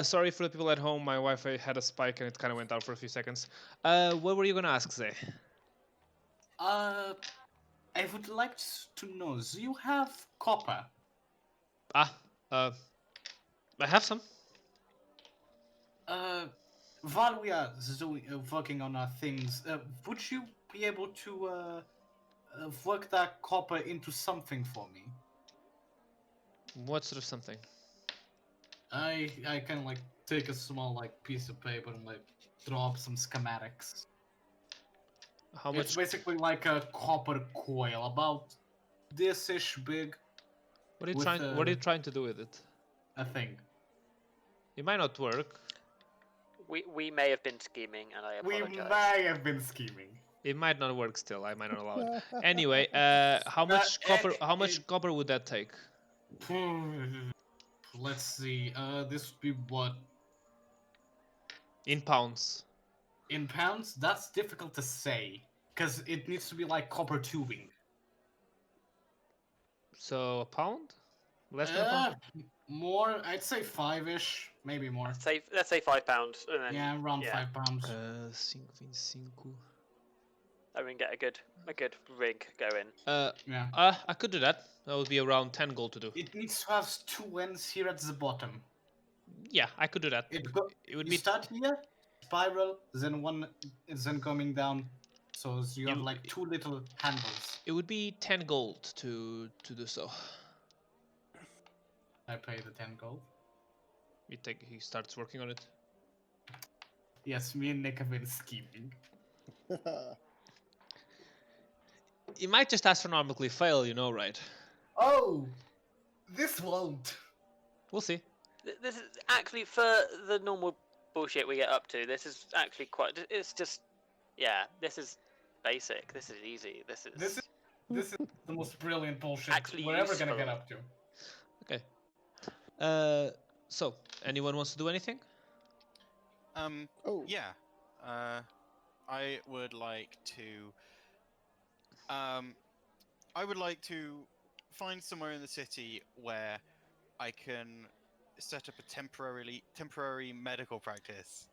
Sorry for the people at home. My Wi-Fi had a spike and it kind of went out for a few seconds. What were you gonna ask, Zay? I would like to know, do you have copper? Ah, I have some. While we are working on our things, would you be able to work that copper into something for me? What sort of something? I can like take a small like piece of paper and like draw up some schematics. How It's much? basically like a copper coil, about this-ish big, What are you with trying? What are you trying to do with it? a thing. It might not work. We may have been scheming, and I We apologize. may have been scheming. It might not work still. I might not allow it. Anyway, how much copper? How much copper would that take? Let's see. This would be what In pounds. in pounds? That's difficult to say because it needs to be like copper tubing. So a pound? Less than a pound? More. I'd say 5-ish, maybe more. Let's say £5, and then Yeah, around 5 pounds. 5 × 5. then we can get a good rig going. Yeah. I could do that. That would be around 10 gold to do. It needs to have 2 ends here at the bottom. Yeah, I could do that. It would you be start here, spiral, then one is then coming down, so you have like 2 little handles. It would be 10 gold to do so. I pay the 10 gold. He starts working on it. Yes, me and Nick have been scheming. You might just astronomically fail, you know, right? Oh, this won't. We'll see. This is actually, for the normal bullshit we get up to, this is actually quite. It's just, yeah, this is basic. This is easy. This is the most brilliant bullshit actually we're ever gonna get useful. up to. Okay. So anyone wants to do anything? Yeah. I would like to. I would like to find somewhere in the city where I can set up a temporary medical practice.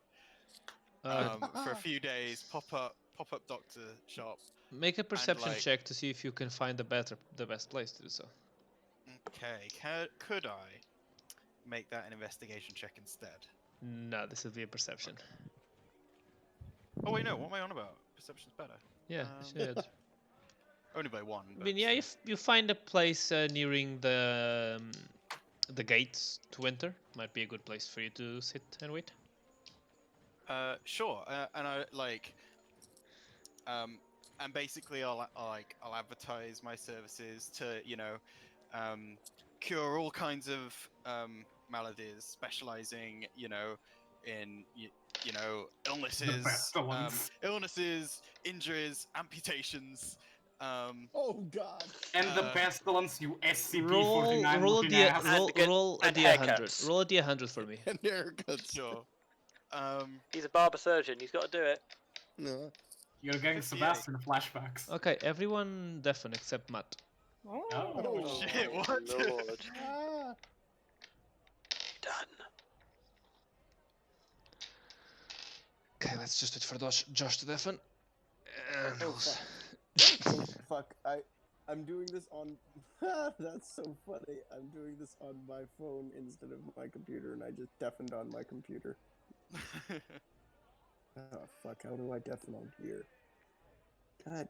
For a few days, pop up doctor shop. Make a perception like- check to see if you can find the best place to do so. Okay, could I make that an investigation check instead? No, this would be a perception. Oh wait, no. What am I on about? Perception's better. Yeah, shit. Only by 1. I mean, yeah, if you find a place nearing the gates to enter, might be a good place for you to sit and wait. Sure. And I like. And basically, I'll advertise my services to cure all kinds of maladies, specializing in illnesses, injuries, amputations. Oh God! And the pestilence, you Roll SCP-49 roll a looking D ass. roll a and D100. haircuts. Roll a D100 for me. And haircuts. Sure. He's a barber surgeon. He's got to do it. No. You're getting 58. Sebastian flashbacks. Okay, everyone deafen except Matt. Oh. Shit, what? Lord. Ah. Done. Okay, let's just wait for Josh to deafen. And Oh, fuck. Oh, fuck. I'm doing this on. That's so funny. I'm doing this on my phone instead of my computer, and I just deafened on my computer. Oh fuck! How do I deafen on here? God.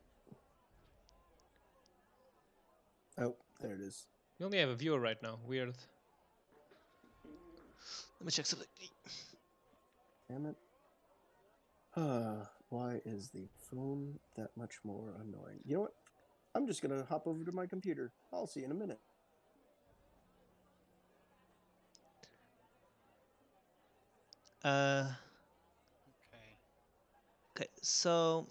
Oh, there it is. we only have a viewer right now. Weird. Let me check something. Damn it. Why is the phone that much more annoying? You know what? I'm just gonna hop over to my computer. I'll see you in a minute. Okay. Okay, so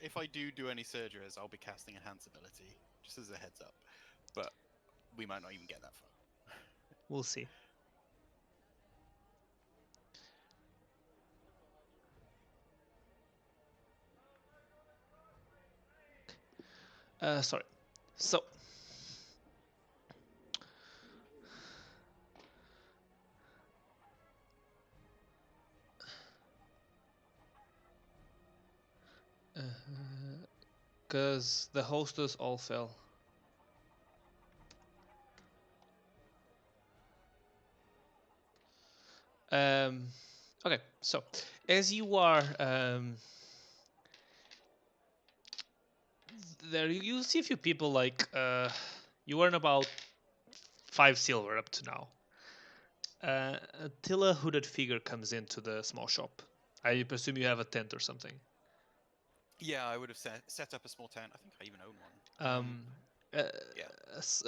If I do any surgeries, I'll be casting Enhance ability, just as a heads up. But we might not even get that far. we'll see. Sorry. So Because the hostess all fell. Okay, so as you are there, you see a few people like you earn about 5 silver up to now. Until a hooded figure comes into the small shop. I presume you have a tent or something. Yeah, I would have set up a small tent. I think I even own one. Yeah. S-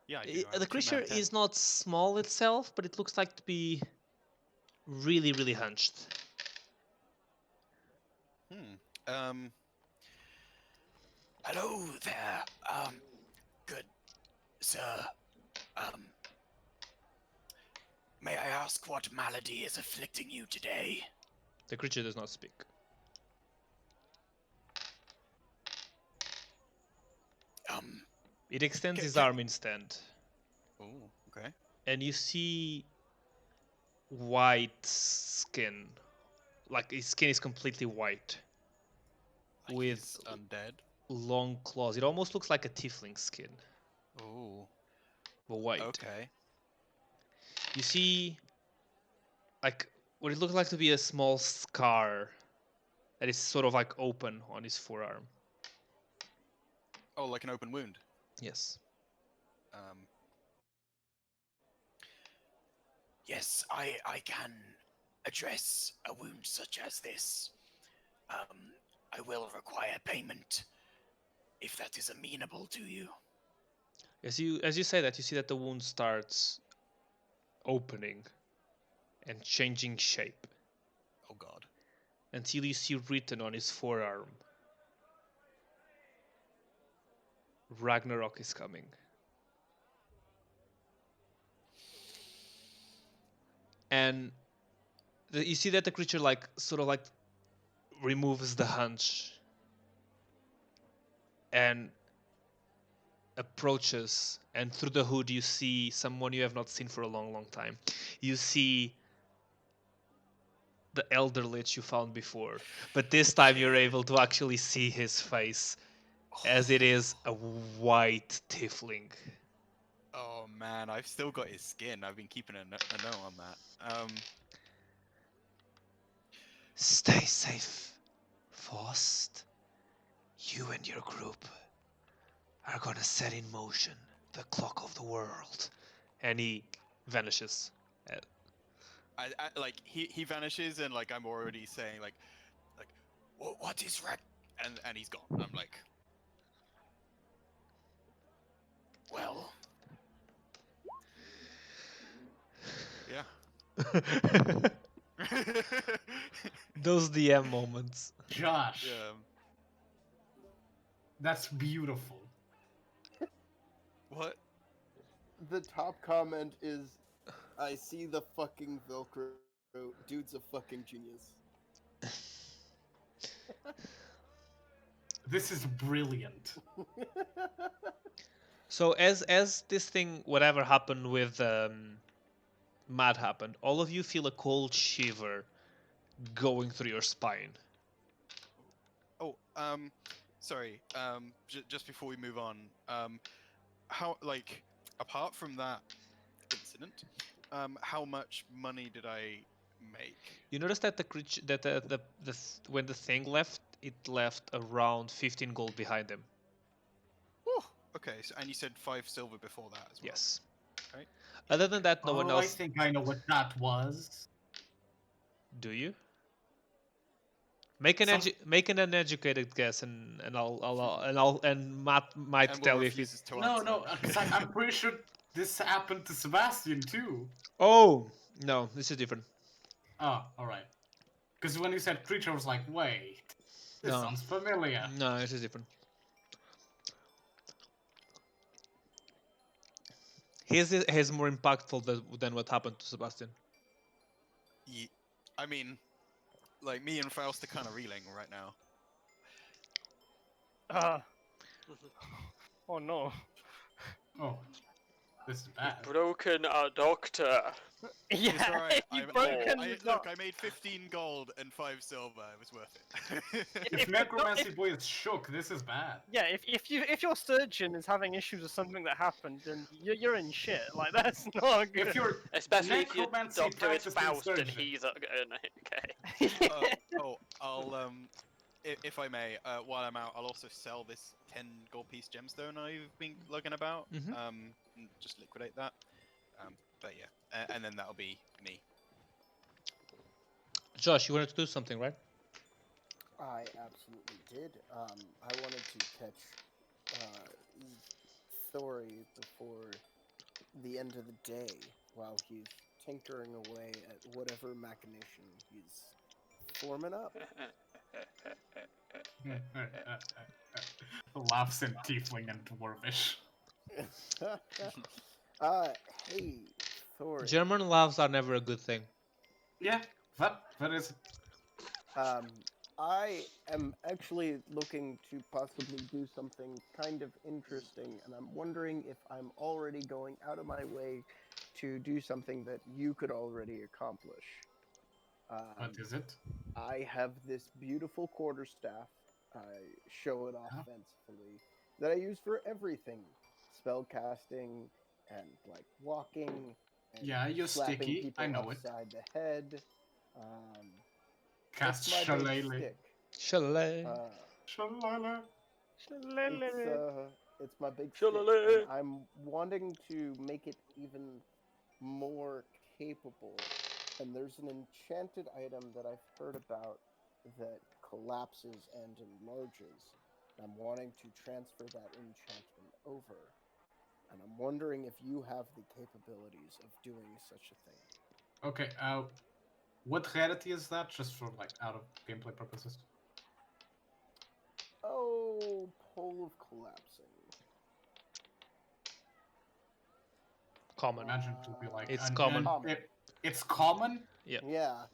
Yeah, I do. I have the a creature two-man tent. is not small itself, but it looks like to be really, really hunched. Hello there, good sir. Um, may I ask what malady is afflicting you today? The creature does not speak. It extends his arm instead, Oh, okay. and you see white skin. Like his skin is completely white, Like with he's undead. long claws. It almost looks like a tiefling skin, Oh, but white. okay. You see, like, what it looks like to be a small scar that is sort of like open on his forearm. Oh, like an open wound. Yes. Um, Yes, I can address a wound such as this. I will require payment if that is amenable to you. As you say that, you see that the wound starts opening and changing shape oh god. until you see written on his forearm, Ragnarok is coming. And you see that the creature like sort of like removes the hunch and approaches, and through the hood you see someone you have not seen for a long, long time. You see the elder lich you found before, but this time you're able to actually see his face, as it is a white tiefling. Oh man, I've still got his skin. I've been keeping a note on that. Stay safe, Faust. You and your group are gonna set in motion the clock of the world. And he vanishes. I like he vanishes and like I'm already saying like What is Rag? and he's gone. I'm like, Well, yeah. Those DM moments. Josh, Yeah. that's beautiful. What? The top comment is, I see the fucking Velcro. Dude's a fucking genius. This is brilliant. So as this thing, whatever happened with Matt happened, all of you feel a cold shiver going through your spine. Oh, sorry. Just before we move on, how like apart from that incident, how much money did I make? You notice that the creature, that when the thing left, it left around 15 gold behind him. Oh, okay. So, and you said 5 silver before that as well. Yes. Right. Other than that, no one Oh, I else. think I know what that was. Do you? Make an uneducated guess, and Matt might And tell Will you if it's. refuses to No, answer. no, because I'm pretty sure this happened to Sebastian too. Oh no, this is different. Oh, alright. Because when you said creature, I was like, wait, this No. sounds familiar. No, this is different. His more impactful than what happened to Sebastian. I mean, like me and Faust are kind of reeling right now. Ah. Oh no. Oh, This is bad. Broken a doctor. It's Yeah, alright. you've broken the Look, I made 15 gold and 5 silver. It was worth it. If Necromancy Boy is shook, this is bad. Yeah, if your surgeon is having issues with something that happened, then you're in shit. Like that's not good. If you're Especially if your Necromancy doctor is practicing Faust and surgeon. he's okay. I'll if I may, while I'm out, I'll also sell this 10 gold piece gemstone I've been looking about. Mhm. And just liquidate that. But yeah, and then that'll be me. Josh, you wanted to do something, right? I absolutely did. I wanted to catch Thori before the end of the day while he's tinkering away at whatever machination he's forming up. Laughs in tiefling and dwarvish. Hey, Thori. German laughs are never a good thing. Yeah, that is. I am actually looking to possibly do something kind of interesting, and I'm wondering if I'm already going out of my way to do something that you could already accomplish. What is it? I have this beautiful quarterstaff. I show it off Huh? fancifully that I use for everything: spell casting and like walking. And Yeah, you're slapping sticky, people I know it. upside the head. Cast It's my big Shillelagh. stick. Chalet. Shillelagh. It's my big stick, Shillelagh. and I'm wanting to make it even more capable. And there's an enchanted item that I've heard about that collapses and enlarges. I'm wanting to transfer that enchantment over. And I'm wondering if you have the capabilities of doing such a thing. Okay, what rarity is that? Just for like out of gameplay purposes. Oh, Pole of Collapsing. Common. Imagine to be like It's common. It's common. Yeah.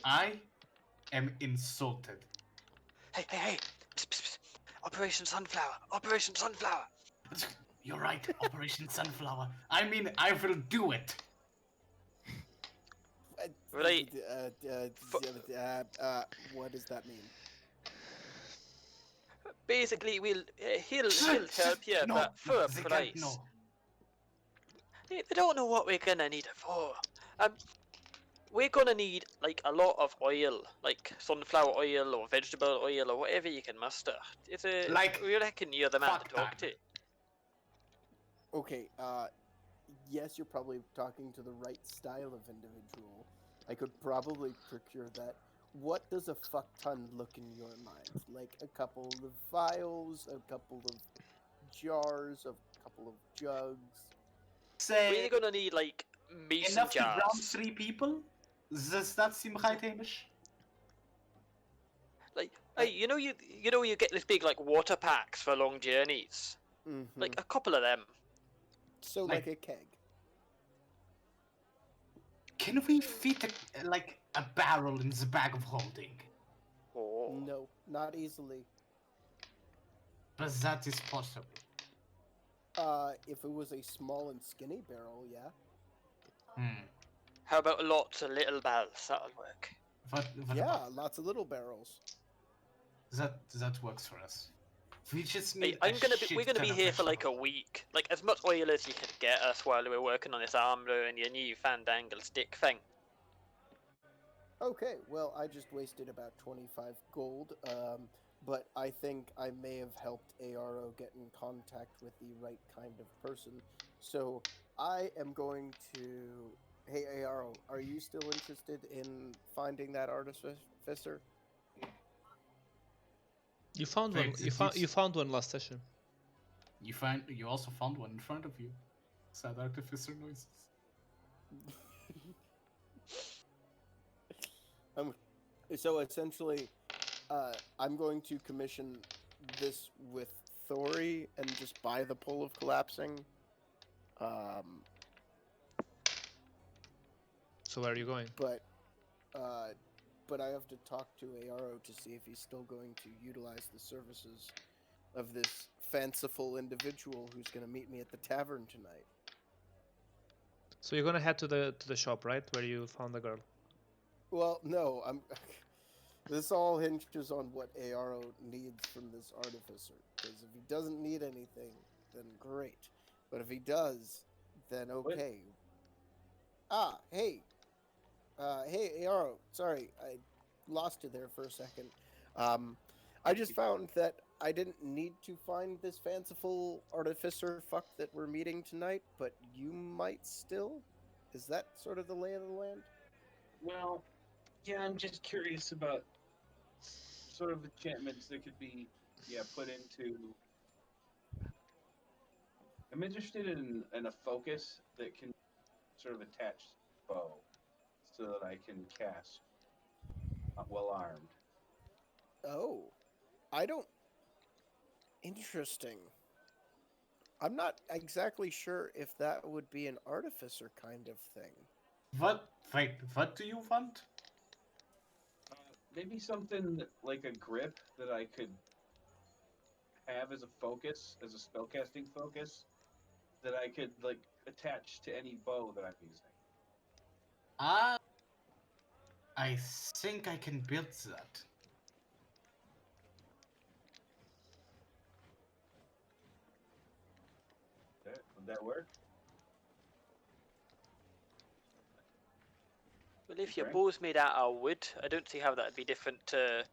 I am insulted. Hey! Psst, psst, psst. Operation Sunflower! Operation Sunflower! You're right, Operation Sunflower. I mean, I will do it. Right. What does that mean? Basically, he'll help you, No, but for a they can't price. know. They don't know what we're gonna need it for. We're gonna need like a lot of oil, like sunflower oil or vegetable oil or whatever you can muster. We reckon you're the man fuck to talk that. to. Okay, yes, you're probably talking to the right style of individual. I could probably procure that. What does a fuck ton look in your mind? Like a couple of vials, a couple of jars, a couple of jugs? We're gonna need like mason Enough to jars. drown 3 people? Does that seem right, Hamish? Like, hey, you know you get this big like water packs for long journeys. Mm-hmm. Like a couple of them. So like- like a keg. Can we fit a barrel in the bag of holding? Oh. No, not easily. But that is possible. If it was a small and skinny barrel, yeah. How about lots of little barrels? That'll work. What Yeah, about lots of little barrels. that works for us. We just Hey, need. we're gonna be here for like a week. Like as much oil as you can get us while we're working on this armor and your new fandangle stick thing. Okay, well, I just wasted about 25 gold, but I think I may have helped ARO get in contact with the right kind of person. So I am going to... Hey, ARO, are you still interested in finding that artificer? You found one. You found one last session. You also found one in front of you. Sad artificer noises. So essentially, I'm going to commission this with Thori and just buy the Pole of Collapsing. So where are you going? But I have to talk to ARO to see if he's still going to utilize the services of this fanciful individual who's going to meet me at the tavern tonight. So you're gonna head to the shop, right, where you found the girl? Well, no, I'm. This all hinges on what Aaro needs from this artificer. Because if he doesn't need anything, then great. But if he does, then okay. Ah, hey. Hey, Aaro. Sorry, I lost you there for a second. I just found that I didn't need to find this fanciful artificer fuck that we're meeting tonight, but you might still? Is that sort of the lay of the land? Well, yeah, I'm just curious about sort of enchantments that could be, put into. I'm interested in a focus that can sort of attach bow, so that I can cast well armed. Oh, I don't. Interesting. I'm not exactly sure if that would be an artificer kind of thing. What? Wait, what do you want? Maybe something like a grip that I could have as a focus, as a spellcasting focus, that I could like attach to any bow that I'm using. I think I can build that. Would that work? Well, if your Okay. bow's made out of wood, I don't see how that would be different to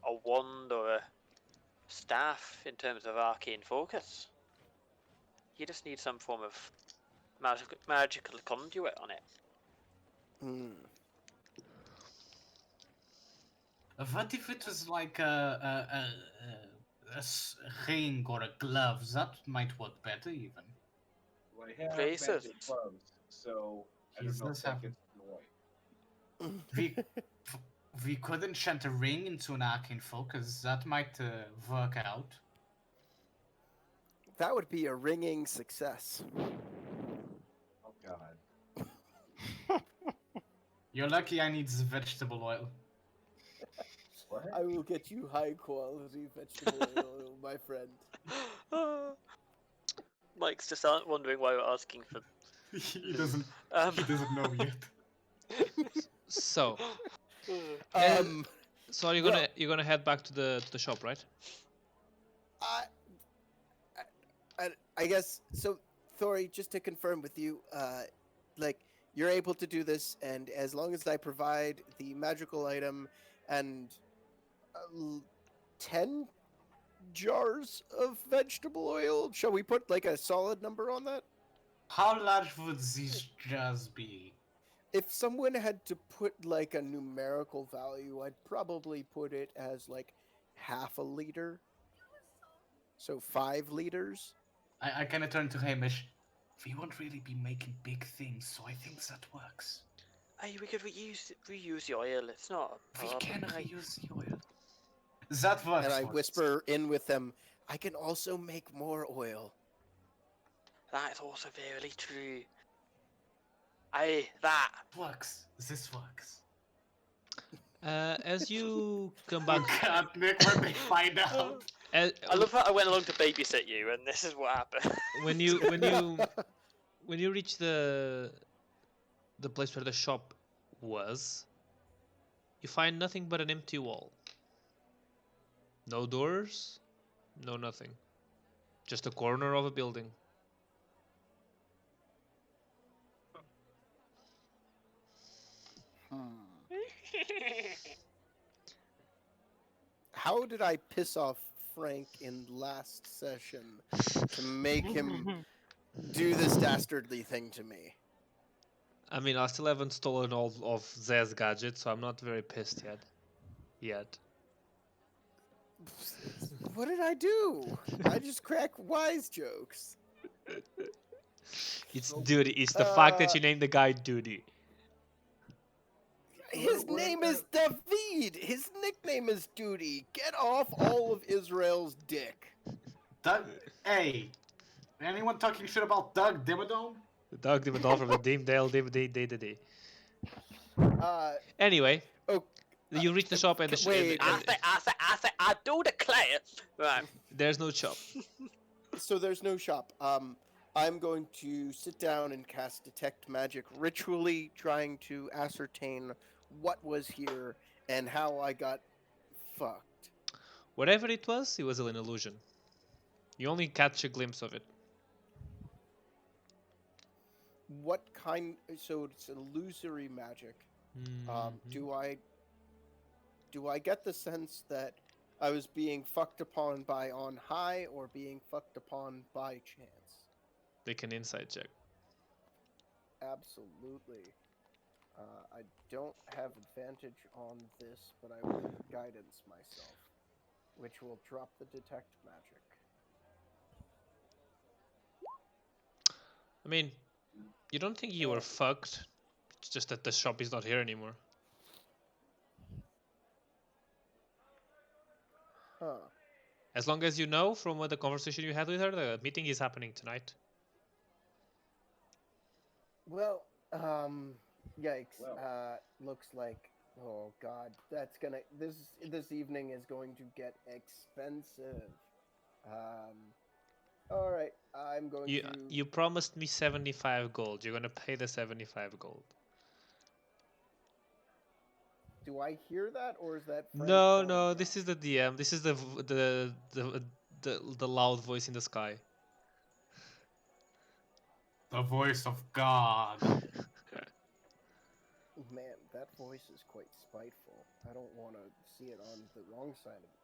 a wand or a staff in terms of arcane focus. You just need some form of magical conduit on it. Hmm. What if it was like a ring or a glove? That might work better, even. Well, I have Braces. magic gloves, so I He don't know if does that have- gets in the way. We could enchant a ring into an arcane focus. That might work out. That would be a ringing success. Oh God. You're lucky I need the vegetable oil. What? I will get you high quality vegetable oil, my friend. Mike's just wondering why we're asking for. He doesn't know yet. So, Um, so you're gonna head back to the shop, right? I guess so. Thori, just to confirm with you, like you're able to do this, and as long as I provide the magical item and 10 jars of vegetable oil, shall we put like a solid number on that? How large would these jars be? If someone had to put like a numerical value, I'd probably put it as like half a liter. So 5 liters. I kind of turn to Hamish. We won't really be making big things, so I think that works. Hey, we could reuse the oil. It's not a We problem. can reuse the oil. That works. And I for us. whisper in with them, I can also make more oil. That is also very true. Aye, that. Works. This works. As you come back, God, Nick, when they find out. as, I love that I went along to babysit you, and this is what happened. when you reach the place where the shop was, you find nothing but an empty wall. No doors, no nothing. Just a corner of a building. How did I piss off Frank in last session to make him do this dastardly thing to me? I mean, I still haven't stolen all of Zez's gadgets, so I'm not very pissed yet. What did I do? I just crack wise jokes. It's Duty. It's the fact that you named the guy Duty. His name is David. His nickname is Duty. Get off all of Israel's dick. Doug, hey, anyone talking shit about Doug Dimmadome? Doug Dimmadome from the Dimdale Dimmadee. Anyway, Oh, you reach the shop and the wait. I do declare. Right. there's no shop. So there's no shop. I'm going to sit down and cast Detect Magic ritually, trying to ascertain what was here and how I got fucked. Whatever it was an illusion. You only catch a glimpse of it. What kind? So it's illusory magic. Mhm. Do I get the sense that I was being fucked upon by on high or being fucked upon by chance? Make an insight check. Absolutely. I don't have advantage on this, but I will guidance myself, which will drop the detect magic. I mean, you don't think you were fucked. It's just that the shop is not here anymore. Huh. As long as you know from what the conversation you had with her, the meeting is happening tonight. Well, yikes. Well. Looks like, oh god, this evening is going to get expensive. All right, I'm going to. You promised me 75 gold. You're gonna pay the 75 gold. Do I hear that, or is that Frank No, telling no, Josh? this is the DM. This is the loud voice in the sky. The voice of God. Man, that voice is quite spiteful. I don't want to see it on the wrong side of the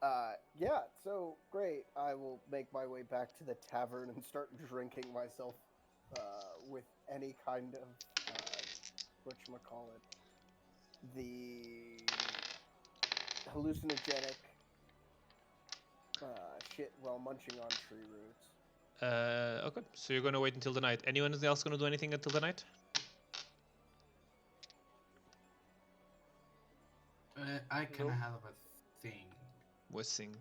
bed. Yeah, so great. I will make my way back to the tavern and start drinking myself with any kind of whatchamacallit, the hallucinogenic shit while munching on tree roots. Okay, so you're gonna wait until the night. Anyone else gonna do anything until the night? I kind Nope. of have a thing. Wissing.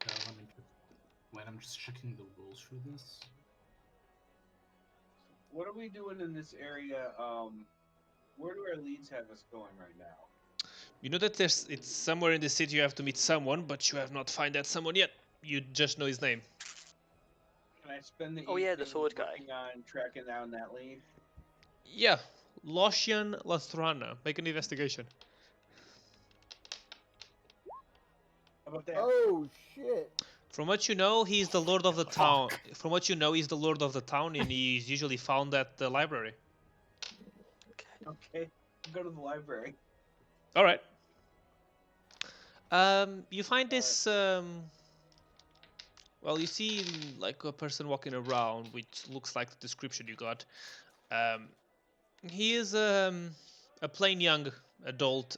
Let me just wait. I'm just checking the rules for this. What are we doing in this area? Where do our leads have us going right now? You know that it's somewhere in the city you have to meet someone, but you have not found that someone yet. You just know his name. Can I spend the Oh, yeah, the evening sword guy. working on tracking down that lead? Yeah, Loshian Lathrana. Make an investigation. How about that? Oh shit! From what you know, he's the lord of the town. From what you know, he's the lord of the town, and he's usually found at the library. Okay, go to the library. All right. You find this. Well, you see like a person walking around, which looks like the description you got. He is a plain young adult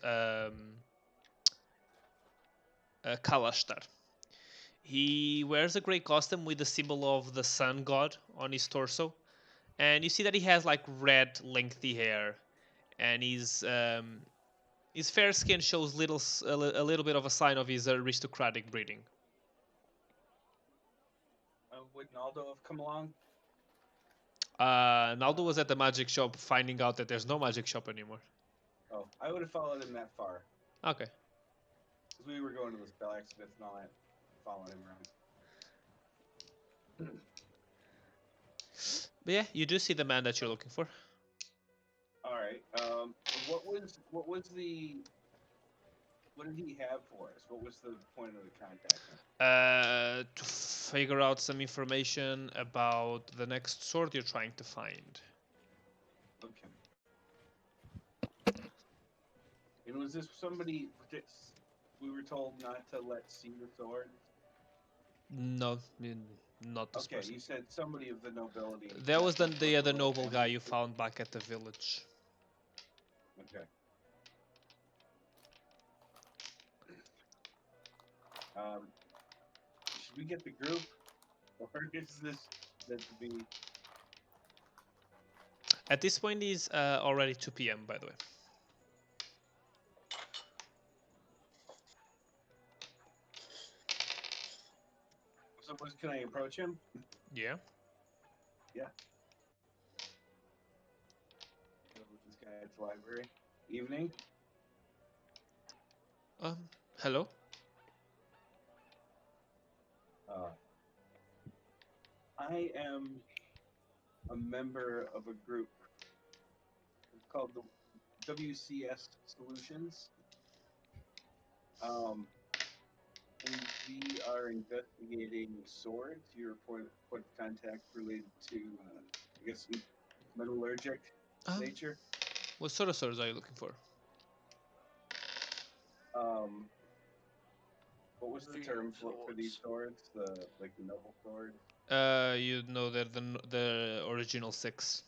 Kalashtar. He wears a grey costume with the symbol of the sun god on his torso, and you see that he has like red, lengthy hair, and his fair skin shows a little bit of a sign of his aristocratic breeding. Would Naldo have come along? Naldo was at the magic shop, finding out that there's no magic shop anymore. Oh, I would have followed him that far. Okay. Because we were going to the spell accidents and all that. Following him around. But yeah, you do see the man that you're looking for. All right. What did he have for us? What was the point of the contact? To figure out some information about the next sword you're trying to find. Okay. And was this somebody that we were told not to let see the sword? No, not this Okay, person. you said somebody of the nobility. That was not the other royal noble guy family. you found back at the village. Okay. Should we get the group, or is this meant to be? At this point, it's already 2 p.m. by the way. So, can I approach him? Yeah. Yeah. Go with this guy at the library. Evening. Hello? Uh, I am a member of a group called the WCS Solutions. Um, and we are investigating swords. Your point of contact related to, I guess, metallurgic Um, nature. what sort of swords are you looking for? Um, what was the Field term for these swords. swords? The like the noble sword. You know they're the original 6.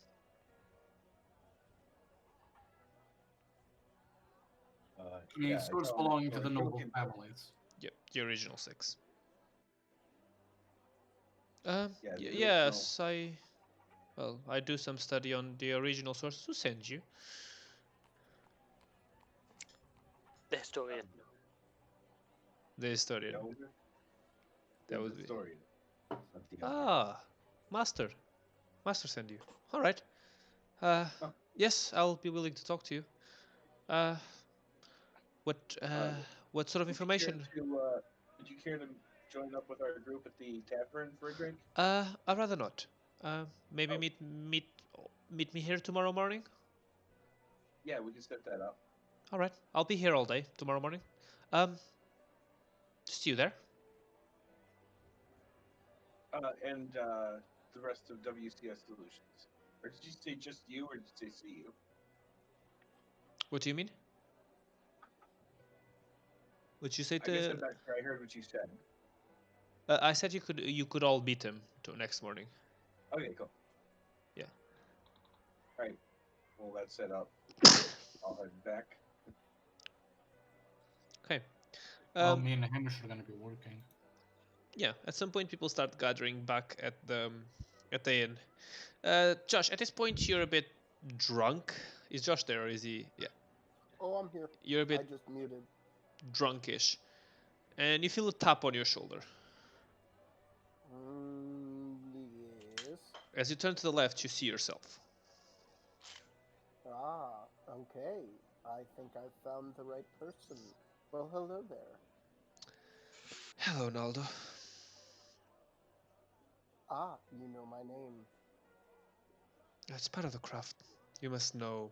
The Yeah, swords no, belonging no, to the you're noble looking for. families. Yep, the original 6. Yeah, the original. Yes, well, I do some study on the original sources. Who sent you? The historian. The historian. Elder. That The would be. historian. Not the elder. Ah, Master. Master sent you. All right. Uh, Oh. yes, I'll be willing to talk to you. Uh, what uh, what sort of Would you care information? to would you care to join up with our group at the tavern for a drink? I'd rather not. Maybe Oh, meet me here tomorrow morning. yeah, we can set that up. All right, I'll be here all day tomorrow morning. Um, just you there? And the rest of WCS Solutions. Or did you say just you, or did you say CU? What do you mean? Would you say I guess to? I'm not sure I heard what you said. I said you could all meet him to next morning. Okay, cool. Yeah. All right. Well, that's set up. I'll head back. Okay. Well, me and Hamish are going to be working. Yeah. At some point, people start gathering back at the inn. Josh, at this point, you're a bit drunk. Is Josh there, or is he? Yeah. Oh, I'm here. You're a I bit just muted. drunkish, and you feel a tap on your shoulder. Yes. As you turn to the left, you see yourself. Ah, okay. I think I found the right person. Well, hello there. Hello, Naldo. Ah, you know my name. It's part of the craft. You must know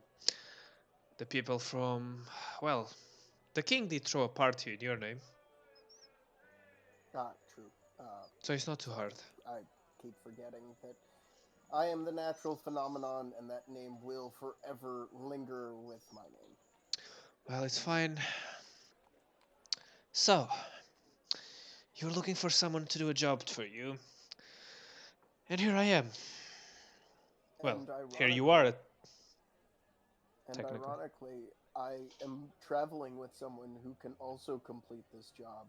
the people from. Well, the king did throw a party in your name, Ah, true. so it's not too Sorry, hard. I keep forgetting that I am the natural phenomenon, and that name will forever linger with my name. Well, it's fine. So, you're looking for someone to do a job for you, and here I am. Well, And here you are, And technically. ironically, I am traveling with someone who can also complete this job.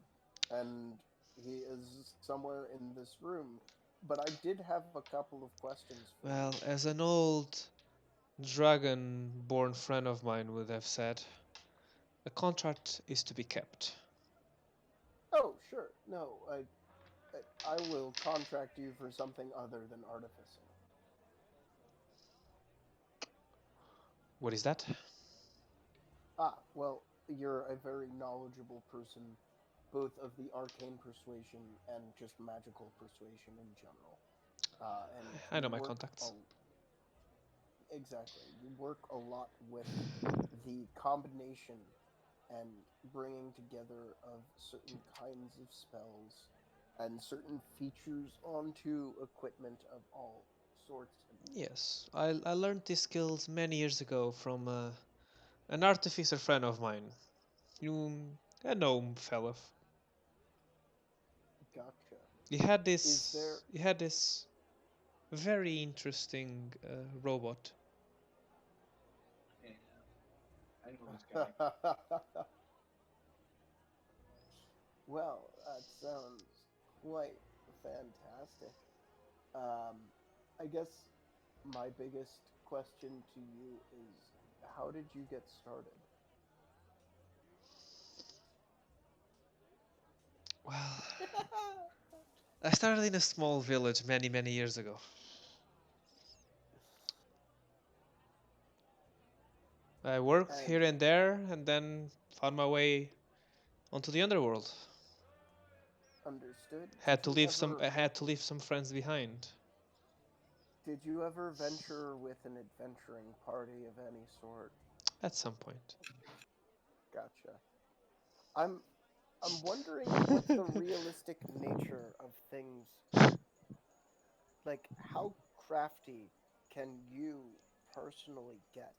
And he is somewhere in this room. But I did have a couple of questions for Well, you. as an old dragon-born friend of mine would have said, a contract is to be kept. Oh, sure. No, I will contract you for something other than artificing. What is that? Ah, well, you're a very knowledgeable person, both of the arcane persuasion and just magical persuasion in general. And I know you my work contacts. exactly. You work a lot with the combination and bringing together of certain kinds of spells and certain features onto equipment of all sorts. Yes, I learned these skills many years ago from an artificer friend of mine. You, a gnome fella. Gotcha. He had Is there? this very interesting robot. Yeah, I know this guy. Well, that sounds quite fantastic. Um, I guess my biggest question to you is, how did you get started? Well, I started in a small village many, many years ago. I worked And here and there, and then found my way onto the underworld. Understood. Had to Did you leave some. ever- I had to leave some friends behind. Did you ever venture with an adventuring party of any sort? At some point. Gotcha. I'm wondering what the realistic nature of things, like how crafty can you personally get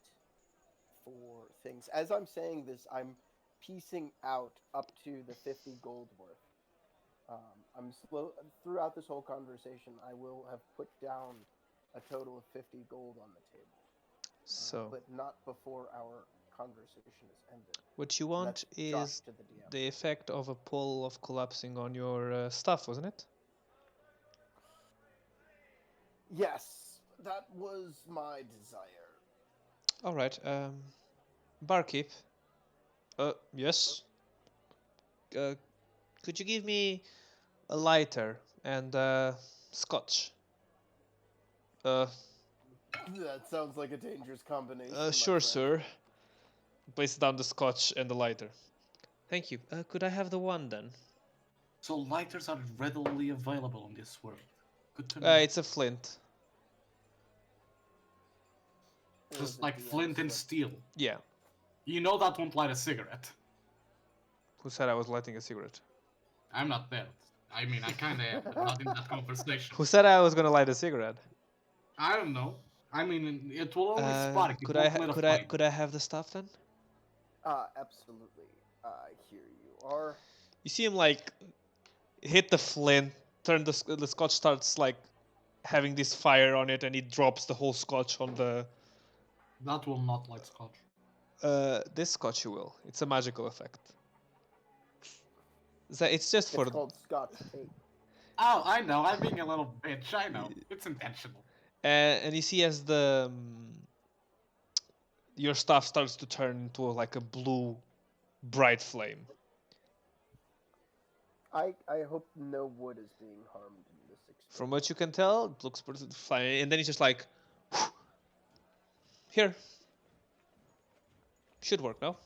for things? As I'm saying this, I'm piecing out up to the 50 gold worth. I'm slow throughout this whole conversation. I will have put down a total of 50 gold on the table, So but not before our conversation is ended. what you And want that's Josh is to the DM. the effect of a pull of collapsing on your stuff, wasn't it? Yes, that was my desire. All right. Barkeep. Yes. Could you give me a lighter and scotch? That sounds like a dangerous combination. my Sure, friend. sir. Place down the scotch and the lighter. Thank you. Could I have the one then? So lighters are readily available in this world. Good to know. It's a flint. Or Just is it like DM flint and slip? steel. Yeah. You know that won't light a cigarette. Who said I was lighting a cigarette? I'm not there. I mean, I kind of am, but not in that conversation. Who said I was gonna light a cigarette? I don't know. I mean, it will only Uh, spark. It could won't I lit a could I flame. could I have the stuff then? Absolutely. I hear you are. You see him like hit the flint, turn the scotch starts like having this fire on it, and he drops the whole scotch on the. That will not light scotch. This scotch you will. It's a magical effect. It's just for. It's called Scotch tape. Oh, I know. I'm being a little bitch. I know. It's intentional. And you see as the your stuff starts to turn into like a blue, bright flame. I hope no wood is being harmed in this experience. From what you can tell, it looks pretty fine. And then he's just like, here. Should work now.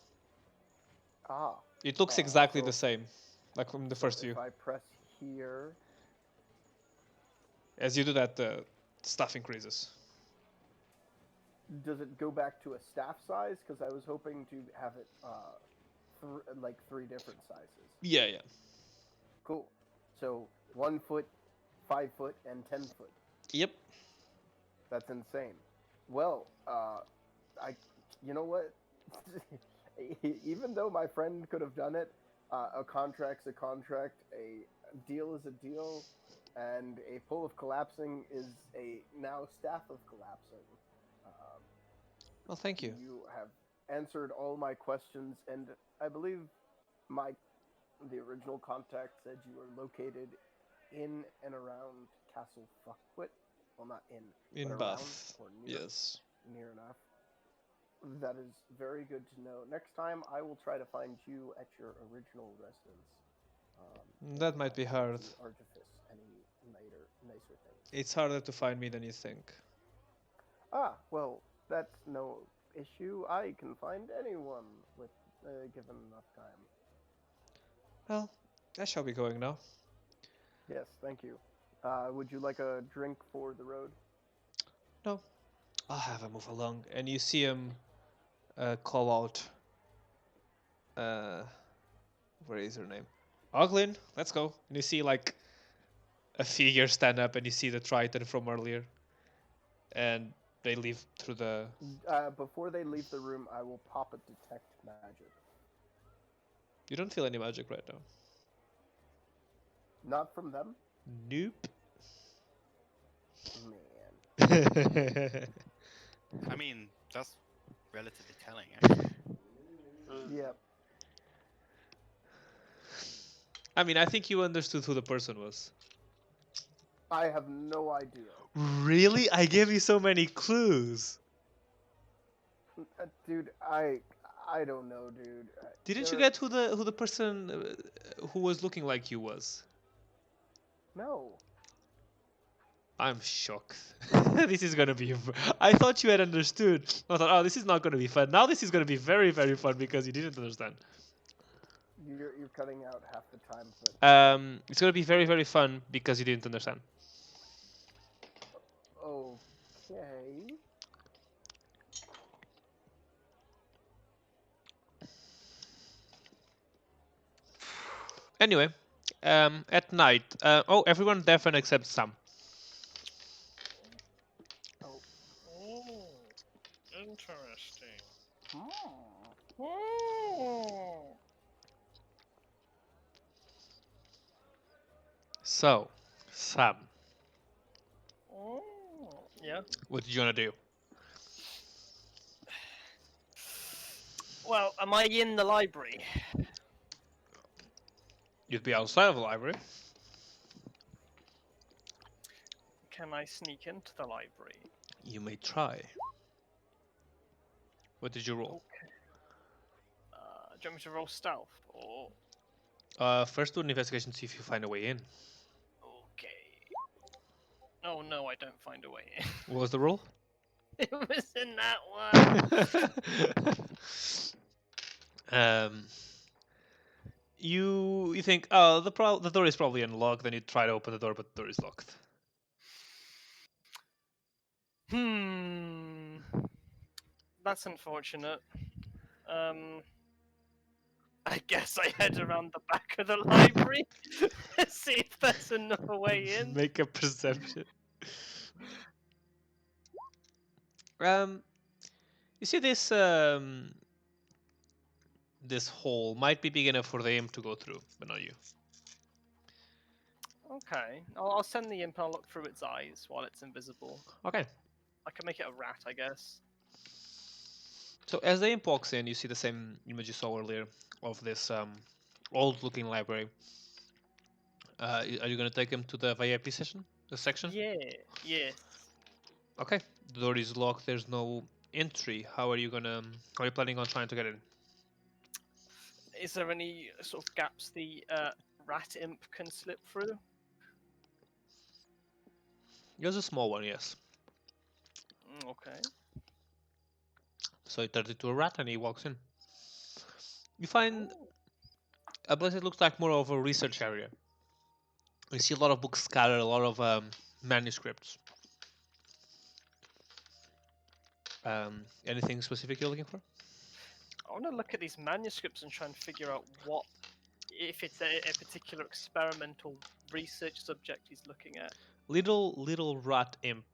Ah. It looks exactly so the same, like from the first view. If I press here, As you do that, the stuff increases. does it go back to a staff size? Because I was hoping to have it like 3 different sizes. Yeah, yeah. Cool. So 1 foot, 5 foot, and 10 foot. Yep. That's insane. Well, you know what? Even though my friend could have done it, a contract's a contract, a deal is a deal, and a pull of collapsing is a now staff of collapsing. Well, thank you. You have answered all my questions, and I believe the original contact said you were located in and around Castle Fuckwit. Well, not in, In but Bath. around, or near, Yes. near enough. That is very good to know. Next time, I will try to find you at your original residence. That might be hard. To artifice any nicer things. It's harder to find me than you think. Well, that's no issue. I can find anyone with given enough time. Well, I shall be going now. Yes, thank you. Would you like a drink for the road? No. I'll have him move along. And you see him call out. Where is her name? Oglin, let's go. And you see like a figure stand up, and you see the Triton from earlier. And they leave through the. Before they leave the room, I will pop a detect magic. You don't feel any magic right now. Not from them? Nope. Man. I mean, that's relatively telling, actually. Yep. I mean, I think you understood who the person was. I have no idea. Really? I gave you so many clues. Dude, I don't know, dude. Didn't you get who the person who was looking like you was? No. I'm shocked. This is gonna be. I thought you had understood. I thought, oh, this is not gonna be fun. Now this is gonna be very, very fun because you didn't understand. You're cutting out half the time, but It's gonna be very, very fun because you didn't understand. okay. Anyway, at night. Oh, everyone deaf and except Sam. Oh, interesting. So, Sam, Yeah. what did you wanna do? Well, am I in the library? You'd be outside of the library. Can I sneak into the library? You may try. What did you roll? Okay. Do you want me to roll stealth or? First do an investigation to see if you find a way in. Okay. Oh no, I don't find a way in. What was the roll? It was in that one. You think, oh, the door is probably unlocked. Then you try to open the door, but the door is locked. That's unfortunate. I guess I head around the back of the library, see if there's another way in. Make a perception. You see this this hole might be big enough for the imp to go through, but not you. Okay, I'll send the imp and I'll look through its eyes while it's invisible. Okay. I can make it a rat, I guess. So as the imp walks in, you see the same image you saw earlier of this old-looking library. Are you gonna take him to the VIP session, the section? Yeah, yes. Okay. The door is locked. There's no entry. How are you planning on trying to get in? Is there any sort of gaps the rat imp can slip through? There's a small one, yes. Okay. So you turn it to a rat and he walks in. You find a place that looks like more of a research area. You see a lot of books scattered, a lot of manuscripts. Anything specific you're looking for? I want to look at these manuscripts and try and figure out what, if it's a particular experimental research subject he's looking at. Little rat imp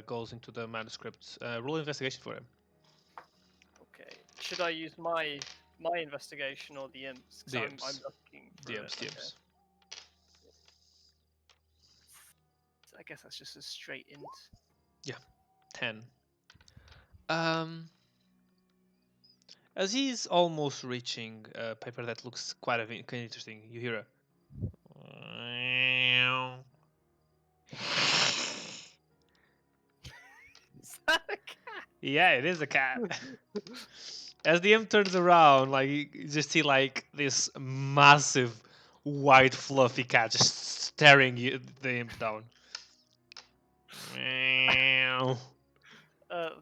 goes into the manuscripts. Roll investigation for him. Okay. Should I use my investigation or the imp's? 'Cause The I'm imp's. looking for DMs, it. DMs. Okay. I guess that's just a straight int. 10. As he's almost reaching a paper that looks quite interesting, you hear a. Is that a cat? Yeah, it is a cat. As the imp turns around, like you just see like this massive white fluffy cat just staring the imp down.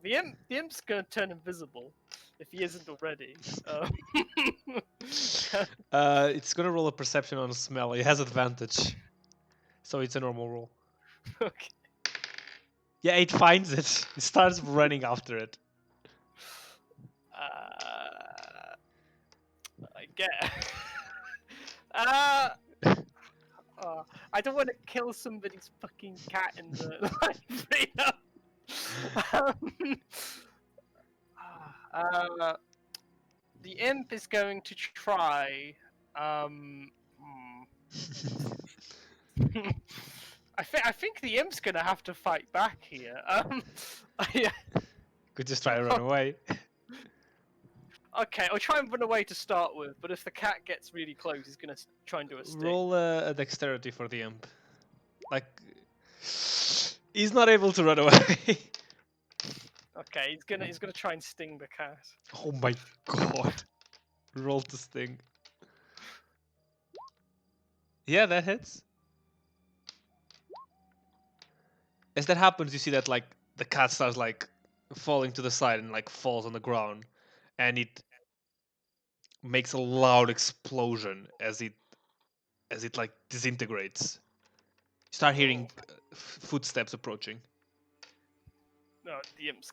The imp's gonna turn invisible if he isn't already. It's gonna roll a perception on smell. It has advantage, so it's a normal roll. Okay. Yeah, it finds it. It starts running after it. I get. I don't want to kill somebody's fucking cat in the library. The imp is going to try. I think the imp's gonna have to fight back here. Could just try to run away. Okay, I'll try and run away to start with, but if the cat gets really close, he's gonna try and do a sting. Roll a dexterity for the imp. Like, he's not able to run away. Okay, he's gonna try and sting the cat. Oh my god. Roll to sting. Yeah, that hits. As that happens, you see that like the cat starts like falling to the side and like falls on the ground, and it makes a loud explosion as it like disintegrates. You start hearing footsteps approaching. No, the imp's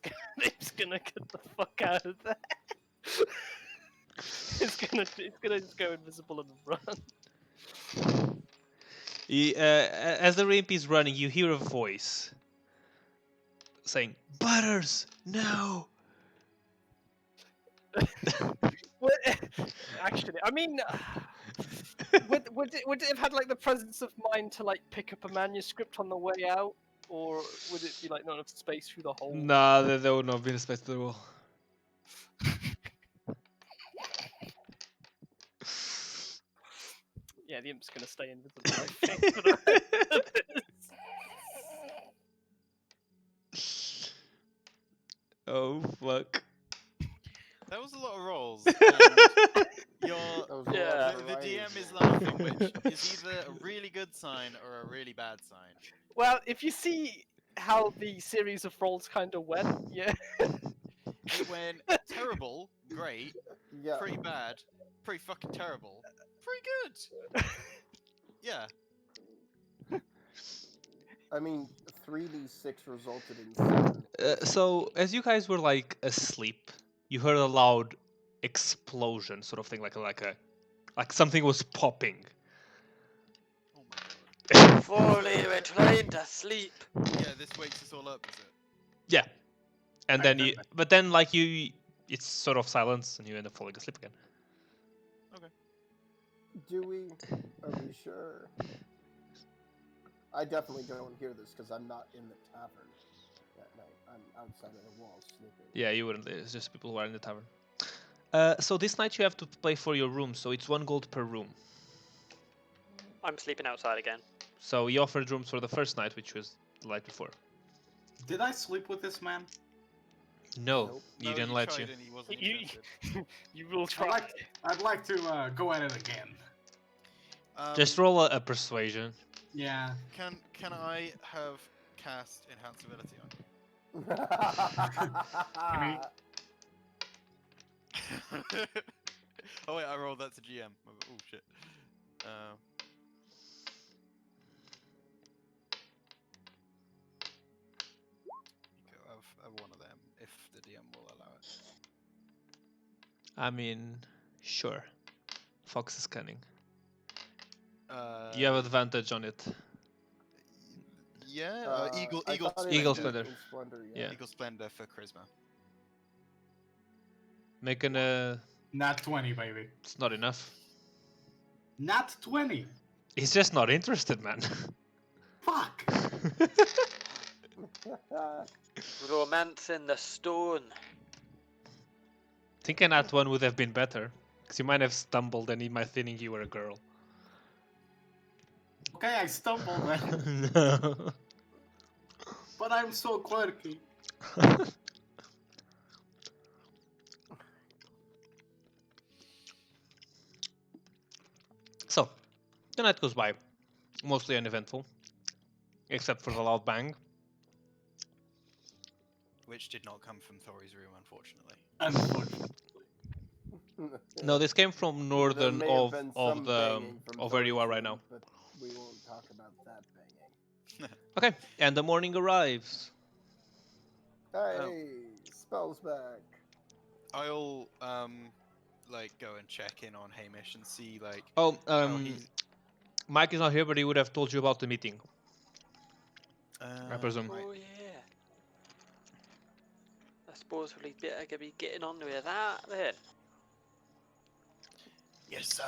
gonna get the fuck out of there. it's gonna just go invisible and run. As the ramp is running, you hear a voice saying, "Butters, no!" Well, actually, I mean, would it have had like the presence of mind to like pick up a manuscript on the way out, or would it be like not enough space through the hole? Nah, there would not be a space to the wall. Yeah, the imp's gonna stay invisible, I think. For the rest of this. Oh fuck! That was a lot of rolls. And your That was a lot Yeah. of the variety. DM is laughing, which is either a really good sign or a really bad sign. Well, if you see how the series of rolls kind of went, yeah. It went terrible, great, Yeah. pretty bad, pretty fucking terrible, pretty good. Yeah. I mean, 3d6 resulted in 7. So as you guys were like asleep, you heard a loud explosion, sort of thing, like something was popping. Oh my god. Foley, we're trying to sleep. Yeah, this wakes us all up, is it? Yeah, and then Okay. but then like it's sort of silence, and you end up falling asleep again. Do we? Are we sure? I definitely don't hear this because I'm not in the tavern that night. I'm outside of the walls sleeping. Yeah, you wouldn't. It's just people who are in the tavern. So this night you have to pay for your room, so it's 1 gold per room. I'm sleeping outside again. So we offered rooms for the first night, which was the night before. Did I sleep with this man? No, Nope. you No, didn't let tried you. And he wasn't You- interested. You will try. I'd like to go at it again. Just roll a persuasion. Yeah. Can I have cast enhance ability on you? Oh wait, I rolled that to GM. Oh shit. You go have one of them if the DM will allow it. I mean, sure. Fox is cunning. Uh, You have advantage on it. Yeah, Eagle I Eagle thought it Eagle was Splendor. Eagle Splendor, Yeah. Eagle Splendor for charisma. Make an Not 20, baby. it's not enough. Not 20. He's just not interested, man. Fuck. Romance in the stone. Thinking that one would have been better, because you might have stumbled and he might think you were a girl. Okay, I stumbled, man. No. But I'm so quirky. So, the night goes by, mostly uneventful, except for the loud bang. Which did not come from Thori's room, unfortunately. Unfortunately. No, this came from There northern may have been some of banging from where you Thor's are right room, now. But we won't talk about that banging. Okay, and the morning arrives. Hey, spells back. I'll like go and check in on Hamish and see like Oh, how he's. Mike is not here, but he would have told you about the meeting. I presume. Oh yeah. I suppose we'll better be getting on with that then. Yes,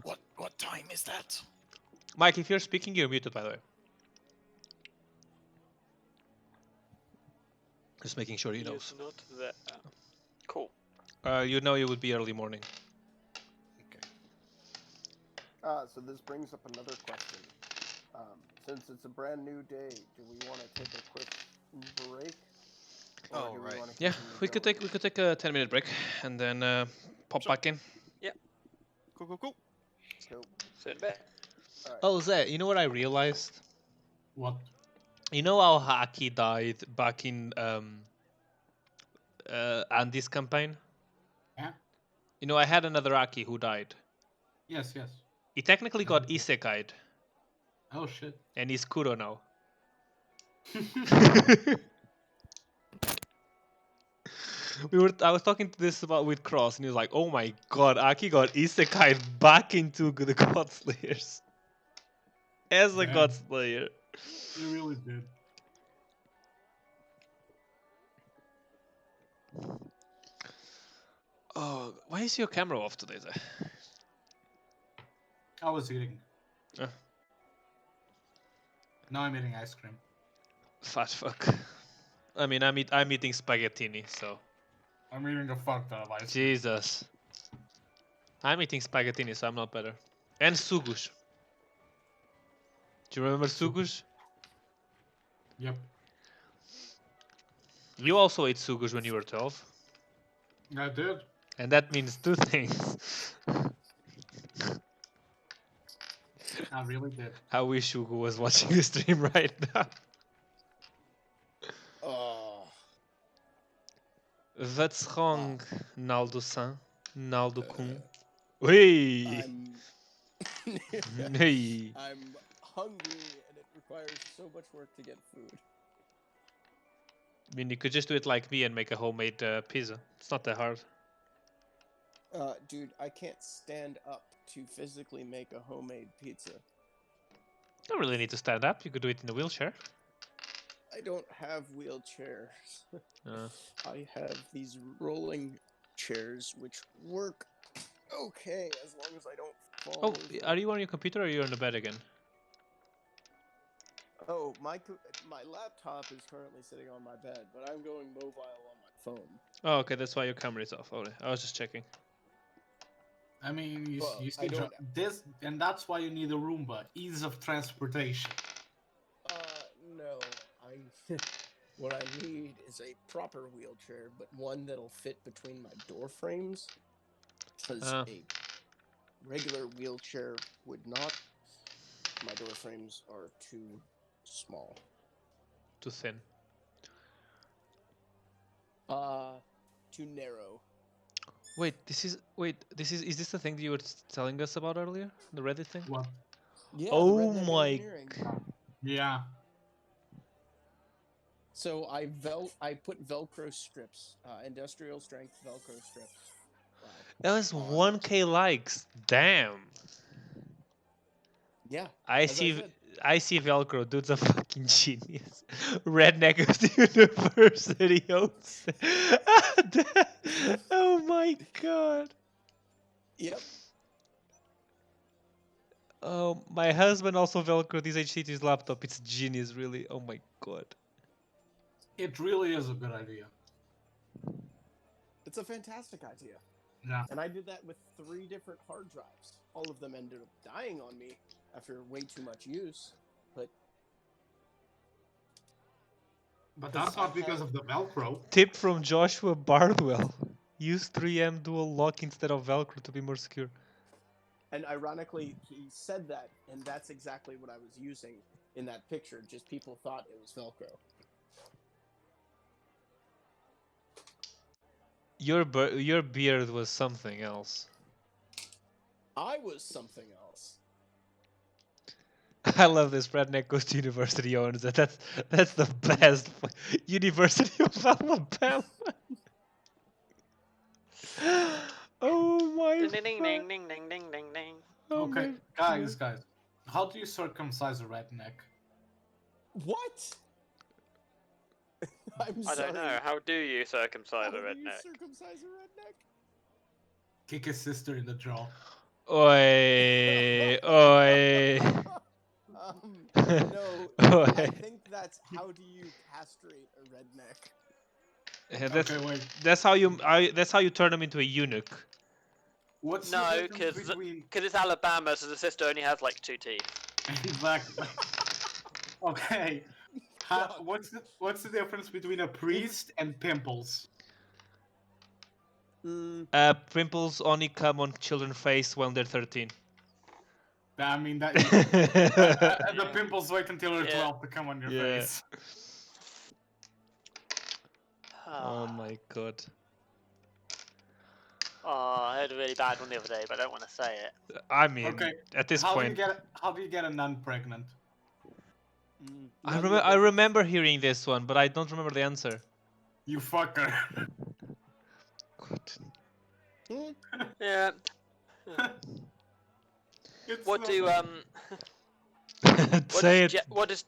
what time is that? Mike, if you're speaking, you're muted, by the way. Just making sure he He knows. is not there. Cool. You know it would be early morning. So this brings up another question. Since it's a brand new day, do we want to take a quick break? Or Oh, do we right. wanna Yeah, continue we could going? take a 10-minute break and then pop back in. Cool. Cool. So in bed. Alright. Oh, Zé, you know what I realized? What? You know how Haki died back in Andy's campaign? Yeah. You know, I had another Aki who died. Yes, yes. He technically got isekai'd, Oh shit. and he's Kuro now. I was talking to this about with Cross, and he was like, "Oh my god, Aki got isekai'd back into the God Slayers as a Damn. God Slayer." You really did. Oh, why is your camera off today? I was eating. Uh. Now I'm eating ice cream. Fat fuck. I mean, I'm eating spaghettini, so. I'm eating a fuck ton of ice cream. Jesus. I'm eating spaghettini, so I'm not better. And sugush. Do you remember sugush? Yep. You also ate sugush when you were 12. I did. And that means two things. I really did. I wish Hugo was watching the stream right now. Oh. What's wrong, Naldo-san? Naldo-kun? Uh, Hey! Hey! I'm hungry and it requires so much work to get food. I mean, you could just do it like me and make a homemade pizza. It's not that hard. Dude, I can't stand up to physically make a homemade pizza. You don't really need to stand up. You could do it in a wheelchair. I don't have wheelchairs. Uh, I have these rolling chairs which work okay as long as I don't fall oh, over. are you on your computer or are you on the bed again? Oh, my laptop is currently sitting on my bed, but I'm going mobile on my phone. Oh, okay, that's why your camera is off. Oh, I was just checking. I mean, you Well, see this, and that's why you need a Roomba. Ease of transportation. No. What I need is a proper wheelchair, but one that'll fit between my door frames. Because a regular wheelchair would not. My door frames are too small. Too thin. Too narrow. Wait, is this the thing that you were telling us about earlier? The Reddit thing? What? Yeah. Oh the redneck my engineering. Yeah. So I put Velcro strips, industrial strength Velcro strips. That was on- 1K likes. Damn. Yeah. I as I see said. I see Velcro. Dude's a fucking genius. Redneck of the University owns. Oh my god. Yep. Oh, my husband also Velcroed his HTT's laptop. It's genius, really. Oh my god. It really is a good idea. It's a fantastic idea. Yeah. And I did that with 3 different hard drives. All of them ended up dying on me after way too much use. But that's not because of the Velcro. Tip from Joshua Bardwell. Use 3M dual lock instead of Velcro to be more secure. And ironically, he said that, and that's exactly what I was using in that picture. Just people thought it was Velcro. Your beard was something else. I was something else. I love this. Redneck goes to university owns it. That's the best. University of Alabama. Oh my. Ding ding ding ding ding ding ding ding. Oh Okay, my guys. How do you circumcise a redneck? What? I'm I sorry. don't know. How do you circumcise How a do you redneck? circumcise a redneck? Kick his sister in the jaw. Oi, oi. No, I Oi. think that's how do you castrate a redneck? Yeah, that's Okay, wait. that's how you turn him into a eunuch. What's the No, difference because between it's Alabama, so the sister only has like 2 teeth. exactly? Okay. What's the difference between a priest and pimples? Pimples only come on children's face when they're 13. I mean that. The pimples wait until they're Yeah. 12 to come on your Yeah. face. Oh my god. Oh, I heard a really bad one the other day, but I don't want to say it. I mean, Okay, at this how point, do you get a nun pregnant? None the I digits. remember hearing this one, but I don't remember the answer. You fucker. Yeah. It's What not- do Say it. what does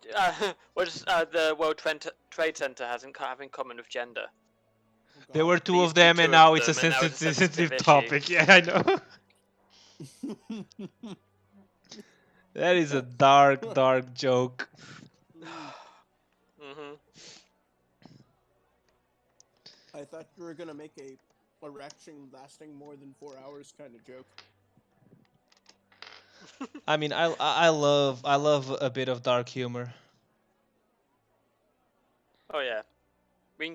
the World Trade Center have in common with gender? There were two There of used to be them, two and of now it's a them, and now it's a sensitive sensitive topic. Yeah, I know. That is a dark, dark joke. Mhm. I thought you were gonna make a erection lasting more than 4 hours kind of joke. I mean, I love a bit of dark humor. Oh yeah. I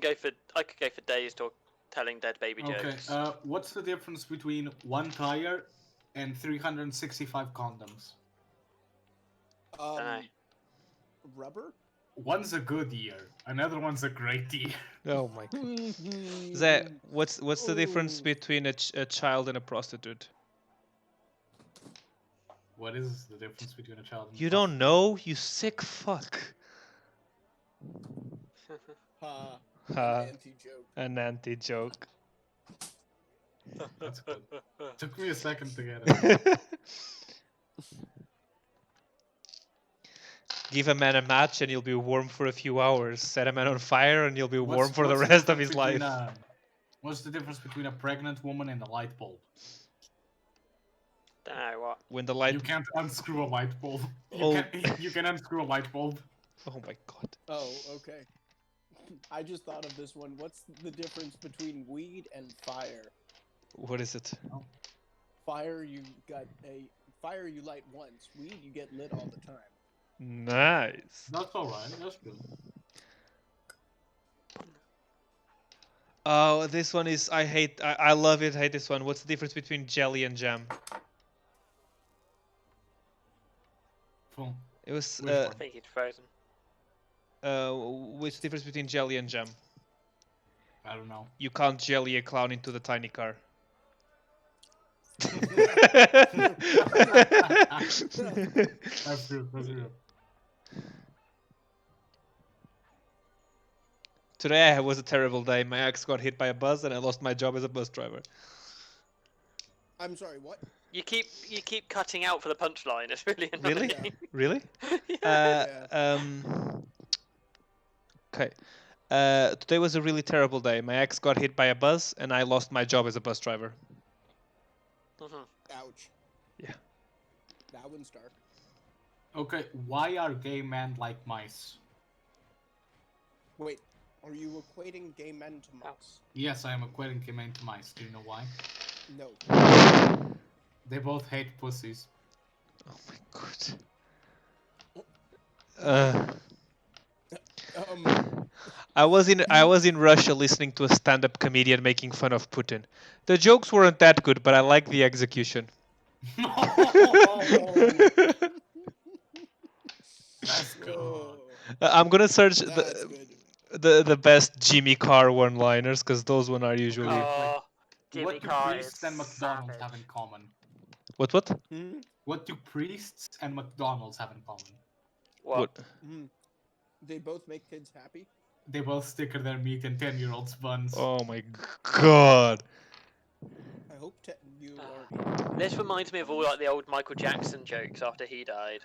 could go for days telling dead baby Okay, jokes. what's the difference between one tire and 365 condoms? Dunno. Rubber? One's a good year, another one's a great year. Oh my god. Zach, what's the difference Ooh. between a child and a prostitute? What is the difference between a child and a You don't know, you sick fuck. Ha. Ha. An anti-joke. An anti-joke. That's good. Took me a second to get it. Give a man a match and you'll be warm for a few hours. Set a man on fire and you'll be warm for the what's rest of difference his life. between what's the difference between a pregnant woman and a light bulb? Dunno what. When the light. You can't unscrew a light bulb. Oh. You can unscrew a light bulb. Oh my god. Oh, okay. I just thought of this one. What's the difference between weed and fire? What is it? Fire, you light once. Weed, you get lit all the time. Nice. That's alright. That's good. Oh, this one is. I love it. I hate this one. What's the difference between jelly and jam? Cool. It was. Which I one? think he's frozen. What's the difference between jelly and jam? I don't know. You can't jelly a clown into the tiny car. That's true. That's true. Today was a terrible day. My ex got hit by a bus and I lost my job as a bus driver. I'm sorry, what? You keep cutting out for the punchline. It's really Really? annoying. Really? Yeah. Okay. Today was a really terrible day. My ex got hit by a bus and I lost my job as a bus driver. Mhm. Ouch. Yeah. That one's dark. Okay, why are gay men like mice? Wait, are you equating gay men to mice? Yes, I am equating gay men to mice. Do you know why? No. They both hate pussies. Oh my god. I was in Russia listening to a stand-up comedian making fun of Putin. The jokes weren't that good, but I like the execution. That's good. Oh, I'm gonna search that's good. the best Jimmy Carr one-liners because those one are usually. Oh, Jimmy What do Carr priests is and McDonald's have savage. in common? What? What do priests and McDonald's have in common? What? They both make kids happy? They both sticker their meat in 10-year-olds' buns. Oh my god. I hope you are. This reminds me of all like the old Michael Jackson jokes after he died.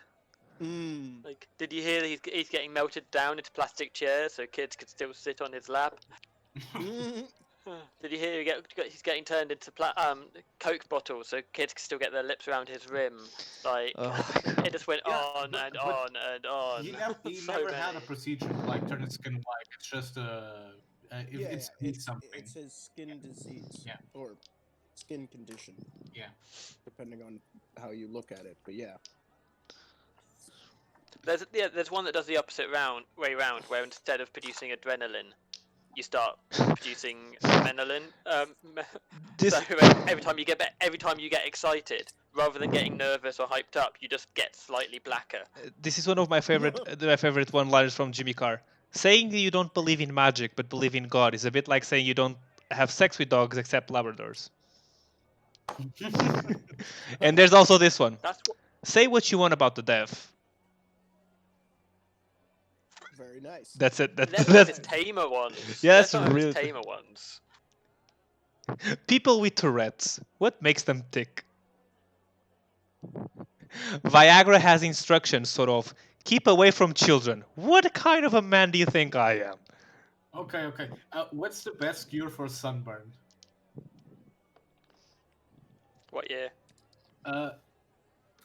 Like, did you hear that he's getting melted down into plastic chairs so kids could still sit on his lap? Did you hear he's getting turned into Coke bottles so kids can still get their lips around his rim? Like, Oh my god. it just went Yeah, on but- and but on and on. He So never had a many. procedure to like turn his skin white. It's just it's something. It's his skin disease. Yeah. Or skin condition. Yeah. Depending on how you look at it, but yeah. There's one that does the opposite way round, where instead of producing adrenaline, you start producing adrenaline. So every time you get excited, rather than getting nervous or hyped up, you just get slightly blacker. This is one of my favorite one-liners from Jimmy Carr. Saying you don't believe in magic but believe in God is a bit like saying you don't have sex with dogs except Labradors. And there's also this one. That's what. Say what you want about the dev. Very nice. That's it. Let's That's, not have that's his tamer ones. Yeah, Let's that's not have really- his tamer ones. people with Tourette's. What makes them tick? Viagra has instructions, sort of. Keep away from children. What kind of a man do you think I am? Okay. What's the best cure for sunburn? What year?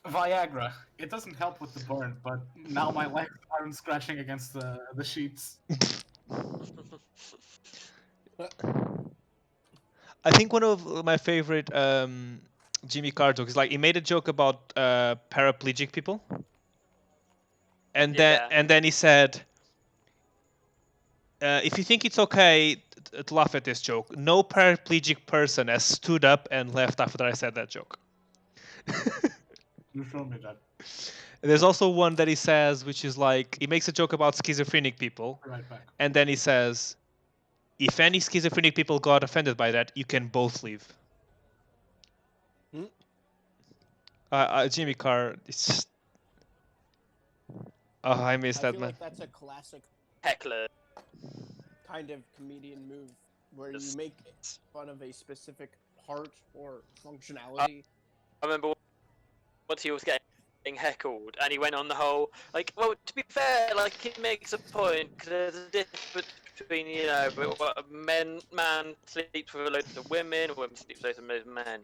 Viagra. It doesn't help with the burn, but now my legs aren't scratching against the sheets. I think one of my favorite Jimmy Carr jokes is like he made a joke about paraplegic people, and Yeah. then he said, if you think it's okay to laugh at this joke, no paraplegic person has stood up and left after I said that joke. You showed me that. There's also one that he says, which is like he makes a joke about schizophrenic people, Right back. and then he says, if any schizophrenic people got offended by that, you can both leave. Jimmy Carr, it's just... Oh, I miss I that feel man. like that's a classic Heckler. kind of comedian move where you make fun of a specific part or functionality. I remember once he was getting heckled, and he went on the whole like, well, to be fair, like he makes a point because there's a difference between what a man sleeps with loads of women, women sleeps with loads of men.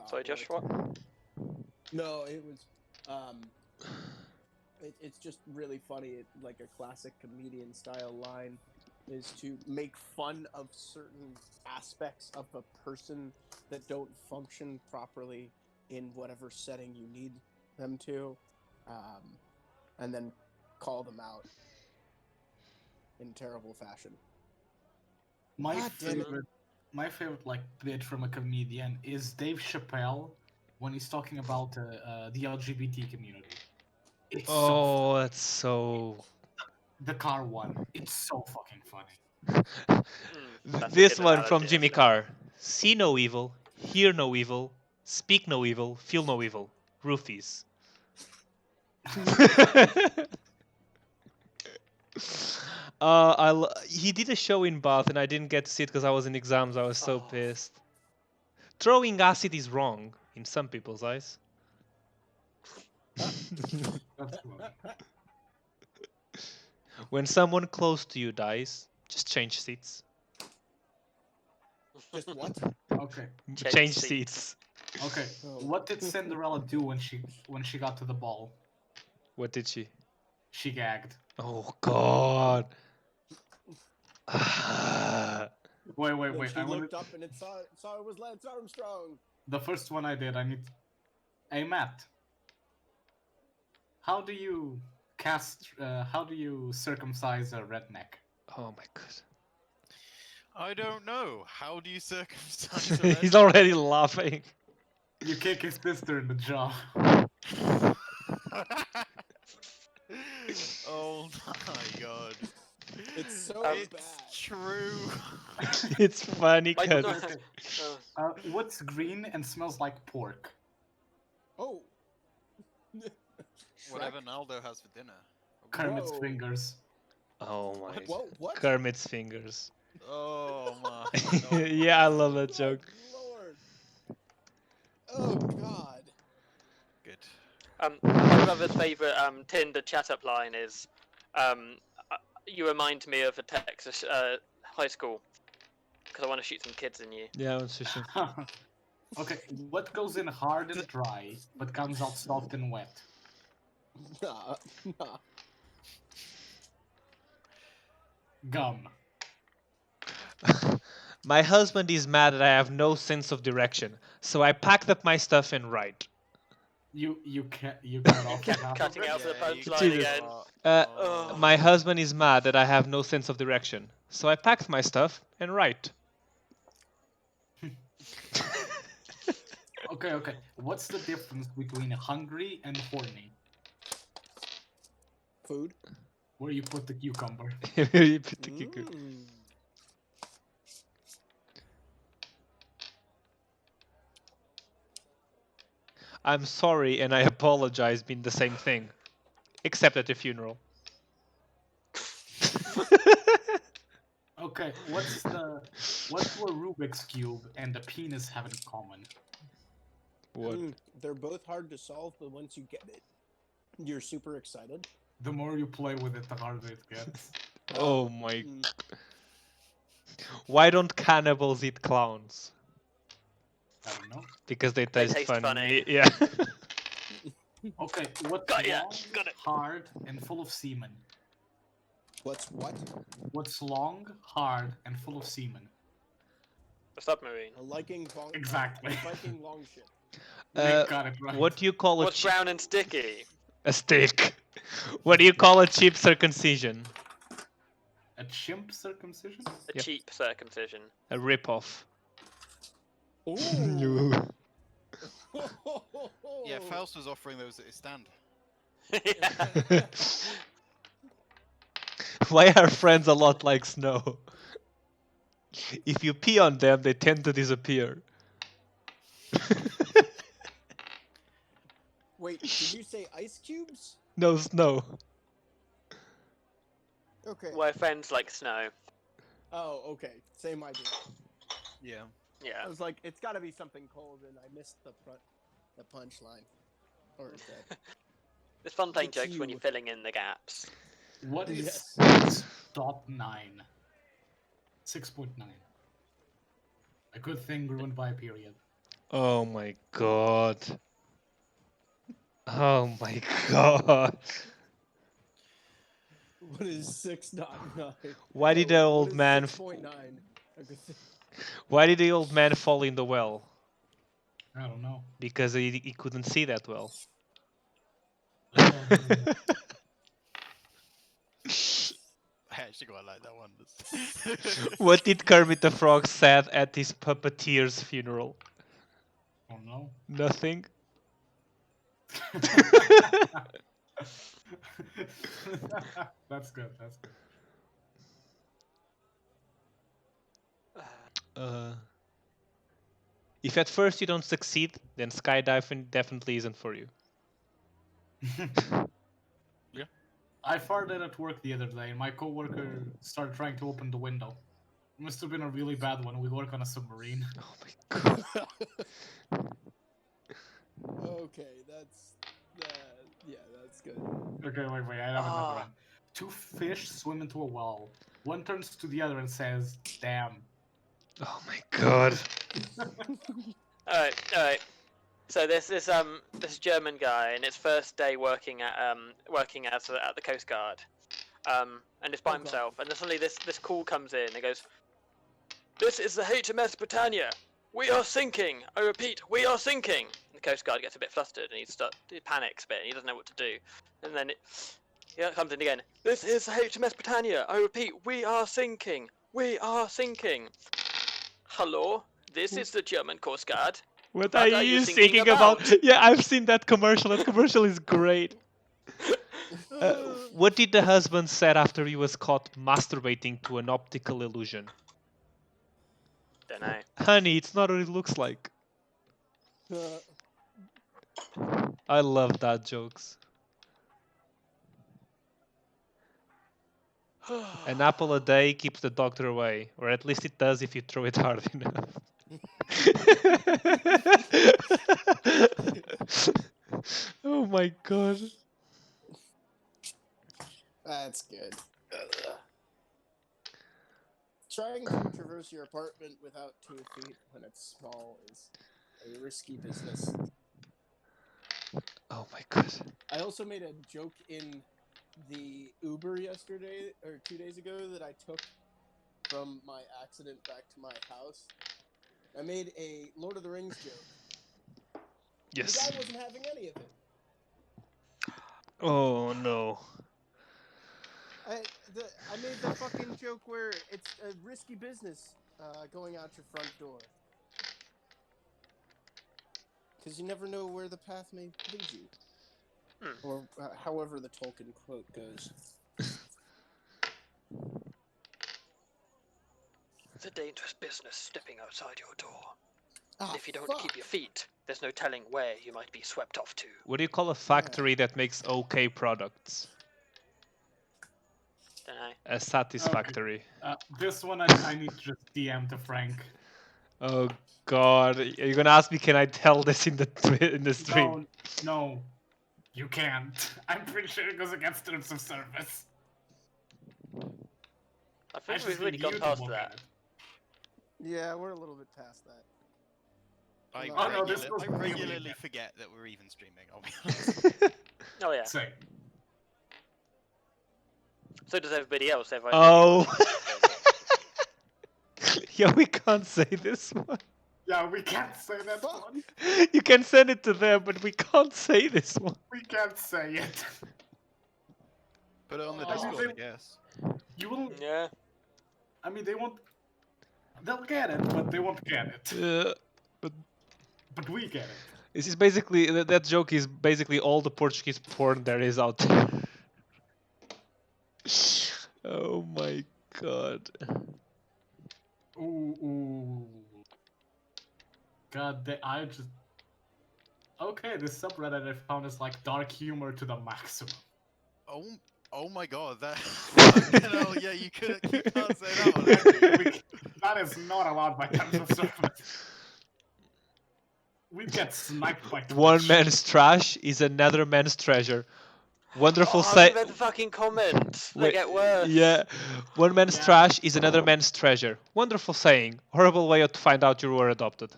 Sorry, boy. Joshua. No, it was. It's just really funny. Like a classic comedian style line is to make fun of certain aspects of a person that don't function properly in whatever setting you need them to, and then call them out in terrible fashion. My God damn it. favorite like bit from a comedian is Dave Chappelle when he's talking about the LGBT community. It's Oh, that's so... the car one. It's so fucking funny. That's a This good one from analogy, Jimmy actually. Carr. See no evil, hear no evil, speak no evil, feel no evil. Roofies. He did a show in Bath and I didn't get to see it because I was in exams. I was so Oh. pissed. Throwing acid is wrong in some people's eyes. That's funny. When someone close to you dies, just change seats. Just what? Okay. Change seats. Okay. Oh. What did Cinderella do when she got to the ball? What did she? She gagged. Oh God. Wait. Then she I wanted looked up and it saw it was Lance Armstrong. the first one I did. I need. Hey Matt. How do you how do you circumcise a redneck? Oh my God. I don't know. How do you circumcise a He's redneck? already laughing. You kick his sister in the jaw. Oh my god. It's so It's bad. true. It's funny Like, because What's green and smells like pork? Oh. Whatever Naldo has for dinner. Kermit's Whoa. fingers. oh my What? Kermit's fingers. Oh my. Yeah, I love that joke. Good Lord. Oh God. Good. My brother's favourite Tinder chat-up line is, "You remind me of a Texas high school because I want to shoot some kids in you." Yeah, I'm switching. Okay, what goes in hard and dry, but comes out soft and wet? Nah. Gum. My husband is mad that I have no sense of direction, so I packed up my stuff and write. You cut off the half Cutting of it? out for the Yeah, you punchline Jesus. again. Oh. My husband is mad that I have no sense of direction, so I packed my stuff and write. Okay. What's the difference between hungry and horny? Food. Where you put the cucumber. You put the cucumber. Mm. I'm sorry and I apologize mean the same thing. Except at the funeral. Okay, what's a Rubik's cube and a penis have in common? What? They're both hard to solve, but once you get it, you're super excited. The more you play with it, the harder it gets. Oh my. Mm. Why don't cannibals eat clowns? I don't know. Because they They taste taste funny. funny. Yeah. Okay, what's Got ya, long, got it. hard, and full of semen? What's what? What's long, hard, and full of semen? A submarine. A liking Exactly. a Viking longship. Nick got it right. What do you call a What's brown and sticky? a steak? What do you call a cheap circumcision? A chimp circumcision? A Yep. cheap circumcision. A rip-off. Ooh. Yeah, Faust was offering those at his stand. Yeah. Why are friends a lot like snow? If you pee on them, they tend to disappear. Wait, did you say ice cubes? No snow. Okay. Why friends like snow? Oh, okay. Same idea. Yeah. I Yeah. was like, it's got to be something cold, and I missed the punchline. Or the It's fun playing The jokes when you're cue. filling in the gaps. What is Yes. 6.9? 6.9. A good thing ruined by a period. Oh my god. Oh my god. What is 6.9? Why did the old man 6.9? Why did the old man fall in the well? I don't know. Because he couldn't see that well. I actually quite like that one. What did Kermit the Frog said at his puppeteer's funeral? Oh no. Nothing. That's good. That's good. If at first you don't succeed, then skydiving definitely isn't for you. I farted at work the other day, and my coworker started trying to open the window. It must have been a really bad one. We work on a submarine. Oh my god. Okay, that's good. Okay, wait, I have another Ah. one. Two fish swim into a well. One turns to the other and says, "Damn." Oh my god. Alright. So this German guy in his first day working at the Coast Guard, and it's by Oh, God. himself. And then suddenly this call comes in. And it goes, "This is the HMS Britannia. We are sinking. I repeat, we are sinking." And the Coast Guard gets a bit flustered and he panics a bit. And he doesn't know what to do. And then it comes in again. "This is the HMS Britannia. I repeat, we are sinking. We are sinking. Hello, this is the German Coast Guard. What What are are you you thinking thinking about? about? Yeah, I've seen that commercial. That commercial is great. What did the husband said after he was caught masturbating to an optical illusion? Don't know. Honey, it's not what it looks like. I love that jokes. An apple a day keeps the doctor away, or at least it does if you throw it hard enough. Oh my god. That's good. Trying to traverse your apartment without 2 feet when it's small is a risky business. Oh my god. I also made a joke in the Uber yesterday, or 2 days ago, that I took from my accident back to my house. I made a Lord of the Rings joke. Yes. The guy wasn't having any of it. Oh no. I made the fucking joke where it's a risky business going out your front door. Because you never know where the path may lead you. Or however the Tolkien quote goes. dangerous business stepping outside your door. Ah, If you don't fuck. keep your feet, there's no telling where you might be swept off to. What do you call a factory that makes okay products? Dunno. A satisfactory. This one I need to just DM to Frank. Oh god, are you gonna ask me? Can I tell this in the in the stream? No, you can't. I'm pretty sure it goes against terms of service. I think just we've really need gone you to past look that. at it. Yeah, we're a little bit past that. I, Oh, no, this goes I really regularly bad. forget that we're even streaming, I'll be honest. Oh yeah. Say. So does everybody else. Everyone Oh. Yeah, we can't say this one. Yeah, we can't say that Fuck. one. You can send it to them, but we can't say this one. We can't say it. Put it on the I mean, Discord, I guess. You will. Yeah. I mean, they won't. They'll get it, but they won't get it. But we get it. This is basically that joke is basically all the Portuguese porn there is out there. Oh my god. Ooh. God, I just. Okay, this subreddit I found is like dark humor to the maximum. Oh my god, that. Fucking hell, yeah, you can't say that one. actually. That is not allowed by terms of service. We get sniped by Twitch. One man's trash is another man's treasure. Wonderful Oh, I say. haven't read the fucking comments. They get worse. Yeah. One man's Yeah. trash is another man's treasure. Wonderful saying. Horrible way to find out you were adopted.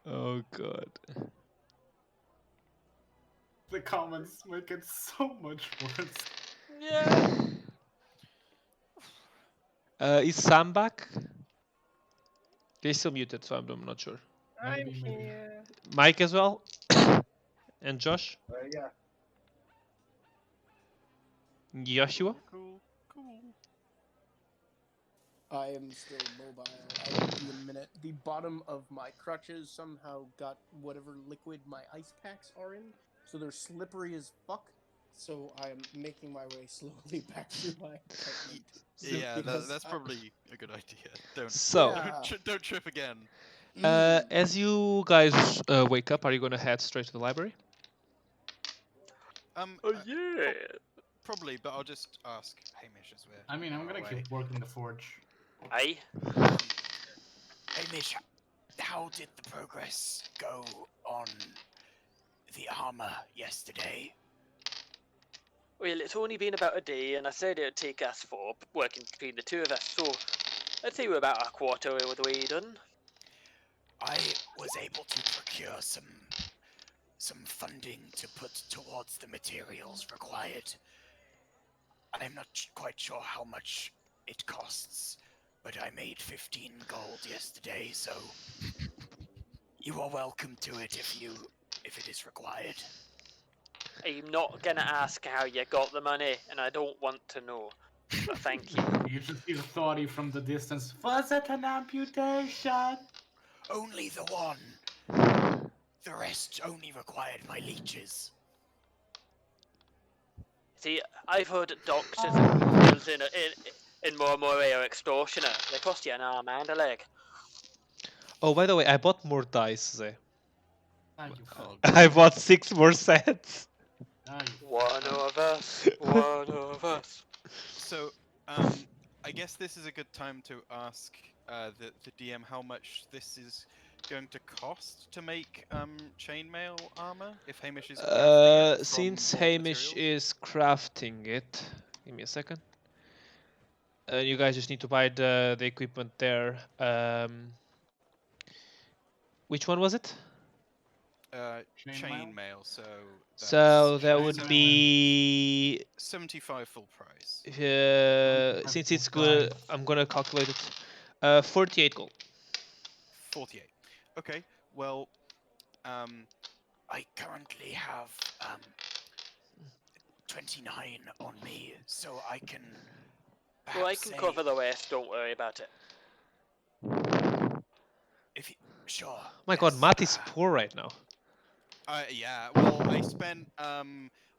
Oh god. The comments make it so much worse. Yeah. Is Sam back? He's still muted, so I'm not sure. I'm Maybe, maybe. here. Mike as well? And Josh? Yeah. Joshua? Cool. I am still mobile. I will be in a minute. The bottom of my crutches somehow got whatever liquid my ice packs are in, so they're slippery as fuck. So I am making my way slowly back through my apartment. Yeah, Because that's I- probably a good idea. Don't So, Yeah. don't trip again. as you guys wake up, are you gonna head straight to the library? Oh yeah. Probably, but I'll just ask Hamish as we're. I mean, I'm far gonna away. keep working the forge. Aye. Hamish, how did the progress go on the armor yesterday? Well, it's only been about a day, and I said it would take us 4 working between the two of us. So I'd say we're about a quarter of the way done. I was able to procure some funding to put towards the materials required. I'm not quite sure how much it costs, but I made 15 gold yesterday, so you are welcome to it if it is required. I'm not gonna ask how you got the money, and I don't want to know. But thank you. You just hear Thoughty from the distance. Was it an amputation? Only the one. The rest only required my leeches. See, I've heard doctors and in Mormoray are extortionate. They cost you an arm and a leg. Oh, by the way, I bought more dice. Thank you. Oh, I bought 6 more sets. One of us. One of us. So, I guess this is a good time to ask the DM how much this is going to cost to make chainmail armor. If Hamish is crafting it from Since bulk Hamish materials? is crafting it, give me a second. You guys just need to buy the equipment there. Which one was it? Chainmail. So that's So that chainmail would and- be 75 full price. since it's good, I'm gonna calculate it. 48 gold. 48. Okay. Well, I currently have 29 on me, so I can. Well, I perhaps can say- cover the rest. Don't worry about it. If you, sure. My God, yes, Matt is poor right now. yeah. Well, I spent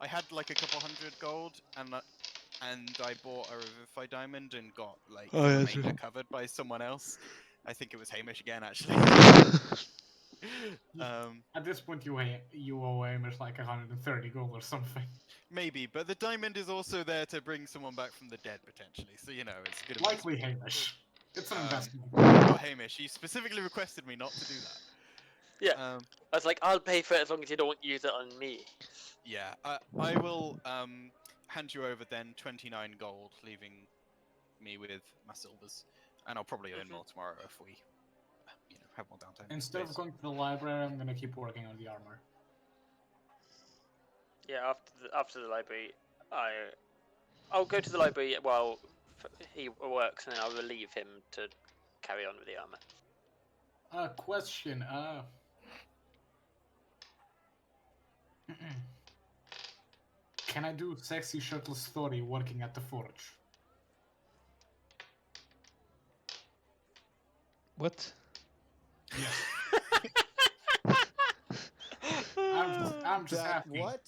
I had like a couple hundred gold, and I bought a Revivify diamond and got like Oh, the yeah, remainder true. covered by someone else. I think it was Hamish again, actually. At this point, you owe Amish like 130 gold or something. Maybe, but the diamond is also there to bring someone back from the dead potentially. So you know, it's a good Likely investment. Hamish. It's an Um, investment. Not Hamish. He specifically requested me not to do that. Yeah. Um, I was like, I'll pay for it as long as you don't use it on me. yeah, I will hand you over then 29 gold, leaving me with my silvers, and I'll probably earn Mhm. more tomorrow if we, have more downtime. Instead of going to the library, I'm gonna keep working on the armor. Yeah, after the library, I'll go to the library while he works, and then I'll relieve him to carry on with the armor. Question. Can I do sexy shirtless story working at the forge? What? Yes. I'm just That asking. what?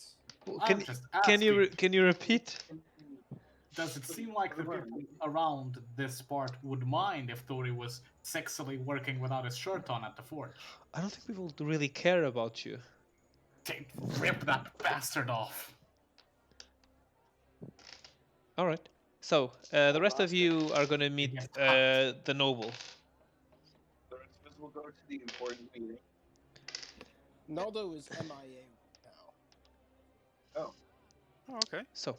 Well, I'm just can you asking. can you repeat? Does it seem like the people around this part would mind if Tori was sexily working without his shirt on at the forge? I don't think people really care about you. Rip that bastard off. All right. So the Poor rest of bastard. you are gonna meet gets hacked. the noble. The rest of us will go to the important meeting. Naldo is MIA now. Oh, Oh, okay. So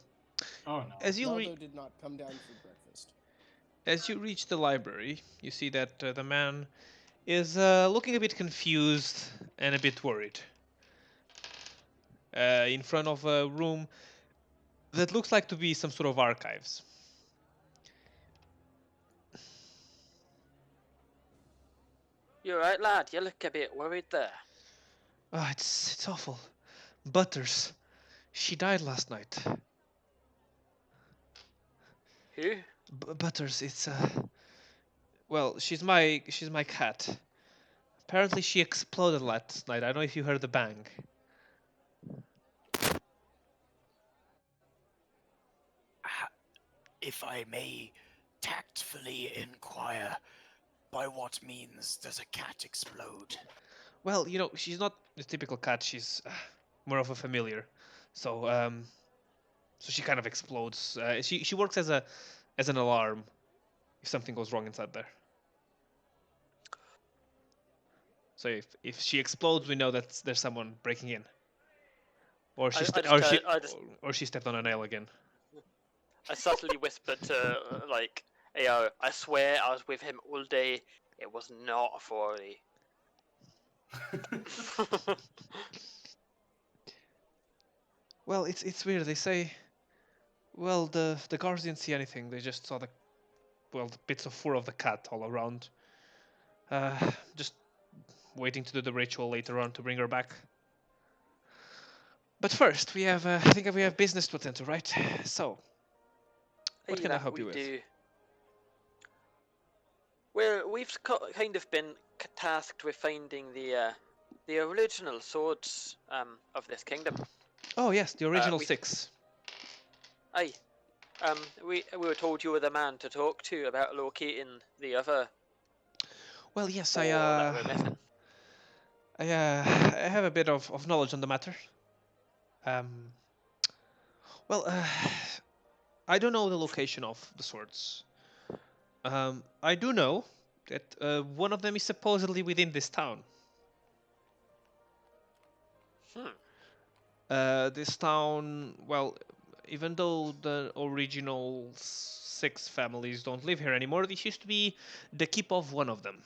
Oh no. as you Naldo did not come down for breakfast. as you reach the library, you see that the man is looking a bit confused and a bit worried. In front of a room that looks like to be some sort of archives. You're right, lad. You look a bit worried there. Ah, it's awful. Butters, she died last night. Who? Butters, it's well, she's my cat. Apparently she exploded last night. I don't know if you heard the bang. If I may tactfully inquire, by what means does a cat explode? Well, she's not the typical cat. She's more of a familiar. So so she kind of explodes. She works as an alarm if something goes wrong inside there. So if she explodes, we know that there's someone breaking in, or she stepped on a nail again. I subtly whispered to Ao, I swear I was with him all day. It was not a 40. Well, it's weird. They say, well, the guards didn't see anything. They just saw the bits of fur of the cat all around. Just waiting to do the ritual later on to bring her back. But first, I think we have business to attend to, right? So, what can I help you with? Do. Well, we've kind of been tasked with finding the original swords of this kingdom. Oh yes, the original we- 6. Aye. We were told you were the man to talk to about locating the other Well, yes, 4 that were missing. I have a bit of knowledge on the matter. Well, I don't know the location of the swords. I do know that one of them is supposedly within this town. This town, well, even though the original 6 families don't live here anymore, this used to be the keep of one of them.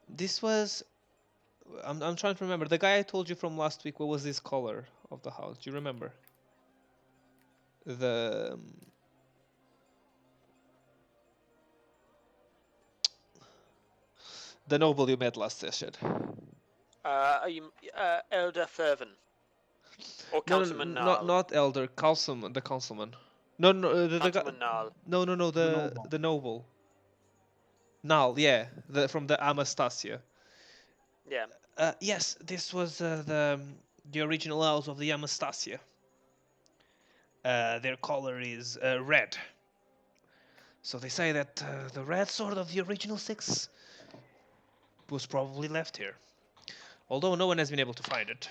This was... I'm trying to remember. The guy I told you from last week, what was this color of the house? Do you remember? The... the noble you met last session. Are you Elder Fervin? Or No, Councilman not elder, councilman, the councilman. No, the guy. Councilman Nal. No, the noble. Nal, yeah, from the Anastasia. Yeah. Yes, this was the original house of the Anastasia. Their color is red. So they say that the red sword of the original six was probably left here. Although no one has been able to find it.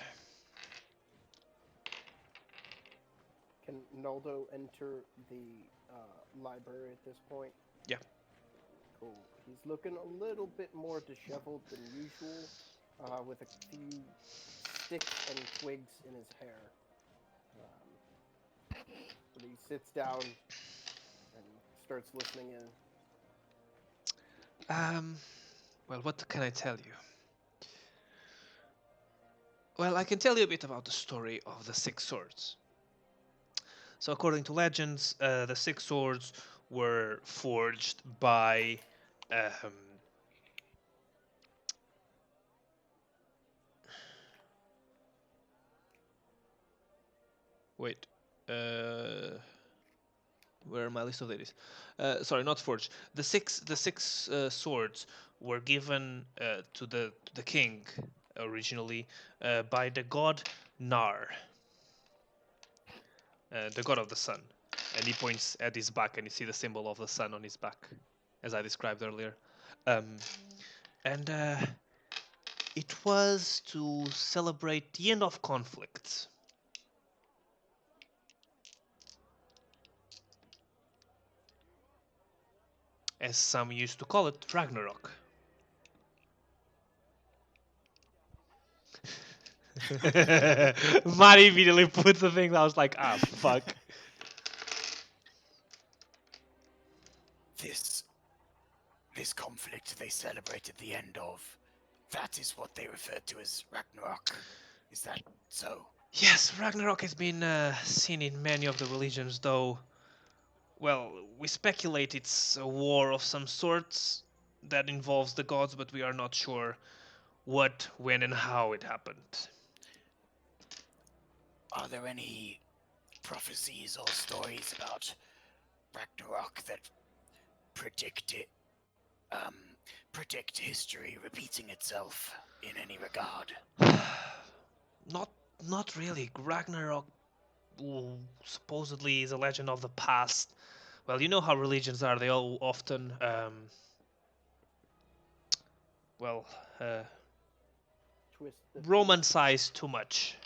Can Naldo enter the library at this point? Yeah. Cool. He's looking a little bit more disheveled than usual, with a few sticks and twigs in his hair. But he sits down and starts listening in. Well, what can I tell you? Well, I can tell you a bit about the story of the Six Swords. So, according to legends, the Six Swords were forged by um, wait, where are my list of ladies? Sorry, not forged. The six swords were given to the king originally by the god Nar, the god of the sun, and he points at his back, and you see the symbol of the sun on his back, as I described earlier. And it was to celebrate the end of conflicts. As some used to call it, Ragnarok. Mari immediately put the thing. I was like, ah, fuck. This conflict they celebrated the end of, that is what they referred to as Ragnarok. Is that so? Yes, Ragnarok has been seen in many of the religions, though. Well, we speculate it's a war of some sorts that involves the gods, but we are not sure what, when, and how it happened. Are there any prophecies or stories about Ragnarok that predict it, predict history repeating itself in any regard? Not really. Ragnarok supposedly is a legend of the past. Well, you know how religions are. They all often, well, Twist the romanticize too much.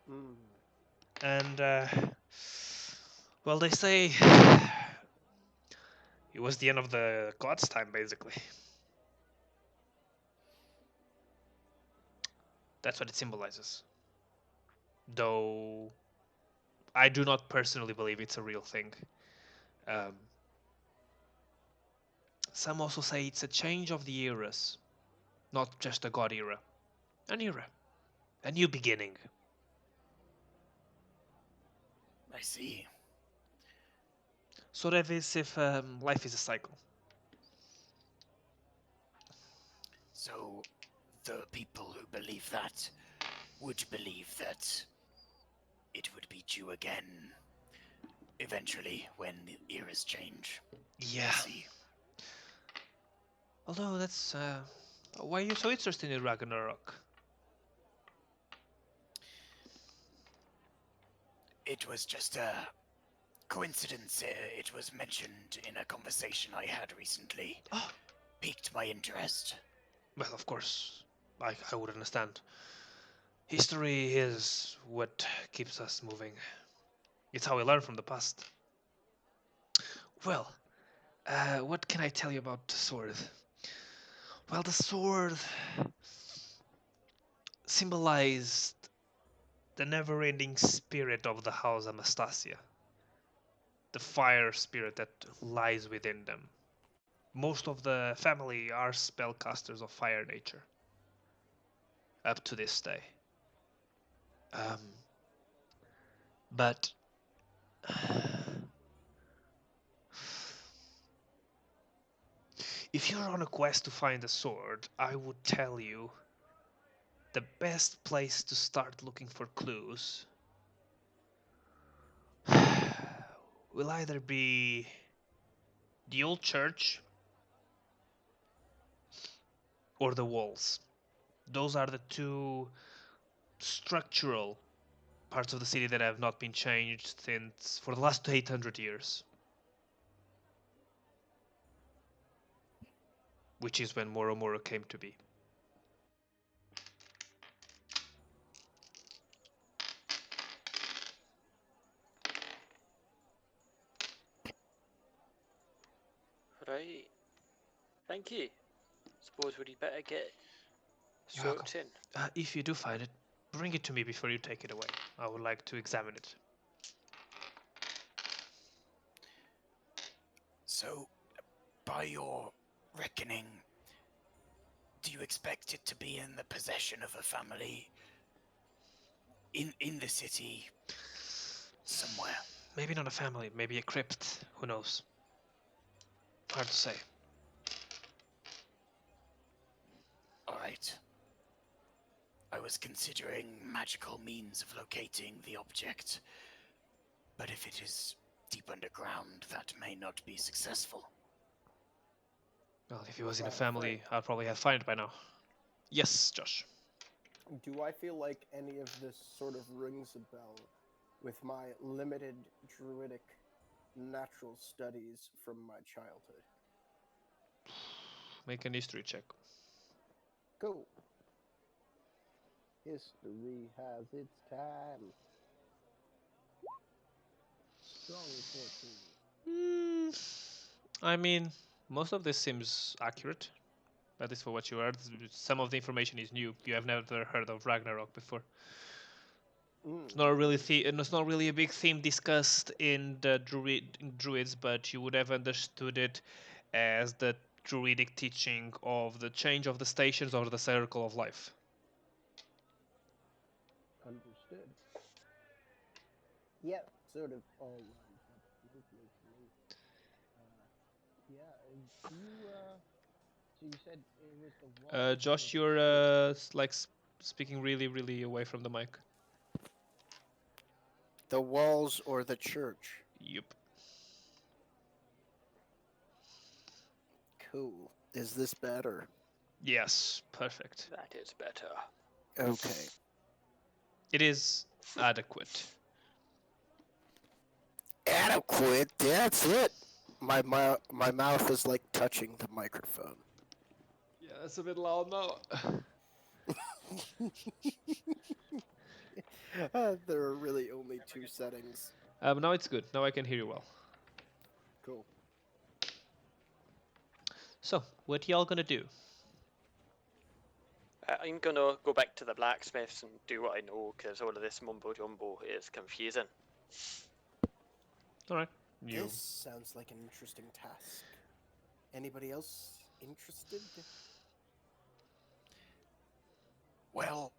Mm. And, well, they say it was the end of the gods' time, basically. That's what it symbolizes. Though I do not personally believe it's a real thing. Some also say it's a change of the eras, not just a god era. An era. A new beginning. I see. Sort of as if life is a cycle. So, the people who believe that would believe that it would be due again eventually when the eras change. Yeah. I see. Although that's why are you so interested in Ragnarok? It was just a coincidence. It was mentioned in a conversation I had recently. Oh. Piqued my interest. Well, of course, I would understand. History is what keeps us moving. It's how we learn from the past. Well, what can I tell you about the sword? Well, the sword symbolized the never-ending spirit of the house Anastasia. The fire spirit that lies within them. Most of the family are spellcasters of fire nature. Up to this day. But if you're on a quest to find a sword, I would tell you the best place to start looking for clues will either be the old church or the walls. Those are the two structural parts of the city that have not been changed since for the last 800 years. Which is when Moro Moro came to be. Right. Thank you. Suppose we'd better get You're welcome. searching. If you do find it, bring it to me before you take it away. I would like to examine it. So, by your reckoning, do you expect it to be in the possession of a family in the city somewhere? Maybe not a family, maybe a crypt. Who knows? Hard to say. All right. I was considering magical means of locating the object, but if it is deep underground, that may not be successful. Well, if he was in a Frank, family, I'd probably have found it by now. Yes, Josh. do I feel like any of this sort of rings a bell with my limited druidic natural studies from my childhood? Make an history check. Go. History has its time. Strong 14. I mean, most of this seems accurate. At least for what you heard. Some of the information is new. You have never heard of Ragnarok before. It's not really it's not really a big theme discussed in the druids, but you would have understood it as the druidic teaching of the change of the stations or the circle of life. Understood. Yeah, sort of all lines up nicely for me. Yeah, do you, so you said it was the walls Josh, of the you're church. like speaking really away from the mic. The walls or the church? Yep. Cool. Is this better? Yes, perfect. That is better. Okay. It is adequate. Adequate, that's it. My mouth is like touching the microphone. Yeah, that's a bit loud now. There are really only two settings. Now it's good. Now I can hear you well. Cool. So, what y'all gonna do? I'm gonna go back to the blacksmiths and do what I know, because all of this mumbo jumbo is confusing. All right. This sounds like an interesting task. Anybody else interested? Well,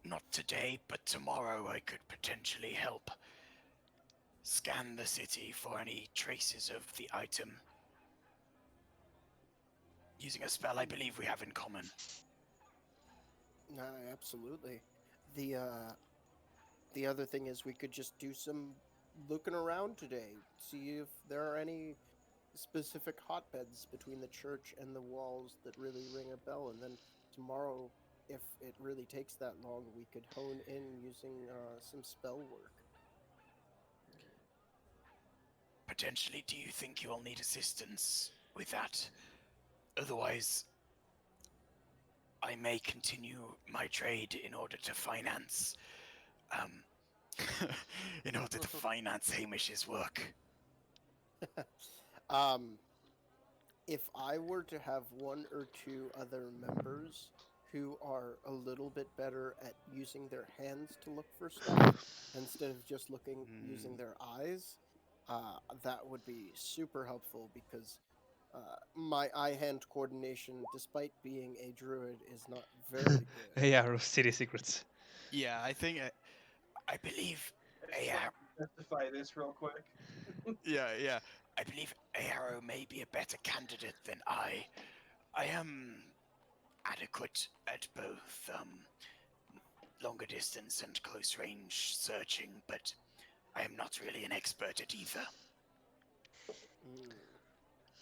not today, but tomorrow I could potentially help scan the city for any traces of the item. Using a spell I believe we have in common. Absolutely. The other thing is we could just do some looking around today, see if there are any specific hotbeds between the church and the walls that really ring a bell, and then tomorrow, if it really takes that long, we could hone in using some spell work. Potentially, do you think you will need assistance with that? Otherwise, I may continue my trade in order to finance, in order to finance Hamish's work. If I were to have one or two other members who are a little bit better at using their hands to look for stuff instead of just using their eyes, that would be super helpful because my eye-hand coordination, despite being a druid, is not very good. Yeah, city secrets. Yeah, I think I believe Testify this real quick. yeah. I believe Aero may be a better candidate than I. I am adequate at both longer distance and close range searching, but I am not really an expert at either.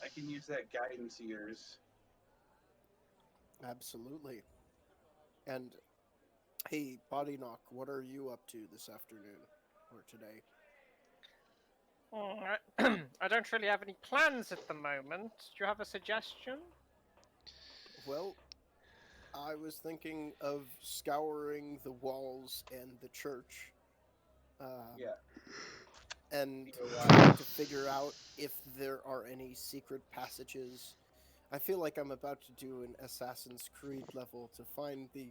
I can use that guidance of yours. Absolutely. And hey, Body Knock, what are you up to this afternoon or today? I don't really have any plans at the moment. Do you have a suggestion? Well, I was thinking of scouring the walls and the church, Yeah. and You know, trying to figure out if there are any secret passages. I feel like I'm about to do an Assassin's Creed level to find the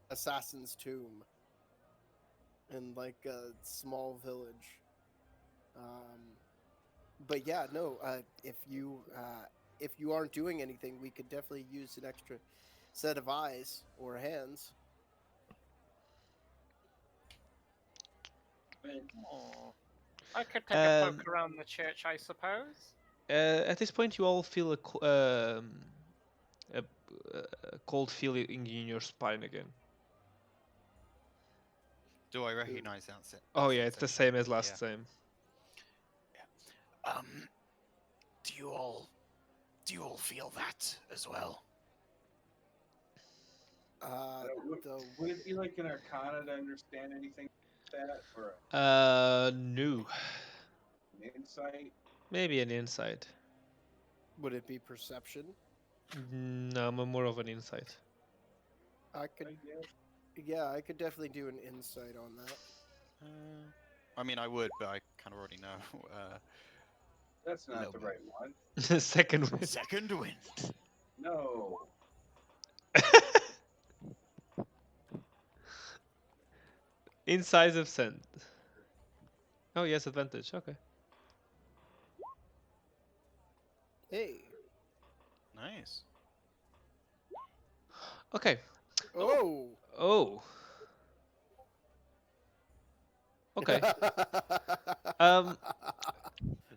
assassin's tomb in like a small village. Um, but yeah, no. If you aren't doing anything, we could definitely use an extra set of eyes or hands. man, Oh, I could take a Um, poke around the church, I suppose. at this point, you all feel a, a cold feeling in your spine again. Do I recognize that? Oh yeah, it's the sensation? same as last time. Um, do you all feel that as well? would, The would it be like an arcana to understand anything like that, or No. an insight? Maybe an insight. would it be perception? No, I'm more of an insight. I could, I guess. yeah, I could definitely do an insight on that. I mean, I would, but I kind of already know. That's not Little the bit. right one. Second win. Second wind. No. Incisive scent. Oh yes, advantage. Okay. Hey, Nice. Okay. oh, Oh. Okay. Um,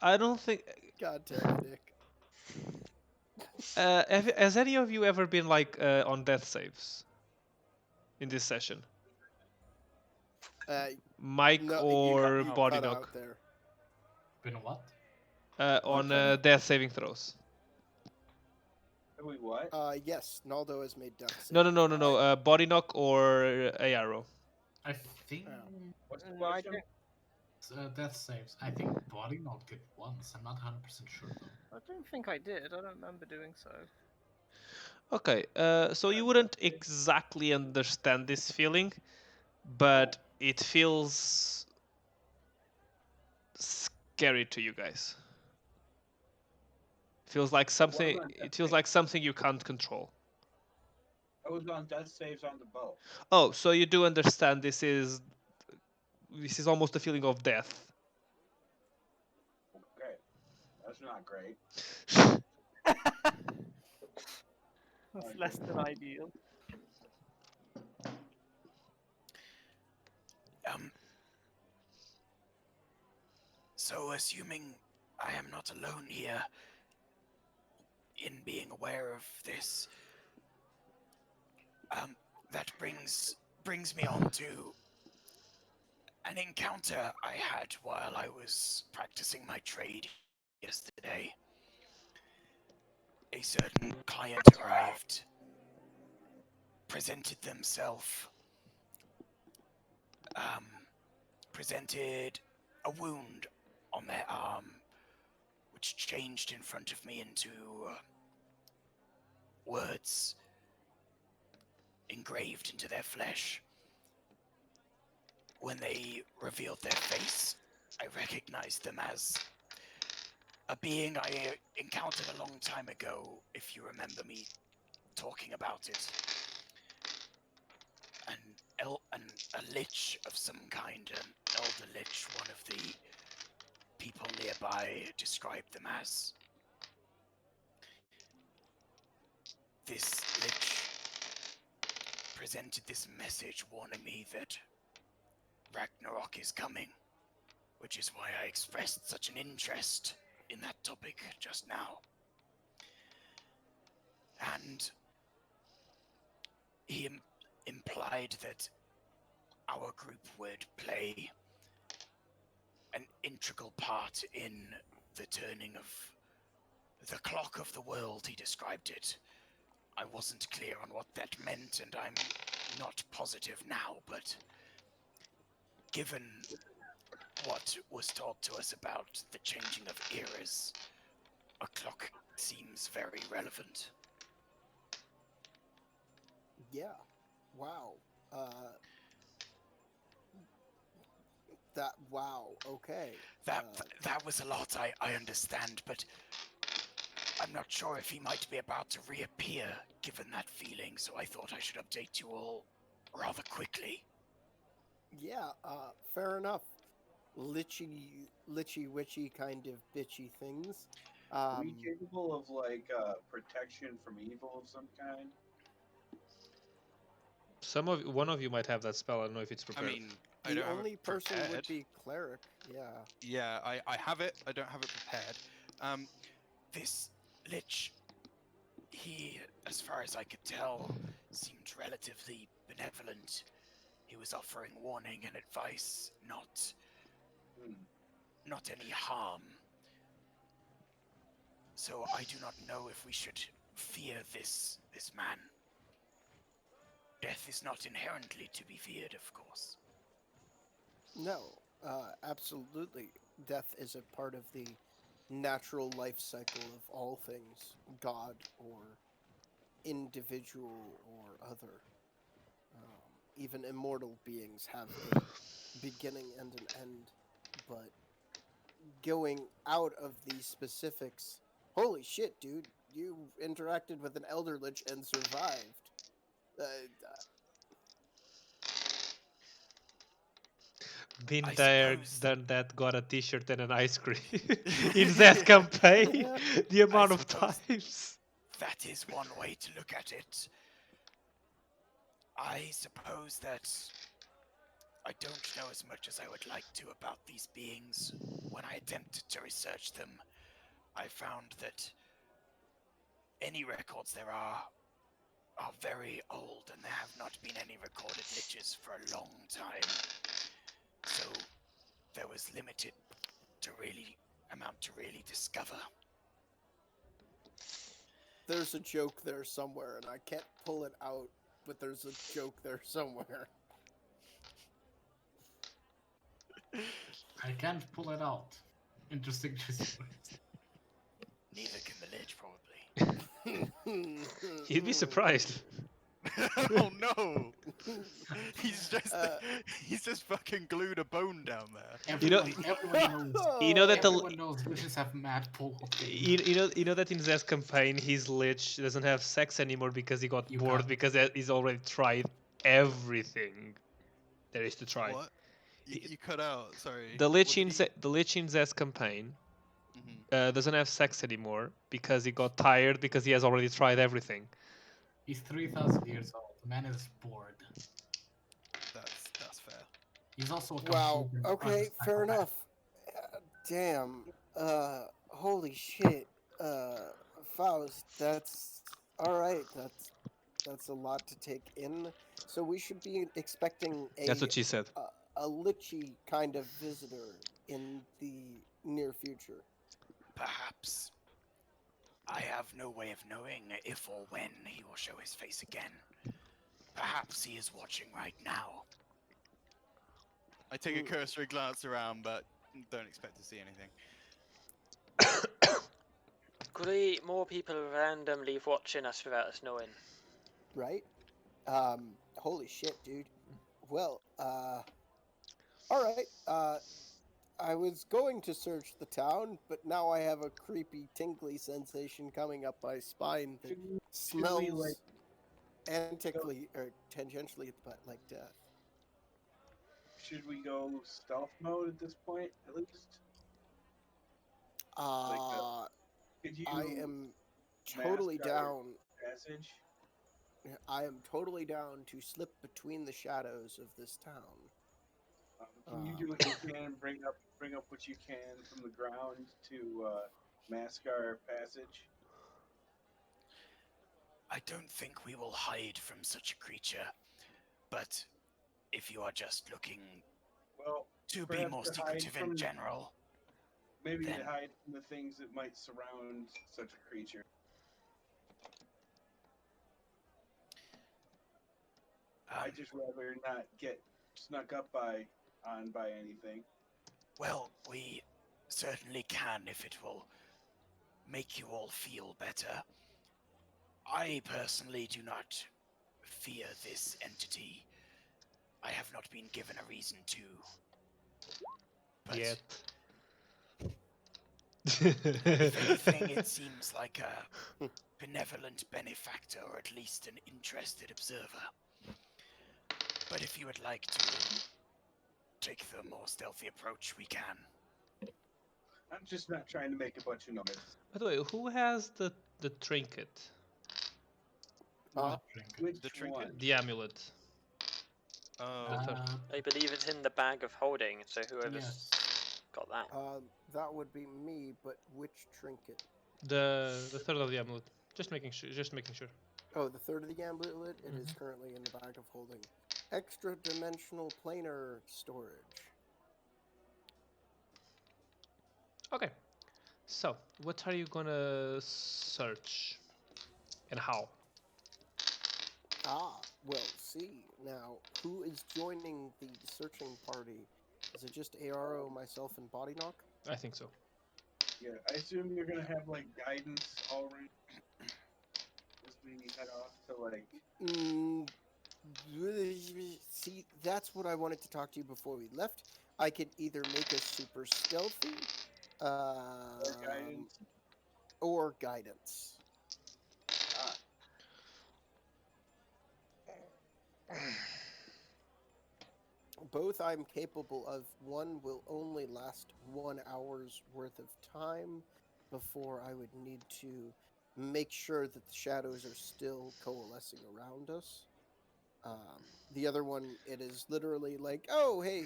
I don't think. God damn it, Nick. Has any of you ever been like on death saves in this session? Mike No, or you Body cut Knock? out there. Been what? On Okay. death saving throws. Have we what? Yes, Naldo has made death No, saving throws. Body Knock or a arrow. I think Oh. What's the No, I question? don't. death saves. I think body not did once. I'm not 100% sure though. I don't think I did. I don't remember doing so. Okay. So you wouldn't exactly understand this feeling, but it feels scary to you guys. Feels like something. It feels like something you can't control. I was on death saves on the bow. Oh, so you do understand this is almost a feeling of death. Okay. That's not great. That's less than ideal. Um. So, assuming I am not alone here in being aware of this, that brings me on to an encounter I had while I was practicing my trade yesterday. A certain client arrived, presented themselves, presented a wound on their arm, which changed in front of me into words engraved into their flesh. When they revealed their face, I recognized them as a being I encountered a long time ago, if you remember me talking about it. A lich of some kind, an elder lich, one of the people nearby described them as. This lich presented this message warning me that Ragnarok is coming, which is why I expressed such an interest in that topic just now. And he implied that our group would play an integral part in the turning of the clock of the world, he described it. I wasn't clear on what that meant, and I'm not positive now, but given what was taught to us about the changing of eras, a clock seems very relevant. Yeah. Wow. That. Wow. Okay. That was a lot, I understand, but I'm not sure if he might be about to reappear, given that feeling, so I thought I should update you all rather quickly. Yeah. Fair enough. Litchy witchy kind of bitchy things. Are we capable of like protection from evil of some kind? One of you might have that spell. I don't know if it's I prepared. mean, I The don't have only it person prepared. would be cleric. Yeah. Yeah, I have it. I don't have it prepared. This Lich, he, as far as I could tell, seemed relatively benevolent. He was offering warning and advice, Hmm. not any harm. So I do not know if we should fear this man. Death is not inherently to be feared, of course. No. Absolutely. Death is a part of the natural life cycle of all things, God or individual or other. Even immortal beings have a beginning and an end, but going out of these specifics, holy shit, dude, you interacted with an elder lich and survived. Uh, Been I there, suppose- done that, got a t-shirt and an ice cream. In that campaign, the amount of suppose- times. That is one way to look at it. I suppose that I don't know as much as I would like to about these beings. When I attempted to research them, I found that any records there are very old, and there have not been any recorded liches for a long time. So there was limited to really discover. there's a joke there somewhere, and I can't pull it out, but there's a joke there somewhere. I can't pull it out. Interesting choice of words. Neither can the lich, probably. You'd be surprised. Oh no! He's just fucking glued a bone down there. You know- Everyone knows. You know that the Everyone knows witches have mad pull. you know that in Zest campaign his lich doesn't have sex anymore because he got You bored got- because he's already tried everything there is to try. What? You cut out. Sorry. The What lich did in he- the lich in Zest campaign Mhm. doesn't have sex anymore because he got tired because he has already tried everything. He's 3,000 years old. The man is bored. That's fair. He's also a Wow. complete Okay, fair psychopath. enough. Damn. Holy shit. Faust, that's all right. That's a lot to take in. So we should be expecting That's what she said. a lichy kind of visitor in the near future. Perhaps. I have no way of knowing if or when he will show his face again. Perhaps he is watching right now. I take a cursory glance around, but don't expect to see anything. Could more people randomly watching us without us knowing? Right? Holy shit, dude. Well, all right. I was going to search the town, but now I have a creepy, tingly sensation coming up my spine that Should we, smells like, antically or tangentially, but like death. should we go stealth mode at this point, at least? Could you I am totally mask our down. passage? I am totally down to slip between the shadows of this town. Can you do what you can and bring up what you can from the ground to mask our passage? I don't think we will hide from such a creature, but if you are just looking Well, to be perhaps more to hide secretive from in general, maybe then to hide from the things that might surround such a creature. I just rather not get snuck up by anything. Well, we certainly can if it will make you all feel better. I personally do not fear this entity. I have not been given a reason to. But Yet. if anything, it seems like a benevolent benefactor, or at least an interested observer. But if you would like to take the more stealthy approach, we can. I'm just not trying to make a bunch of noise. By the way, who has the trinket? What trinket? Which The trinket? one? The amulet. Oh, third. I believe it's in the bag of holding, so whoever's Yes. got that. That would be me, but which trinket? The third of the amulet. Just making sure. Just making sure. Oh, the third of the amulet. It is currently in the bag of holding. Extra dimensional planar storage. Okay. So, what are you gonna search, and how? Ah, well, see. Now, who is joining the searching party? Is it just Aaro, myself, and Body Knock? I think so. Yeah, I assume you're gonna have like guidance already as we head off to like. Mm, see, that's what I wanted to talk to you before we left. I could either make us super stealthy, guidance. or guidance. Ah, Both I'm capable of. One will only last 1 hour's worth of time before I would need to make sure that the shadows are still coalescing around us. The other one, it is literally like, oh, hey,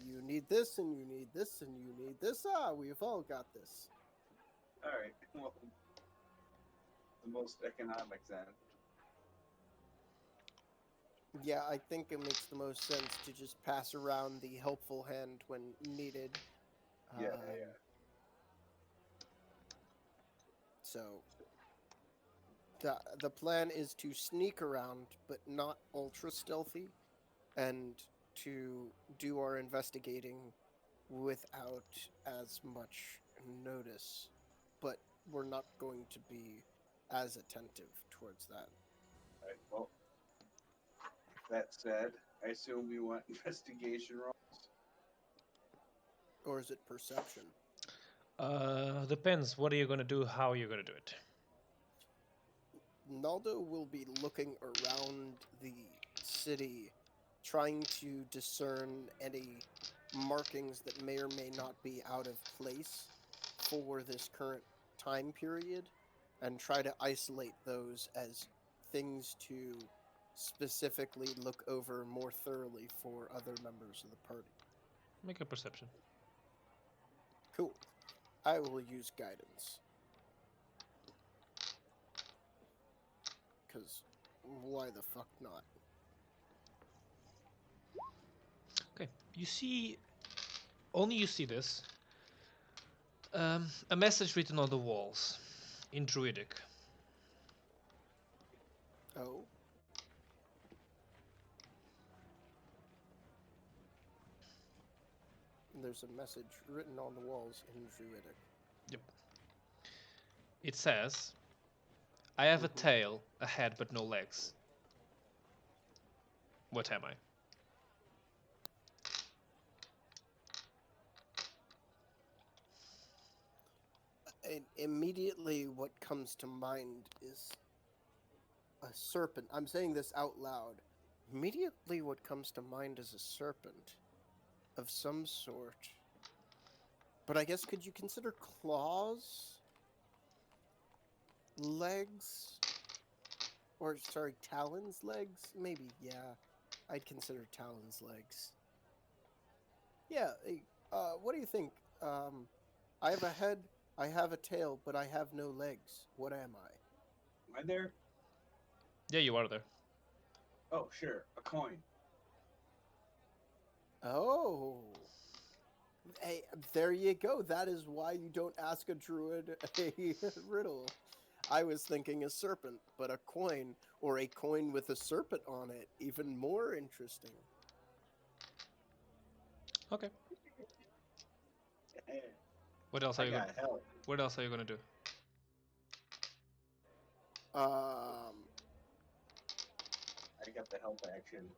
you need this, and you need this, and you need this. Ah, we've all got this. all right. Well, the most economic then. Yeah, I think it makes the most sense to just pass around the helpful hand when needed. Yeah, Um, yeah. So the plan is to sneak around, but not ultra stealthy, and to do our investigating without as much notice. But we're not going to be as attentive towards that. All right. Well, that said, I assume we want investigation rolls. Or is it perception? Depends. What are you gonna do? How are you gonna do it? Naldo will be looking around the city, trying to discern any markings that may or may not be out of place for this current time period, and try to isolate those as things to specifically look over more thoroughly for other members of the party. Make a perception. Cool. I will use guidance. Because why the fuck not? Okay. You see. Only you see this. A message written on the walls, in Druidic. Oh? There's a message written on the walls in Druidic. Yep. It says, "I have a tail, a head, but no legs. What am I?" And immediately what comes to mind is a serpent. I'm saying this out loud. Immediately what comes to mind is a serpent of some sort. But I guess could you consider claws? Legs? Or, sorry, talons legs? Maybe, yeah. I'd consider talons legs. Yeah, what do you think? I have a head, I have a tail, but I have no legs. What am I? Am I there? Yeah, you are there. Oh, sure. A coin. Oh. Hey, there you go. That is why you don't ask a druid a riddle. I was thinking a serpent, but a coin, or a coin with a serpent on it, even more interesting. Okay. Eh, What else are I you got gonna? help. What else are you gonna do? Um, I got the help action.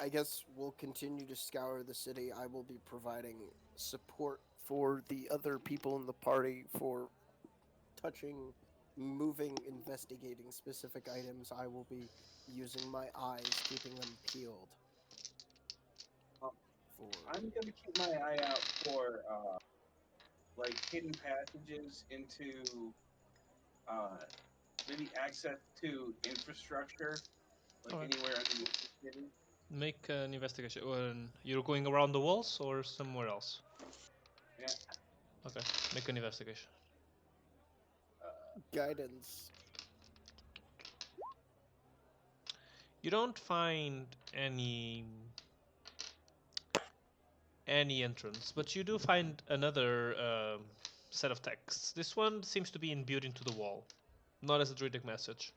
I guess we'll continue to scour the city. I will be providing support for the other people in the party for touching, moving, investigating specific items. I will be using my eyes, keeping them peeled. Um, For I'm gonna keep my eye out for like hidden passages into maybe access to infrastructure, like Alright. anywhere underneath the city. Make an investigation. You're going around the walls or somewhere else? Yeah. Okay. Make an investigation. guidance. You don't find any entrance, but you do find another set of texts. This one seems to be imbued into the wall, not as a druidic message.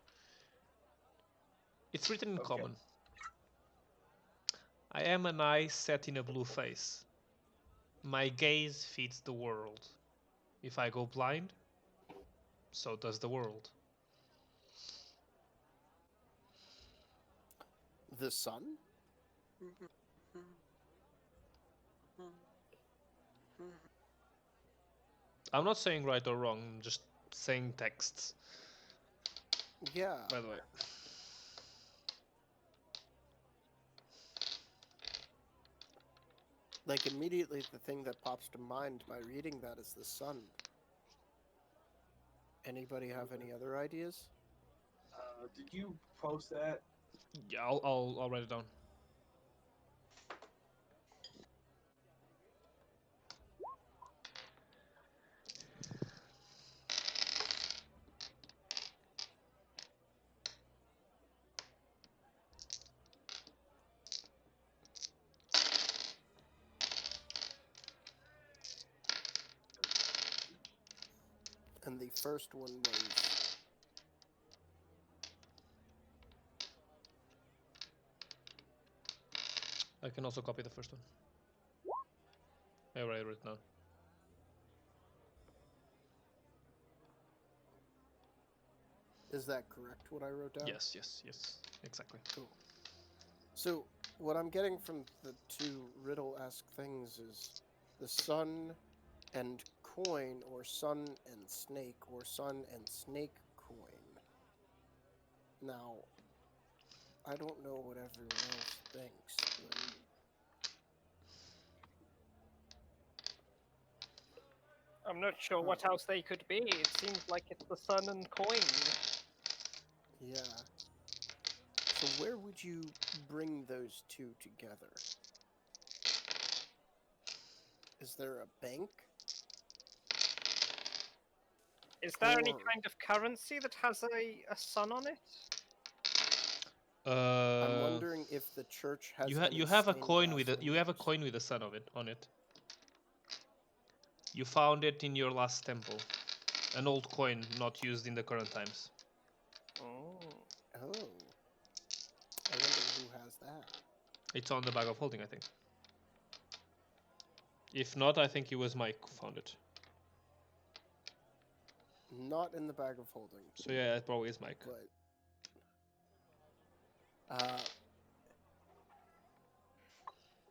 It's written in Okay. common. I am an eye set in a blue face. My gaze feeds the world. If I go blind, so does the world. The sun? I'm not saying right or wrong, I'm just saying texts, Yeah. by the way. Like, immediately the thing that pops to mind by reading that is the sun. Anybody have any other ideas? Did you post that? Yeah, I'll write it down. And the first one was I can also copy the first one. I write it down. Is that correct, what I wrote down? Yes, exactly. Cool. So, what I'm getting from the two riddle-esque things is the sun and coin, or sun and snake, or sun and snake coin. Now, I don't know what everyone else thinks, but I'm not sure what else they could be. It seems like it's the sun and coin. yeah. So where would you bring those two together? Is there a bank? Is there any Or- kind of currency that has a sun on it? I'm wondering if the church has you any have a stained coin with glass you have a windows. coin with the sun of it on it. You found it in your last temple. An old coin not used in the current times. Oh. Oh. I wonder who has that. It's on the bag of holding, I think. If not, I think it was Mike who found it. Not in the bag of holding, So yeah, it probably is Mike. but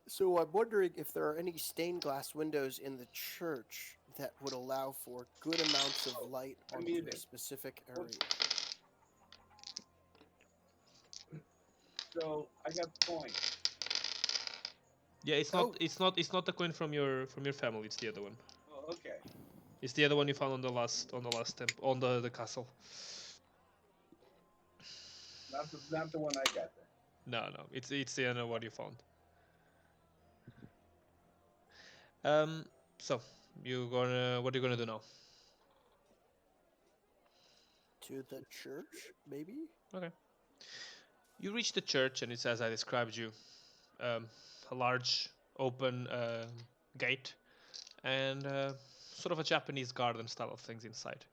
so I'm wondering if there are any stained glass windows in the church that would allow for good amounts of light I'm onto muted. a specific area. So I got the coin. Yeah, it's Oh. not the coin from your family. It's the other one. Oh, okay. It's the other one you found on the last temple on the castle. Not the one I got then. No, it's the other one you found. So what are you gonna do now? To the church, maybe? Okay. You reach the church and it's as I described you. A large open gate and sort of a Japanese garden style of things inside.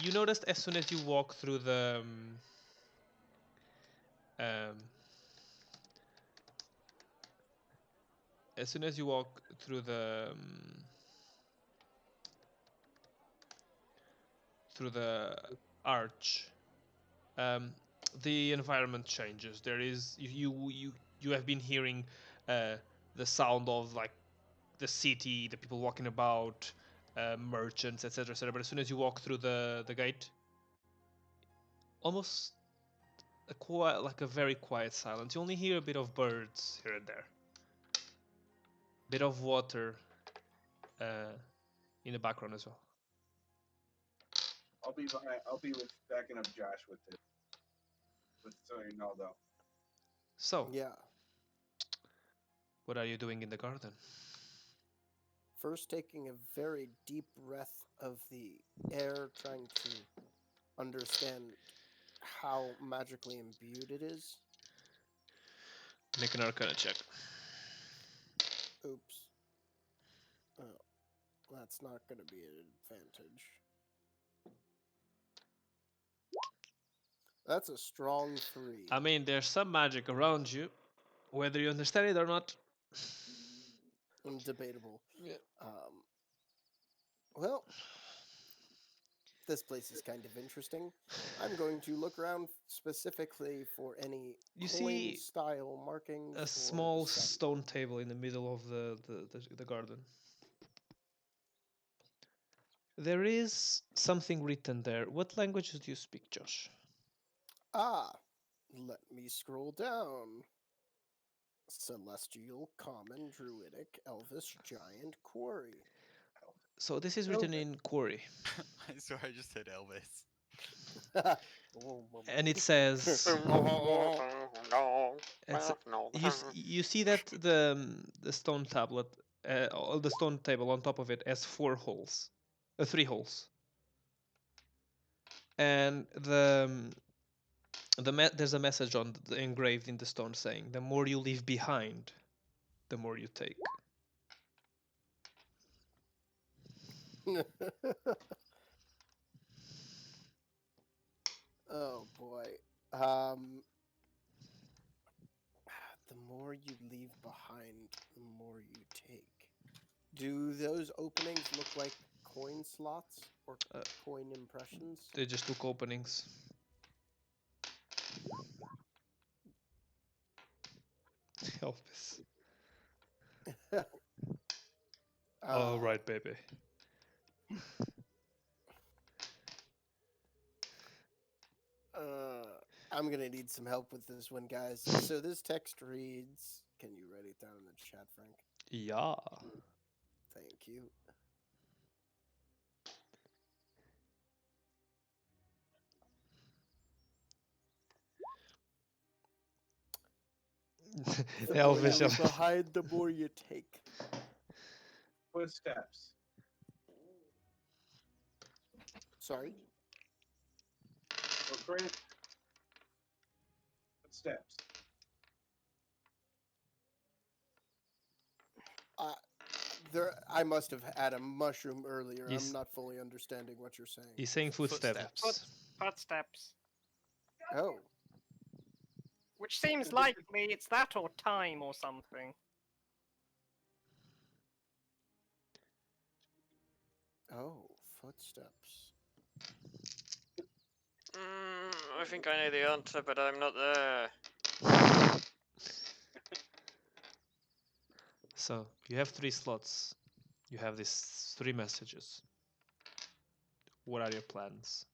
You noticed as soon as you walk through the as soon as you walk through the arch, the environment changes. There is you have been hearing the sound of like the city, the people walking about, merchants, etc., etc. But as soon as you walk through the gate, almost like a very quiet silence. You only hear a bit of birds here and there, bit of water in the background as well. I'll be behind. I'll be with backing up Josh with it. With so you know though. So, Yeah. what are you doing in the garden? First, taking a very deep breath of the air, trying to understand how magically imbued it is. Make an Arcana check. Oops. Oh, that's not going to be an advantage. That's a strong 3. I mean, there's some magic around you, whether you understand it or not. Debatable. Yeah. Well, this place is kind of interesting. I'm going to look around specifically for any You see coin-style markings. a small stone table in the middle of the garden. There is something written there. What languages do you speak, Josh? Let me scroll down. Celestial, Common, Druidic, Elvish, Giant, Quarry. So this is written in Quarry, I swear I just said Elvis. and it says, you see that the stone tablet, the stone table on top of it has 4 holes, 3 holes, and there's a message on engraved in the stone saying, "The more you leave behind, the more you take." Oh boy. The more you leave behind, the more you take. Do those openings look like coin slots or coin impressions? They just look openings. Elvis. All right, baby. I'm gonna need some help with this one, guys. So this text reads, can you write it down in the chat, Frank? Yeah. Thank you. The more you Elvis. leave behind, the more you take. Footsteps. Sorry? Or Grant. Footsteps. I must have had a mushroom earlier. Yes. I'm not fully understanding what you're saying. He's saying footsteps. Footsteps. Oh. Which seems likely it's that or time or something. Oh, footsteps. I think I know the answer, but I'm not there. So you have 3 slots. You have these 3 messages. What are your plans?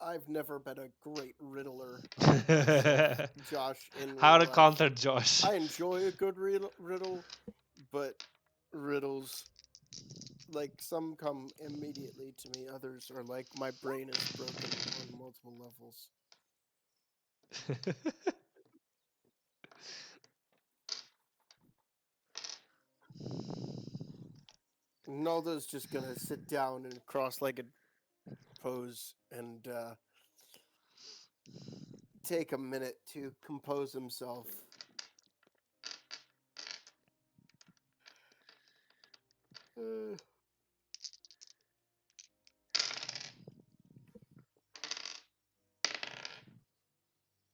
I've never been a great riddler. Josh, in How real to life. counter Josh? I enjoy a good riddle, but riddles, like, some come immediately to me. Others are like my brain is broken on multiple levels. Naldo's just gonna sit down in a cross-legged pose and take a minute to compose himself.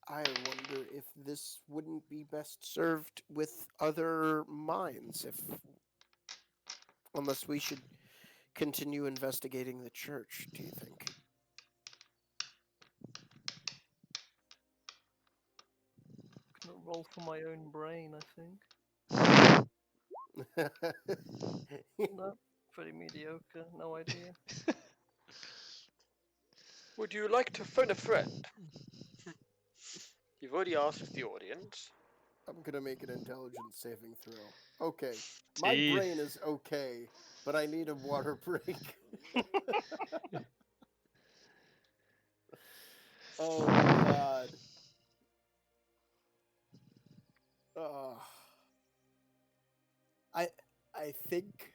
I wonder if this wouldn't be best served with other minds, unless we should continue investigating the church, do you think? Gonna roll for my own brain, I think. No, pretty mediocre. No idea. Would you like to phone a friend? You've already asked the audience. I'm gonna make an intelligence saving throw. Okay. My Teeth. brain is okay, but I need a water break. Oh god. I I think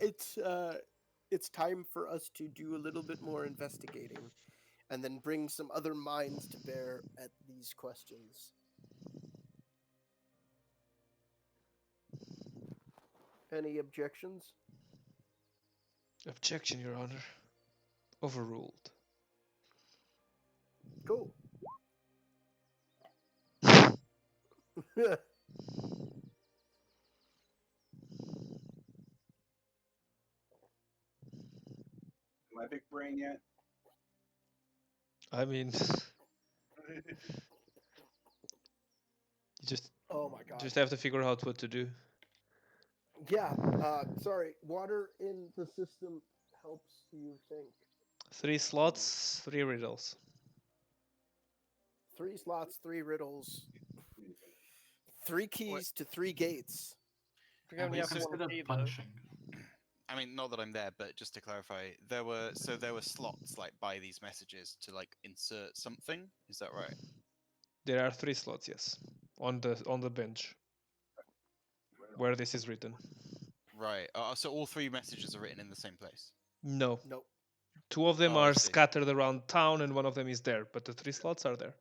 it's time for us to do a little bit more investigating and then bring some other minds to bear at these questions. Any objections? Objection, Your Honor. Overruled. Cool. My big brain yet? I mean, you Oh my god. just have to figure out what to do. Yeah, sorry. Water in the system helps you think. 3 slots, 3 riddles. 3 slots, 3 riddles, 3 keys to 3 gates. We And only we have one consider key, though. punching. I mean, not that I'm there, but just to clarify, there were slots like by these messages to like insert something. Is that right? There are 3 slots, yes, on the bench where this is written. Right. So all 3 messages are written in the same place. No, Nope. 2 of them Oh, I are see. scattered around town, and 1 of them is there, but the 3 slots are there.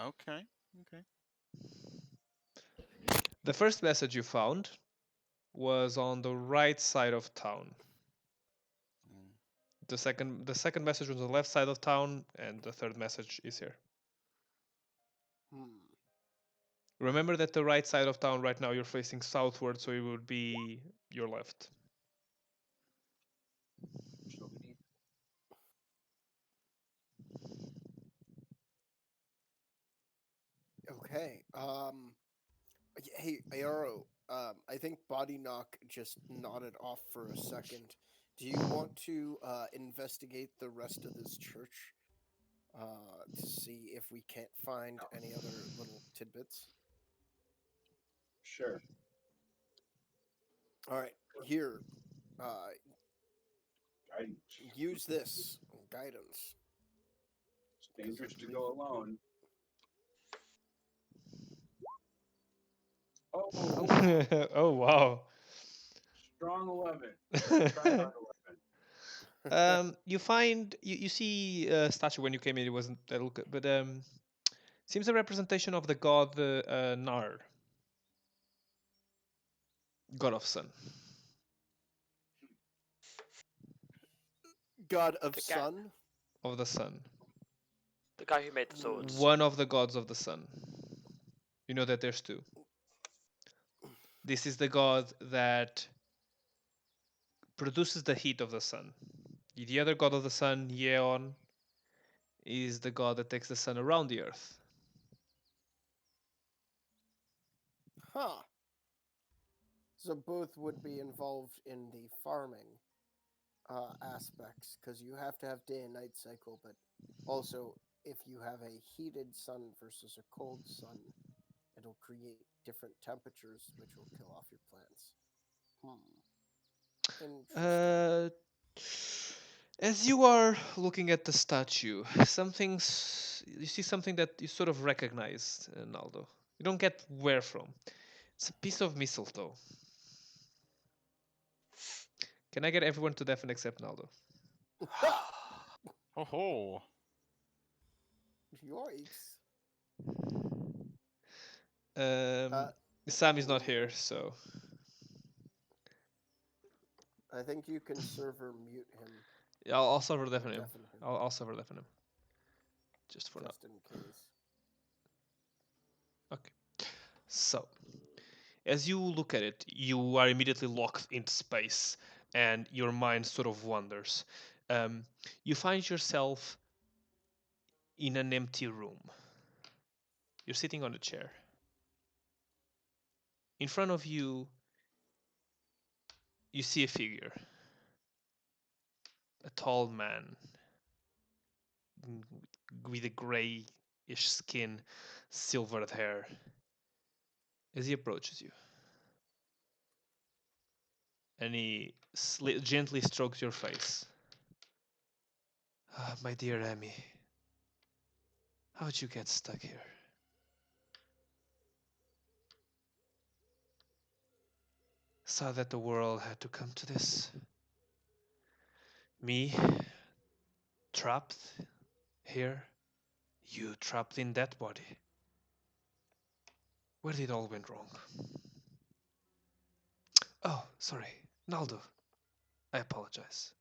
Okay. Okay. The first message you found was on the right side of town. Mm. The second message was on the left side of town, and the third message is here. Remember that the right side of town right now you're facing southward, so it would be your left. Okay. Hey, Ayaro. I think Body Knock just nodded off for a second. Do you want to investigate the rest of this church to see if we can't find any other little tidbits? Sure. All right. Here. Guidance. Use this guidance. It's dangerous to go alone. Oh, Oh wow. strong 11. Try hard 11. You find you see a statue when you came in. It wasn't that look, but seems a representation of the god Nar, god of sun. God of The guy- Sun. Of the sun. The guy who made the swords. One of the gods of the sun. You know that there's 2. This is the god that produces the heat of the sun. The other god of the sun, Yeon, is the god that takes the sun around the earth. Huh. So both would be involved in the farming aspects, because you have to have day and night cycle, but also if you have a heated sun versus a cold sun, it'll create different temperatures, which will kill off your plants. Interesting. As you are looking at the statue, you see something that you sort of recognize, Naldo. You don't get where from. It's a piece of mistletoe. Can I get everyone to deafen except Naldo? Ho ho. Yikes. Sam is not here, so I think you can server mute him. yeah, I'll server deafen him. Deafen him, I'll server deafen him. Just for now. just in case. Okay. So, as you look at it, you are immediately locked into space, and your mind sort of wanders. You find yourself in an empty room. You're sitting on a chair. In front of you, you see a figure. A tall man with a grayish skin, silvered hair. As he approaches you, and he gently strokes your face. Ah, my dear Emmy, how'd you get stuck here? Saw that the world had to come to this. Me, trapped here, you trapped in that body. Where did it all went wrong? Oh, sorry, Naldo. I apologize.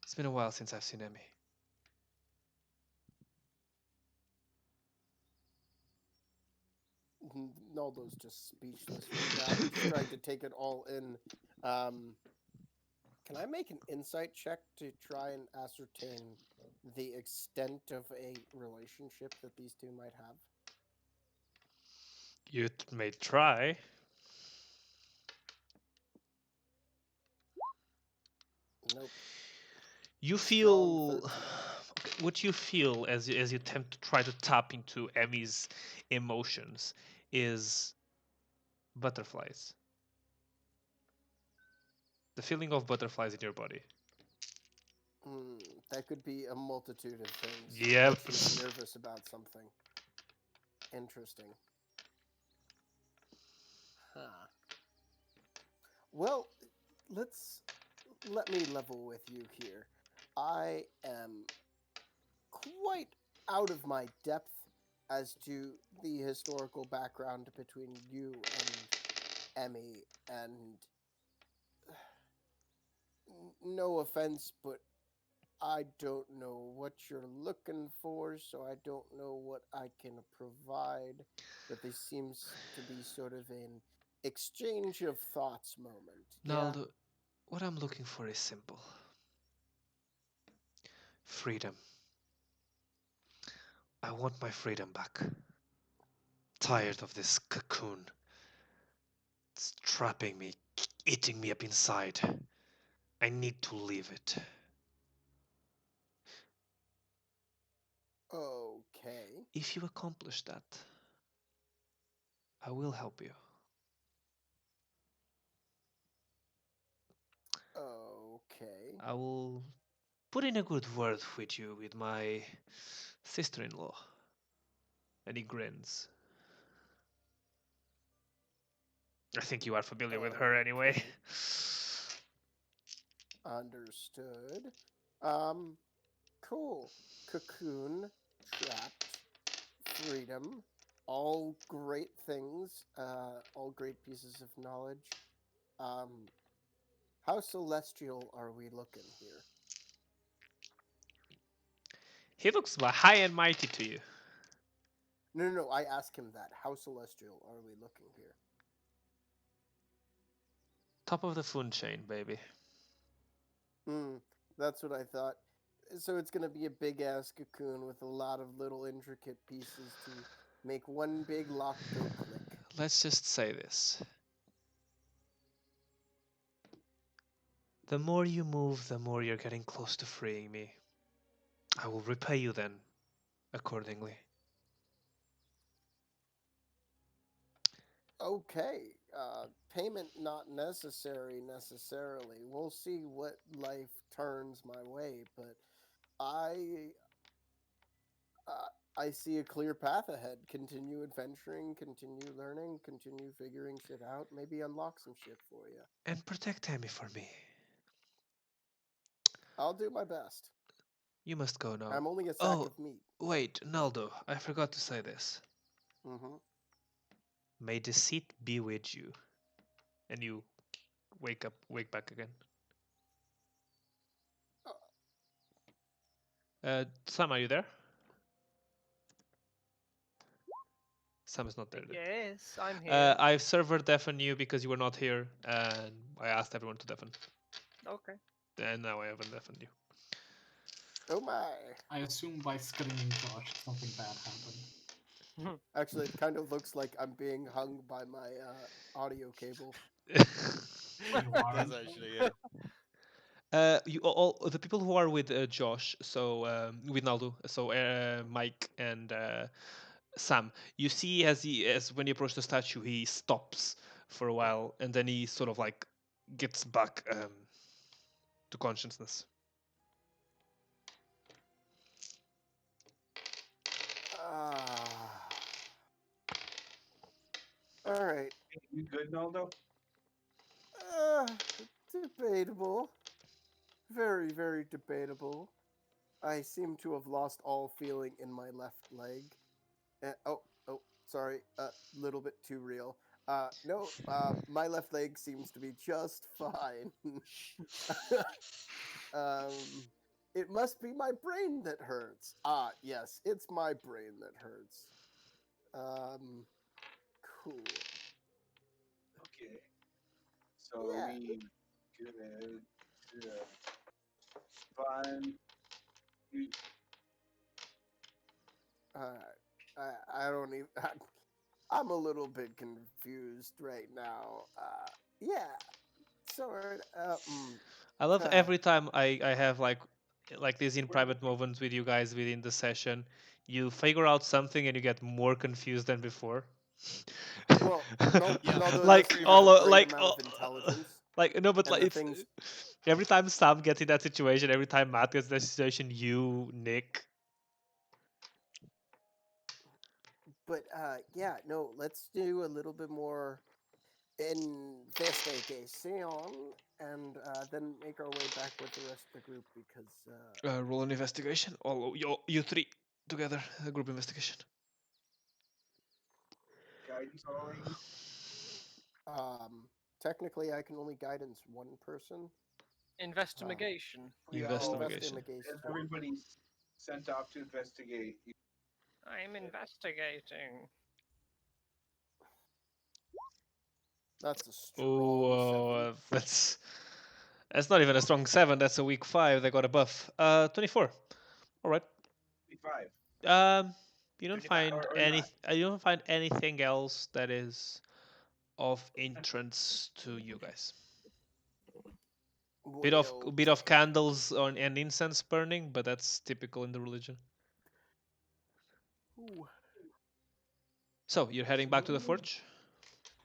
It's been a while since I've seen Emmy. Naldo's just speechless right now. He's trying to take it all in. Can I make an insight check to try and ascertain the extent of a relationship that these two might have? You may try. Nope. You Strong feel 13. what you feel as you attempt to try to tap into Emmy's emotions is butterflies. The feeling of butterflies in your body. That could be a multitude of things. Yep. That she's nervous about something. Interesting. Huh. Well, let me level with you here. I am quite out of my depth as to the historical background between you and Emmy, and no offense, but I don't know what you're looking for, so I don't know what I can provide. But this seems to be sort of an exchange of thoughts moment. Naldo, what I'm looking for is simple. Freedom. I want my freedom back. Tired of this cocoon. It's trapping me, eating me up inside. I need to leave it. Okay. If you accomplish that, I will help you. Okay. I will put in a good word with you with my sister-in-law. And he grins. I think you are familiar with her anyway. Okay. Understood. Cool. Cocoon, trapped, freedom, all great things, all great pieces of knowledge. How celestial are we looking here? He looks high and mighty to you. No, I ask him that. How celestial are we looking here? Top of the food chain, baby. That's what I thought. So it's gonna be a big ass cocoon with a lot of little intricate pieces to make one big lock go click. Let's just say this. The more you move, the more you're getting close to freeing me. I will repay you then, accordingly. Okay, payment not necessarily. We'll see what life turns my way, but I I see a clear path ahead. Continue adventuring, continue learning, continue figuring shit out. Maybe unlock some shit for you. And protect Amy for me. I'll do my best. You must go now. I'm only a sack Oh, of meat. wait, Naldo, I forgot to say this. Mm-hmm. May deceit be with you. And you wake back again. Sam, are you there? Sam is not there. Yes, I'm here. I've server deafened you because you were not here, and I asked everyone to deafen. Okay. And now I haven't deafened you. Oh my! I assume by screaming Josh, something bad happened. Actually, it kind of looks like I'm being hung by my audio cable. You It are. does actually, yeah. You all the people who are with Josh, so with Naldo, so Mike and Sam. You see as when you approach the statue, he stops for a while, and then he sort of like gets back to consciousness. All right. You good, Naldo? Debatable. Very, very debatable. I seem to have lost all feeling in my left leg. Oh, sorry. A little bit too real. No, my left leg seems to be just fine. It must be my brain that hurts. Ah, yes, it's my brain that hurts. Cool. Okay. So Yeah. we good. Fine. You, I don't even. I'm a little bit confused right now. Yeah. Sort. I love every time I have like these in private moments with you guys within the session. You figure out something and you get more confused than before. Well, no, Yeah, Naldo like does have all a great like amount of intelligence, like no, but and like the it's things. every time Sam gets in that situation, every time Matt gets in that situation, you Nick. But yeah, no. Let's do a little bit more investigation, and then make our way back with the rest of the group because Roll an investigation. All you three together, a group investigation. guidance already? technically I can only guidance one person. Investigation. We all, Investigation. Investigation. everybody's sent off to investigate. I'm investigating. That's a strong Oh, 7. that's not even a strong 7. That's a weak 5. They got a buff. 24. All right. 25. You don't 25. find Or any. not. You don't find anything else that is of interest to you guys. Well, Bit of candles on and incense burning, but that's typical in the religion. Ooh. So you're heading back to the forge.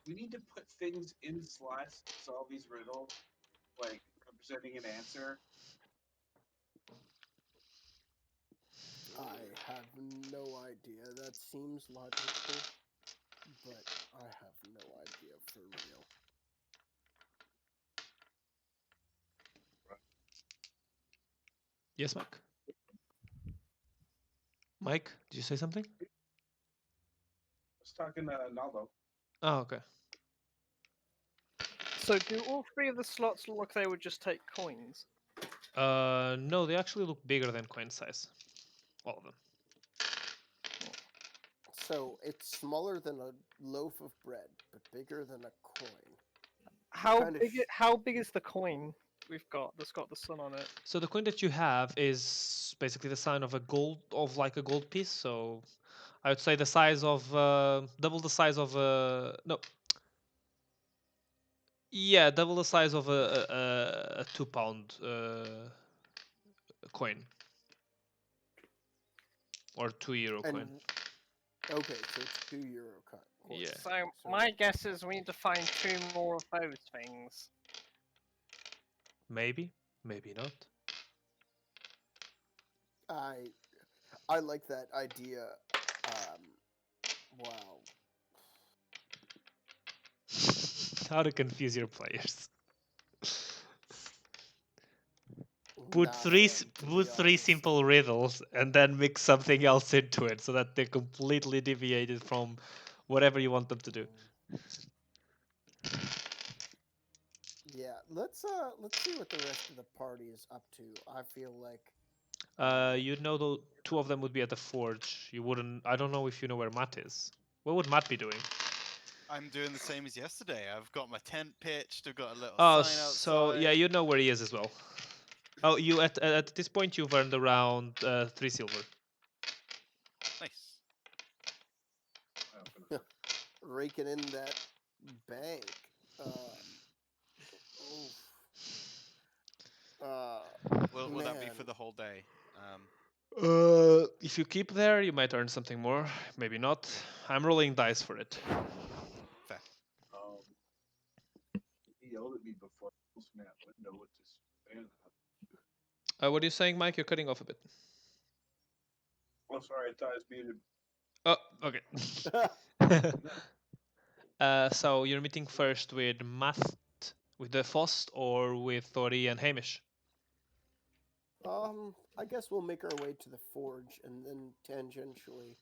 We need to put things in slots to solve these riddles, like representing an answer. I have no idea. That seems logical, but I have no idea for real. Yes, Mike. Mike, did you say something? I was talking to Naldo. Oh, okay. So do all three of the slots look like they would just take coins? No, they actually look bigger than coin size. All of them. So it's smaller than a loaf of bread, but bigger than a coin. How Kind of big? How big is the coin we've got that's got the sun on it? So the coin that you have is basically the sign of a gold piece. So I would say the size of double the size of no. Yeah, double the size of a 2 pound coin or €2 and coin. okay, so it's €2 coin. Yeah. So my guess is we need to find 2 more of those things. Maybe, maybe not. I like that idea. Wow. How to confuse your players. put Nothing, three to be put three honest. simple riddles and then mix something else into it so that they're completely deviated from whatever you want them to do. Yeah, let's see what the rest of the party is up to. I feel like You know, the two of them would be at the forge. You wouldn't. I don't know if you know where Matt is. What would Matt be doing? I'm doing the same as yesterday. I've got my tent pitched. I've got a little Oh, sign so outside. yeah, you know where he is as well. Oh, you at this point you've earned around 3 silver. Nice. raking in that bank. Oof. Will that be for Man. the whole day? If you keep there, you might earn something more. Maybe not. I'm rolling dice for it. Fair. He yelled at me before I closed that window with this fan. What are you saying, Mike? You're cutting off a bit. Oh, sorry, I thought I was muted. Oh, okay. So you're meeting first with Matt, with the Fost, or with Thori and Hamish? I guess we'll make our way to the forge and then tangentially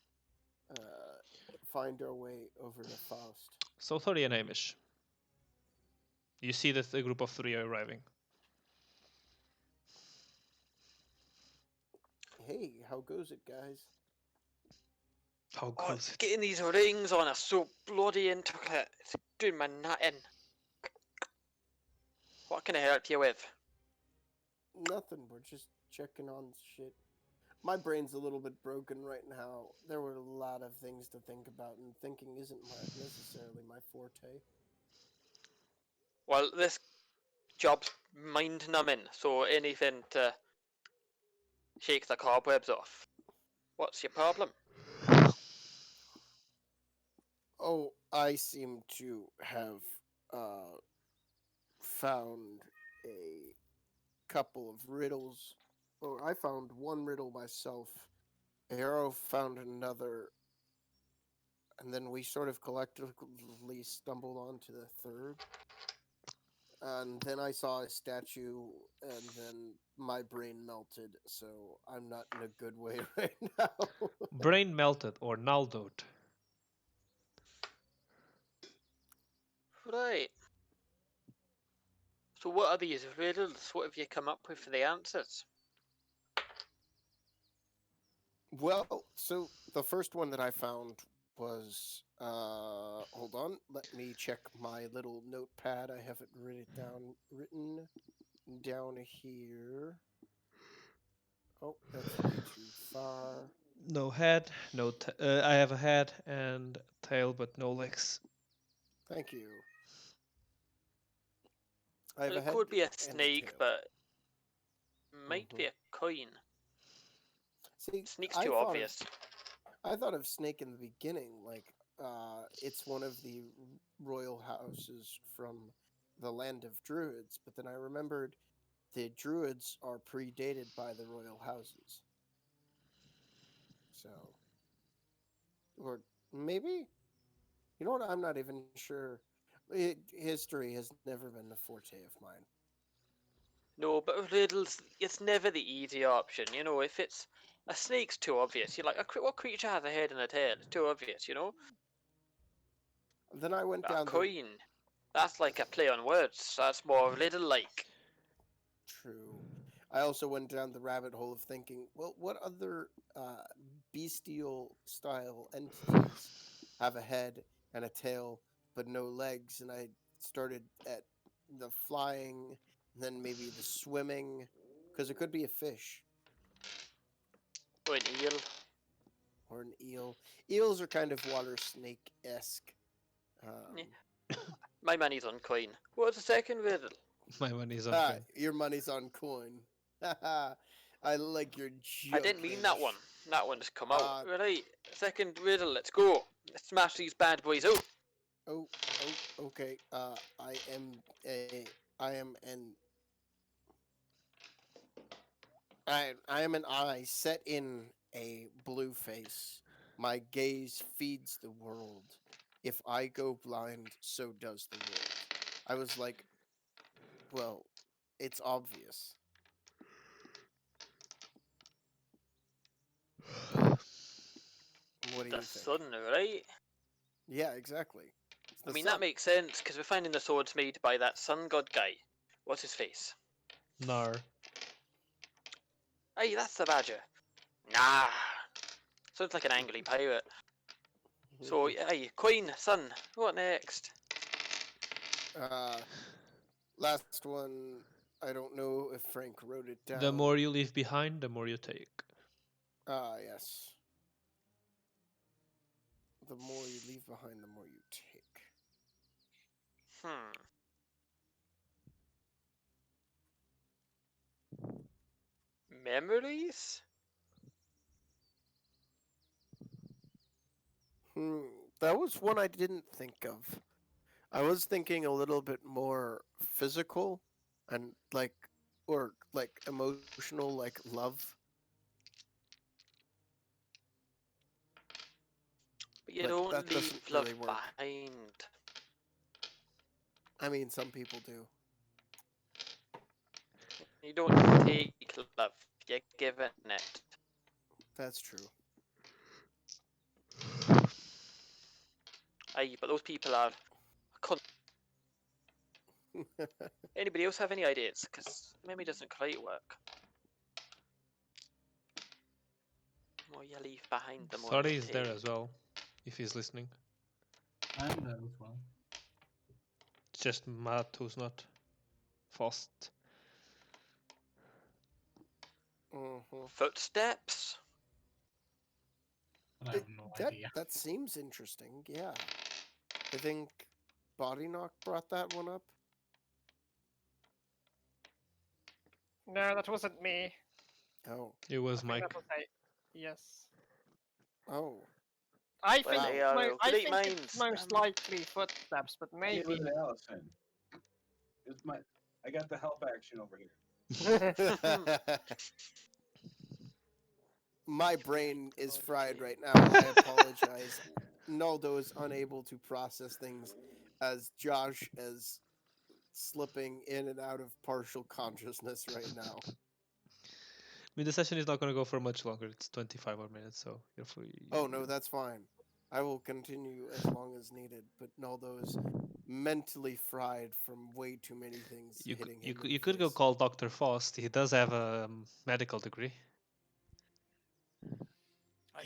find our way over to Faust. So Thori and Hamish. You see that a group of 3 are arriving. Hey, how goes it, guys? How Oh, goes it? getting these rings on are so bloody intricate. It's doing my nutting. What can I help you with? Nothing. We're just checking on shit. My brain's a little bit broken right now. There were a lot of things to think about, and thinking isn't necessarily my forte. Well, this job's mind numbing, so anything to shake the cobwebs off. What's your problem? Oh, I seem to have found a couple of riddles. Or I found one riddle myself. Arrow found another, and then we sort of collectively stumbled onto the third. And then I saw a statue, and then my brain melted. So I'm not in a good way right now. Brain melted or naldoed. Right. So what are these riddles? What have you come up with for the answers? Well, so the first one that I found was hold on, let me check my little notepad. I have it written down here. Oh, that's way too far. No head, no. I have a head and tail, but no legs. Thank you. I have Well, a it head could be a and snake, tail. but might be a coin. See, Snake's too obvious. I thought of snake in the beginning, like it's one of the royal houses from the land of druids, but then I remembered the druids are predated by the royal houses. So, or maybe, you know what? I'm not even sure. History has never been a forte of mine. No, but riddles, it's never the easy option. You know, if it's a snake's too obvious. You're like, what creature has a head and a tail? It's too obvious, you know? Then I went But a down the coin, that's like a play on words. That's more riddle-like. true. I also went down the rabbit hole of thinking, well, what other bestial style entities have a head and a tail but no legs? And I started at the flying, then maybe the swimming, because it could be a fish Or an eel. or an eel. Eels are kind of water snake esque. Yeah. My money's on coin. What's the second riddle? My money's on coin. Your money's on coin. I like your joke. I didn't mean that Hamish. one. That one just come out. Uh, Right, second riddle, let's go. Let's smash these bad boys out. Oh, okay. I am an, I am an eye set in a blue face. My gaze feeds the world. If I go blind, so does the world. I was like, well, it's obvious. What do The you think? sun, right? Yeah, exactly. It's I the mean, sun. that makes sense, because we're finding the swords made by that sun god guy. What's his face? Nar. Hey, that's the badger. Nah. Sounds like an angry pirate. So, hey, Queen, son, what next? Last one. I don't know if Frank wrote it down. The more you leave behind, the more you take. Yes. The more you leave behind, the more you take. Memories? That was one I didn't think of. I was thinking a little bit more physical and or emotional, like love. But you But don't that leave doesn't love really work. behind. I mean, some people do. You don't take love, you're giving it. That's true. Aye, but those people are... Anybody else have any ideas? Because memory doesn't quite work. The more you leave behind, the more Sorry you is take. there as well, if he's listening. I'm there as well. It's just Matt who's not fast. Footsteps? But I have no idea. That seems interesting. Yeah, I think Body Knock brought that one up. No, that wasn't me. Oh. It was I think Mike. that was yes. Oh. I Well, think they are I great think minds. it's most likely footsteps, but It maybe. was Allison. It's my. I got the help action over here. My brain is fried right now. I apologize. Naldo is unable to process things as Josh is slipping in and out of partial consciousness right now. I mean, the session is not going to go for much longer. It's 25 more minutes, so you're free. Oh no, that's fine. I will continue as long as needed, but Naldo is mentally fried from way too many things hitting him. You could go call Dr. Faust. He does have a medical degree.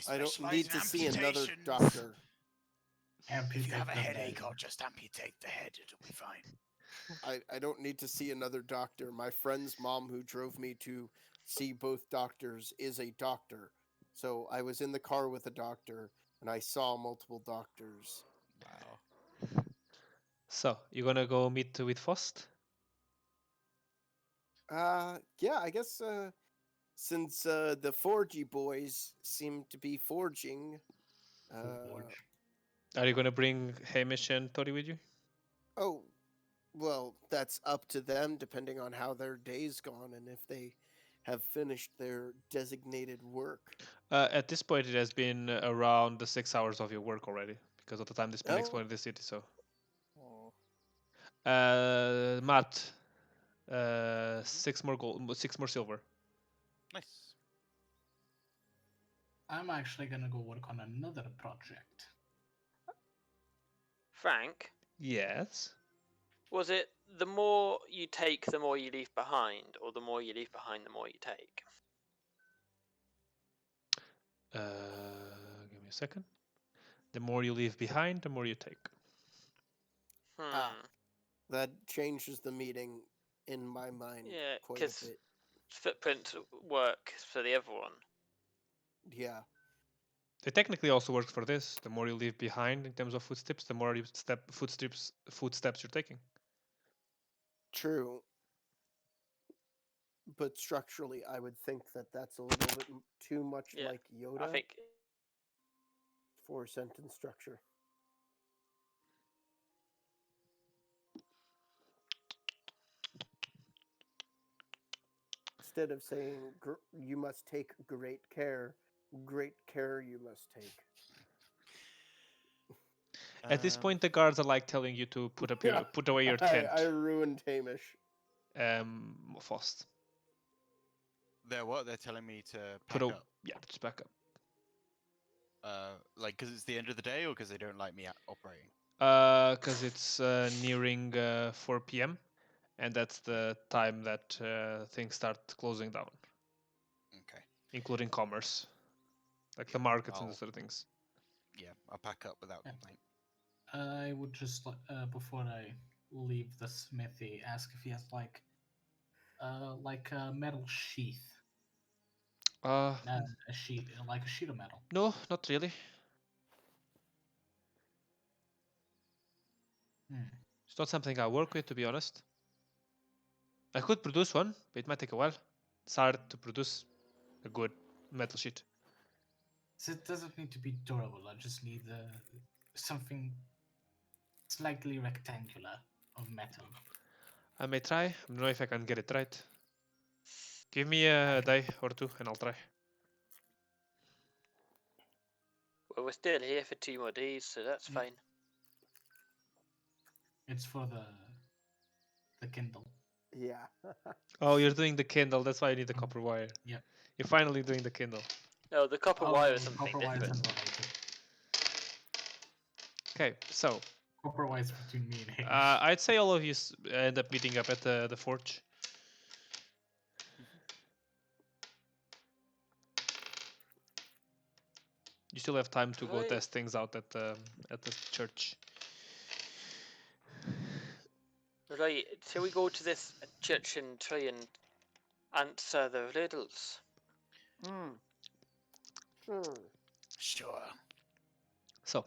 I don't specialize need in to see another amputations. doctor. If you have a Amputate the headache, head. I'll just amputate the head. It'll be fine. I don't need to see another doctor. My friend's mom, who drove me to see both doctors, is a doctor. So I was in the car with a doctor, and I saw multiple doctors. Wow. So, you gonna go meet with Faust? Yeah, I guess, since, the 4G boys seem to be forging, Forge. Are you gonna bring Hamish and Tori with you? oh, well, that's up to them, depending on how their day's gone and if they have finished their designated work. At this point, it has been around the 6 hours of your work already, because of the time they spent Oh. exploring the city. So, Oh. Matt, 6 more gold, 6 more silver. Nice. I'm actually gonna go work on another project. Frank, Yes. was it the more you take, the more you leave behind, or the more you leave behind, the more you take? Give me a second. The more you leave behind, the more you take. That changes the meeting in my mind Yeah, quite a because bit. footprint work for the other one. Yeah. It technically also works for this. The more you leave behind in terms of footsteps, the more footsteps you're taking. True. But structurally, I would think that that's a little bit too much Yeah, like Yoda I think for sentence structure. Instead of saying you must take great care you must take. At this point, the guards are like telling you to put up Yeah, put away your tent. I ruined Hamish. Faust. They're what? They're telling me to pack Put up. Yeah, just back up. Like, because it's the end of the day, or because they don't like me operating? Because it's nearing 4 p.m. and that's the time that things start closing down, Okay. including commerce, like the Yeah, markets and I'll- those sort of things. Yeah, I'll pack up without Yeah. complaint. I would just before I leave the smithy, ask if he has like a metal sheath, Uh, a sheet like a sheet of metal. no, not really. Hmm. It's not something I work with, to be honest. I could produce one, but it might take a while. It's hard to produce a good metal sheet. So it doesn't need to be durable. I just need something slightly rectangular of metal. I may try. I don't know if I can get it right. Give me a day or two and I'll try. Well, we're still here for 2 more days, so that's Mm. fine. It's for the Kindle. Yeah. Oh, you're doing the Kindle. That's why you need the Mm. copper wire. Yep. You're finally doing the Kindle. No, the copper wire is something copper wire is different. unrelated. Okay, so Copper wire is between me and Hamish. I'd say all of you end up meeting up at the forge. You still have time to go Right. test things out at the church. Right, shall we go to this church and try and answer the riddles? Hmm. Sure. Sure. So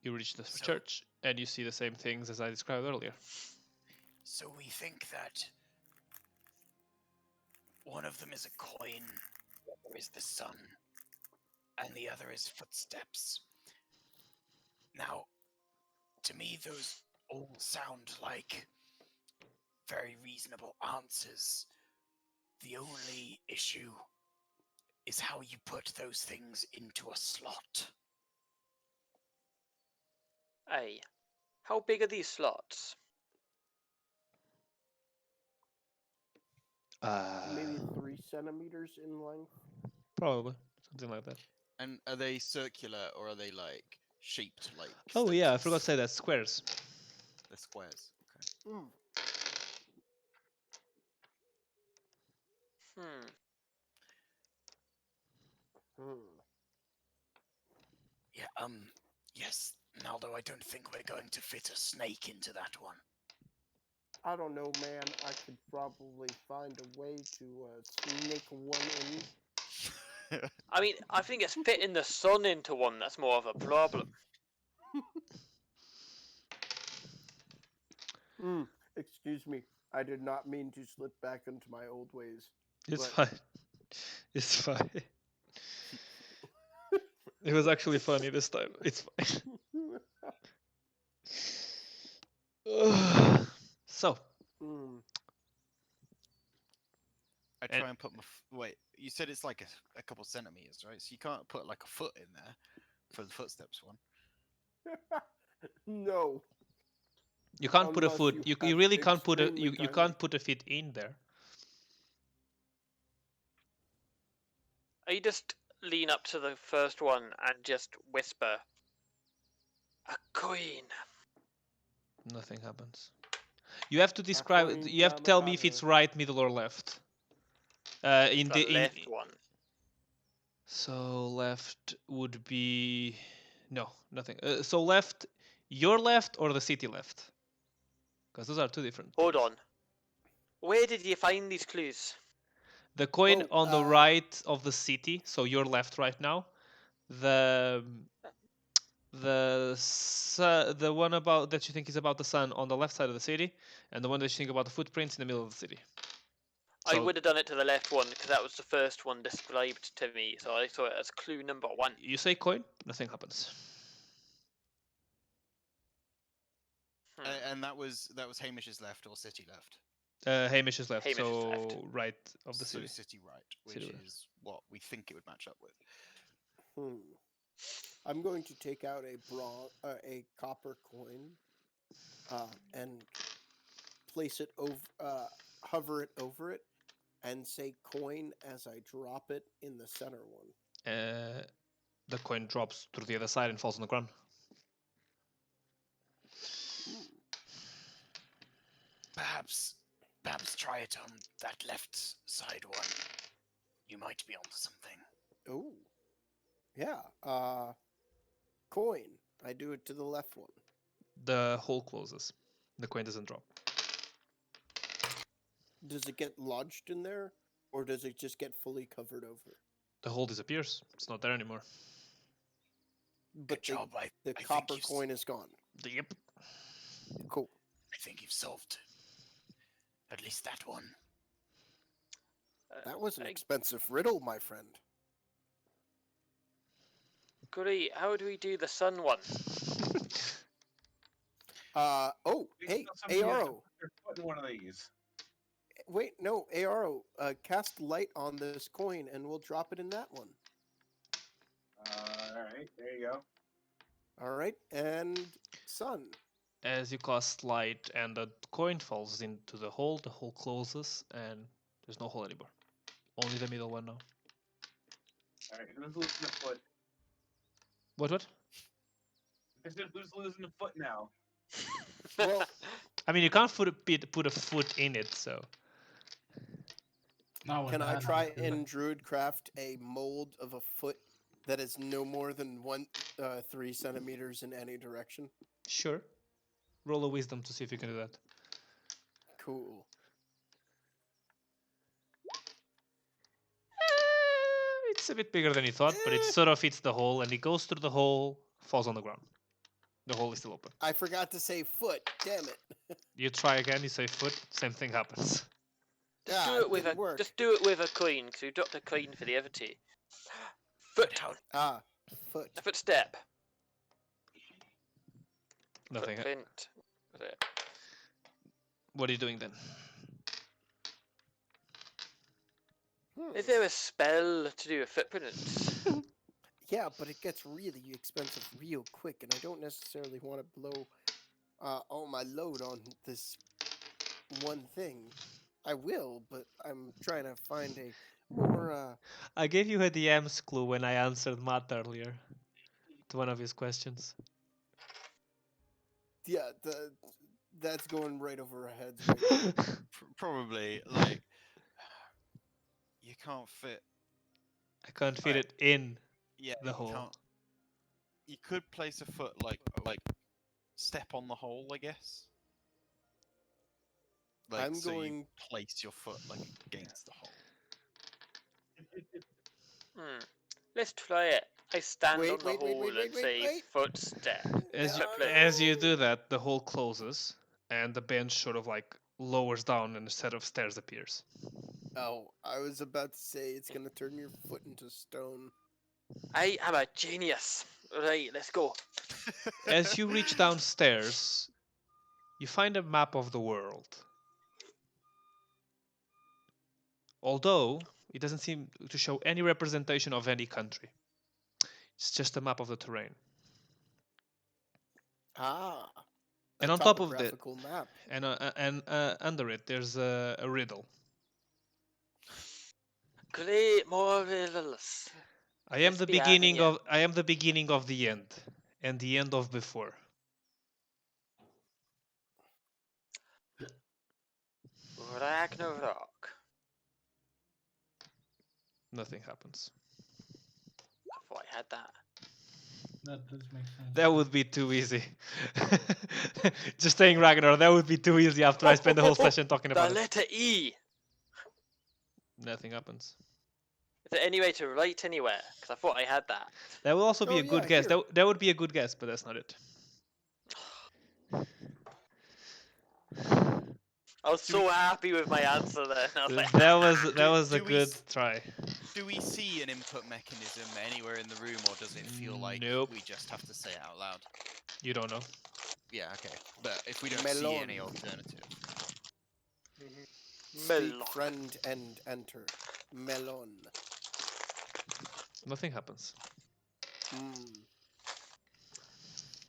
you reach the So- church and you see the same things as I described earlier. So we think that one of them is a coin, the other is the sun, and the other is footsteps. Now, to me, those all sound like very reasonable answers. The only issue is how you put those things into a slot. Aye. How big are these slots? Maybe 3 centimeters in length. Probably something like that. And are they circular or are they like shaped like? Oh yeah, I steps? forgot to say that squares. They're squares. Okay. Hmm. Hmm. Hmm. Yeah, yes, Naldo, I don't think we're going to fit a snake into that one. I don't know, man. I could probably find a way to sneak one in. I mean, I think it's fitting the sun into one that's more of a problem. Hmm. Excuse me. I did not mean to slip back into my old ways. It's But- fine. It's fine. It was actually funny this time. It's fine. So, Hmm. I And- try and put my wait. You said it's like a couple centimeters, right? So you can't put like a foot in there for the footsteps one. No. you can't put a Unless foot. you You have really can't put a extremely you tiny. can't put a feet in there. I just lean up to the first one and just whisper, "A coin." Nothing happens. You have to describe. coin You have to down tell me about if it's a- right, middle, or left. In The the left one. So left would be no, nothing. So left, your left or the city left? Because those are two different. Hold things. on. Where did you find these clues? The coin Oh, on the right of the city, so your left right now. The the one about that you think is about the sun on the left side of the city, and the one that you think about the footprints in the middle of the city. I So would have done it to the left one because that was the first one described to me, so I saw it as clue number 1. you say coin, nothing happens. Hmm. And that was Hamish's left or city left. Hamish is left, Hamish is so left. right of the So city. city right, which City right. is what we think it would match up with. I'm going to take out a copper coin, and place it over, hover it over it, and say "coin" as I drop it in the center one. The coin drops to the other side and falls on the ground. Perhaps try it on that left side one. You might be onto something. Oh. Yeah. Coin. I do it to the left one. The hole closes. The coin doesn't drop. Does it get lodged in there, or does it just get fully covered over? The hole disappears. It's not there anymore. But Good job. the I copper think coin is gone. Yep. Cool. I think you've solved at least that one. That was an I- expensive riddle, my friend. Great. How do we do the sun one? Oh, hey, Somebody has to ARO. put their foot in one of these. Wait, no, ARO. Cast light on this coin, and we'll drop it in that one. All right, there you go. All right, and sun. As you cast light and the coin falls into the hole closes and there's no hole anymore. Only the middle one now. All right, who's losing a foot? What? I said, who's losing a foot now? Well, I mean, you can't put a foot in it, so. Not with can I that try attitude. in Druidcraft a mold of a foot that is no more than 3 centimeters in any direction? Sure. Roll a wisdom to see if you can do that. Cool. It's a bit bigger than you thought, but it sort of fits the hole and it goes through the hole, falls on the ground. The hole is still open. I forgot to say foot. Damn it. You try again, you say foot, same thing happens. Just Ah, do it with didn't work. Just do it with a coin, because we dropped a coin for the other two. Foot. Ah, foot. A footstep. Nothing. Footprint. Was it? What are you doing then? Is there a spell to do with footprints? Yeah, but it gets really expensive real quick, and I don't necessarily want to blow all my load on this one thing. I will, but I'm trying to find a more. I gave you a DM's clue when I answered Matt earlier to one of his questions. Yeah, that's going right over our heads. Right now. Probably like you can't fit. I can't fit Right. it in Yeah, the you hole. can't. You could place a foot like step on the hole, I guess. Like I'm so going. you place your foot like against the hole. Let's try it. I stand Wait, on the wait, wait, hole wait, wait, and wait, say wait. footstep. As you do that, the hole closes and the bench sort of like lowers down and a set of stairs appears. Oh, I was about to say it's gonna turn your foot into stone. I am a genius. Right, let's go. As you reach downstairs, you find a map of the world. Although it doesn't seem to show any representation of any country. It's just a map of the terrain. Ah. And a on top of that, topographical map. and under it, there's a riddle. Great, more riddles. I am Let's the be having beginning ya. of the end, and the end of before. Ragnarok. Nothing happens. I thought I had that. That does make sense. That would be too easy. Just saying Ragnarok, that would be too easy after I spend the whole session talking about The it. letter E. Nothing happens. Is there any way to write anywhere? Because I thought I had that. That would also be Oh, a good yeah, guess. here. That would be a good guess, but that's not it. I was so happy with my answer then. I was like, That was a do we good s- try. Do we see an input mechanism anywhere in the room, or does it feel like Nope. we just have to say it out loud? You don't know. Yeah, okay. But if we don't see any Melon. alternative, Speak, Melon. friend, and enter. Melon. Nothing happens. Hmm.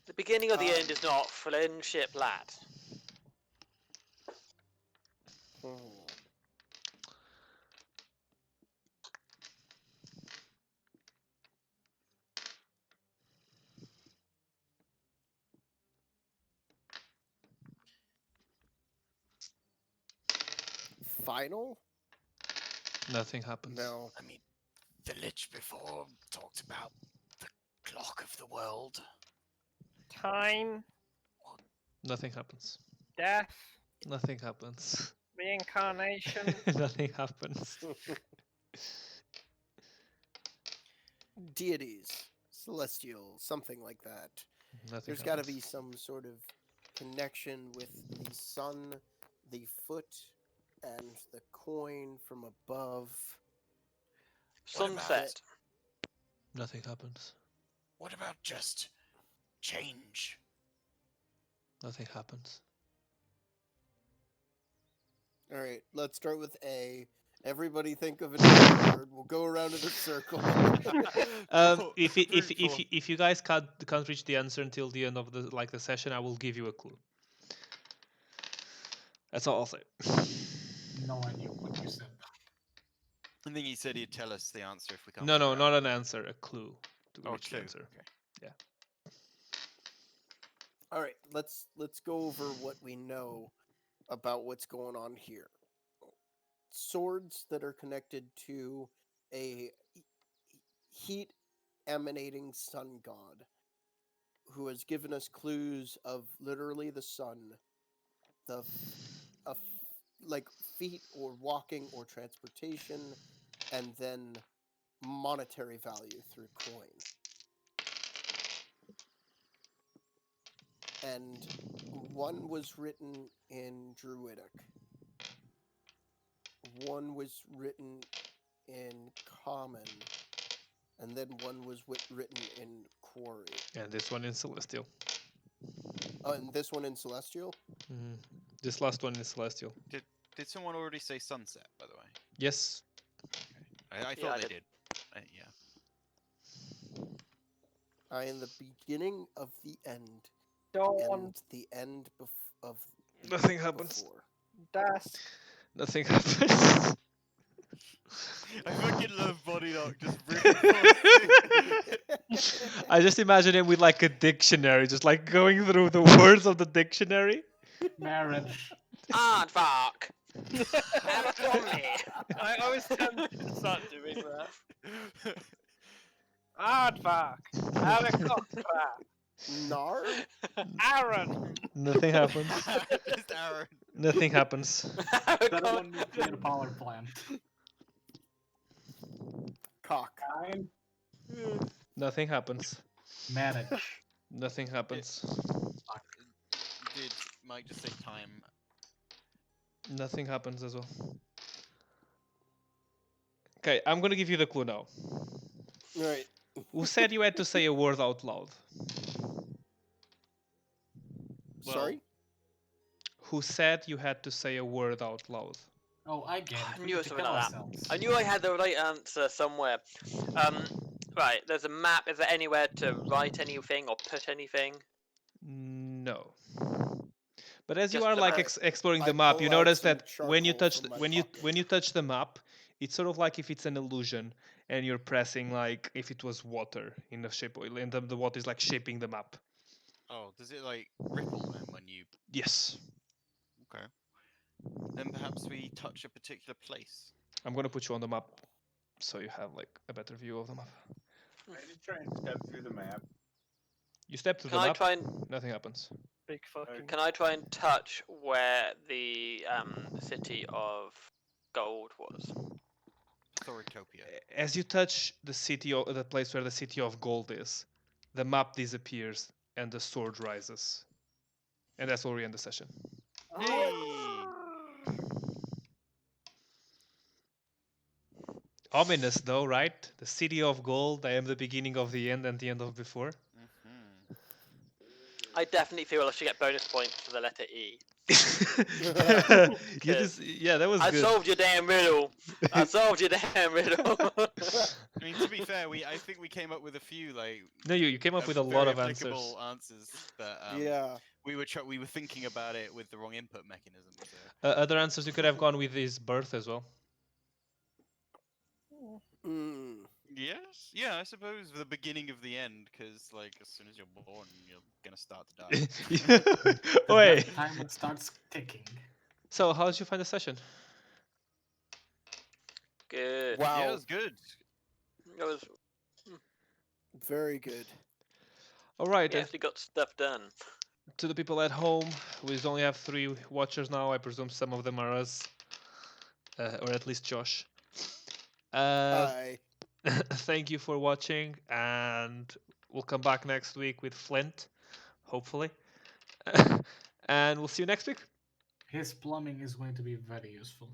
The beginning of the end is not friendship, lad. Hmm. final? Nothing happens. No. I mean, the Lich before talked about the clock of the world. Time, Nothing happens. death, Nothing happens. reincarnation. Nothing happens. Deities, celestial, something like that. Nothing There's got to happens. be some sort of connection with the sun, the foot, and the coin from above. What about- Sunset. Nothing happens. What about just change? Nothing happens. All right, let's start with A. Everybody think of another word. We'll go around in a circle. If you guys can't reach the answer until the end of the session, I will give you a clue. That's all I'll say. No idea what you said. I think he said he'd tell us the answer if we can't. No, figure not out. an answer, a clue to Oh, reach the clue. answer. Okay. All right, let's go over what we know about what's going on here. Swords that are connected to a heat emanating sun god who has given us clues of literally the sun, like feet or walking or transportation, and then monetary value through coin. And one was written in Druidic. One was written in Common. And then one was written in Quarry. And this one in Celestial. Oh, and this one in Celestial? Mhm. This last one is Celestial. Did someone already say sunset, by the way? Yes. I Yeah, thought I they did. did. Yeah. In the beginning of the end. Dawn, And the end of the Nothing happens. before. dusk. Nothing happens. I fucking love Body Knock just reinforcing. I just imagine him with like a dictionary, just like going through the words of the dictionary. Marriage. Aardvark. Abercrombie. I was tempted to start doing that. Aardvark. Helicopter. Nar? Aaron. Nothing happens. Just Aaron. Nothing happens. That one nuclear power plant. Cock. Time. Nothing happens. Marriage. Nothing happens. Did Mike just say time? Nothing happens as well. Okay, I'm gonna give you the clue now. Right. Who said you had to say a word out loud? Well, Sorry? Who said you had to say a word out loud? Oh, I get it. I We knew need it to something kill like that. ourselves. I knew I had the right answer somewhere. Right, there's a map. Is there anywhere to write anything or put anything? No. But as you Just are the like map. exploring the I map, you pull out notice some that when you charcoal touch from my when pocket. you touch the map, it's sort of like if it's an illusion and you're pressing like if it was water in the shape of, and the water is like shaping the map. Oh, does it like ripple then when you? Yes. Okay. Then perhaps we touch a particular place. I'm gonna put you on the map so you have like a better view of the map. I did try and step through the map. You step through Can the I map, try and nothing happens. Big fucking. can I try and touch where the city of gold was? Thoritopia. As you touch the city, the place where the city of gold is, the map disappears and the sword rises. And that's where we end the session. Hey! Ominous though, right? The city of gold, I am the beginning of the end and the end of before. Mm-hmm. I definitely feel I should get bonus points for the letter E. You just, yeah, that was I good. solved your damn riddle. I solved your damn riddle. I mean, to be fair, I think we came up with a few like No, you came up with a very lot of answers. applicable answers that Yeah. we were thinking about it with the wrong input mechanism. So. Other answers you could have gone with is birth as well. Mm. Yes, yeah, I suppose the beginning of the end, because like as soon as you're born, you're gonna start to die. Wait. Time it starts ticking. So, how did you find the session? Good. Wow, Yeah, it was good. It was. very good. All right, We actually got stuff done. to the people at home, we only have 3 watchers now. I presume some of them are us, or at least Josh. Hi. Thank you for watching, and we'll come back next week with Flint, hopefully. And we'll see you next week. His plumbing is going to be very useful.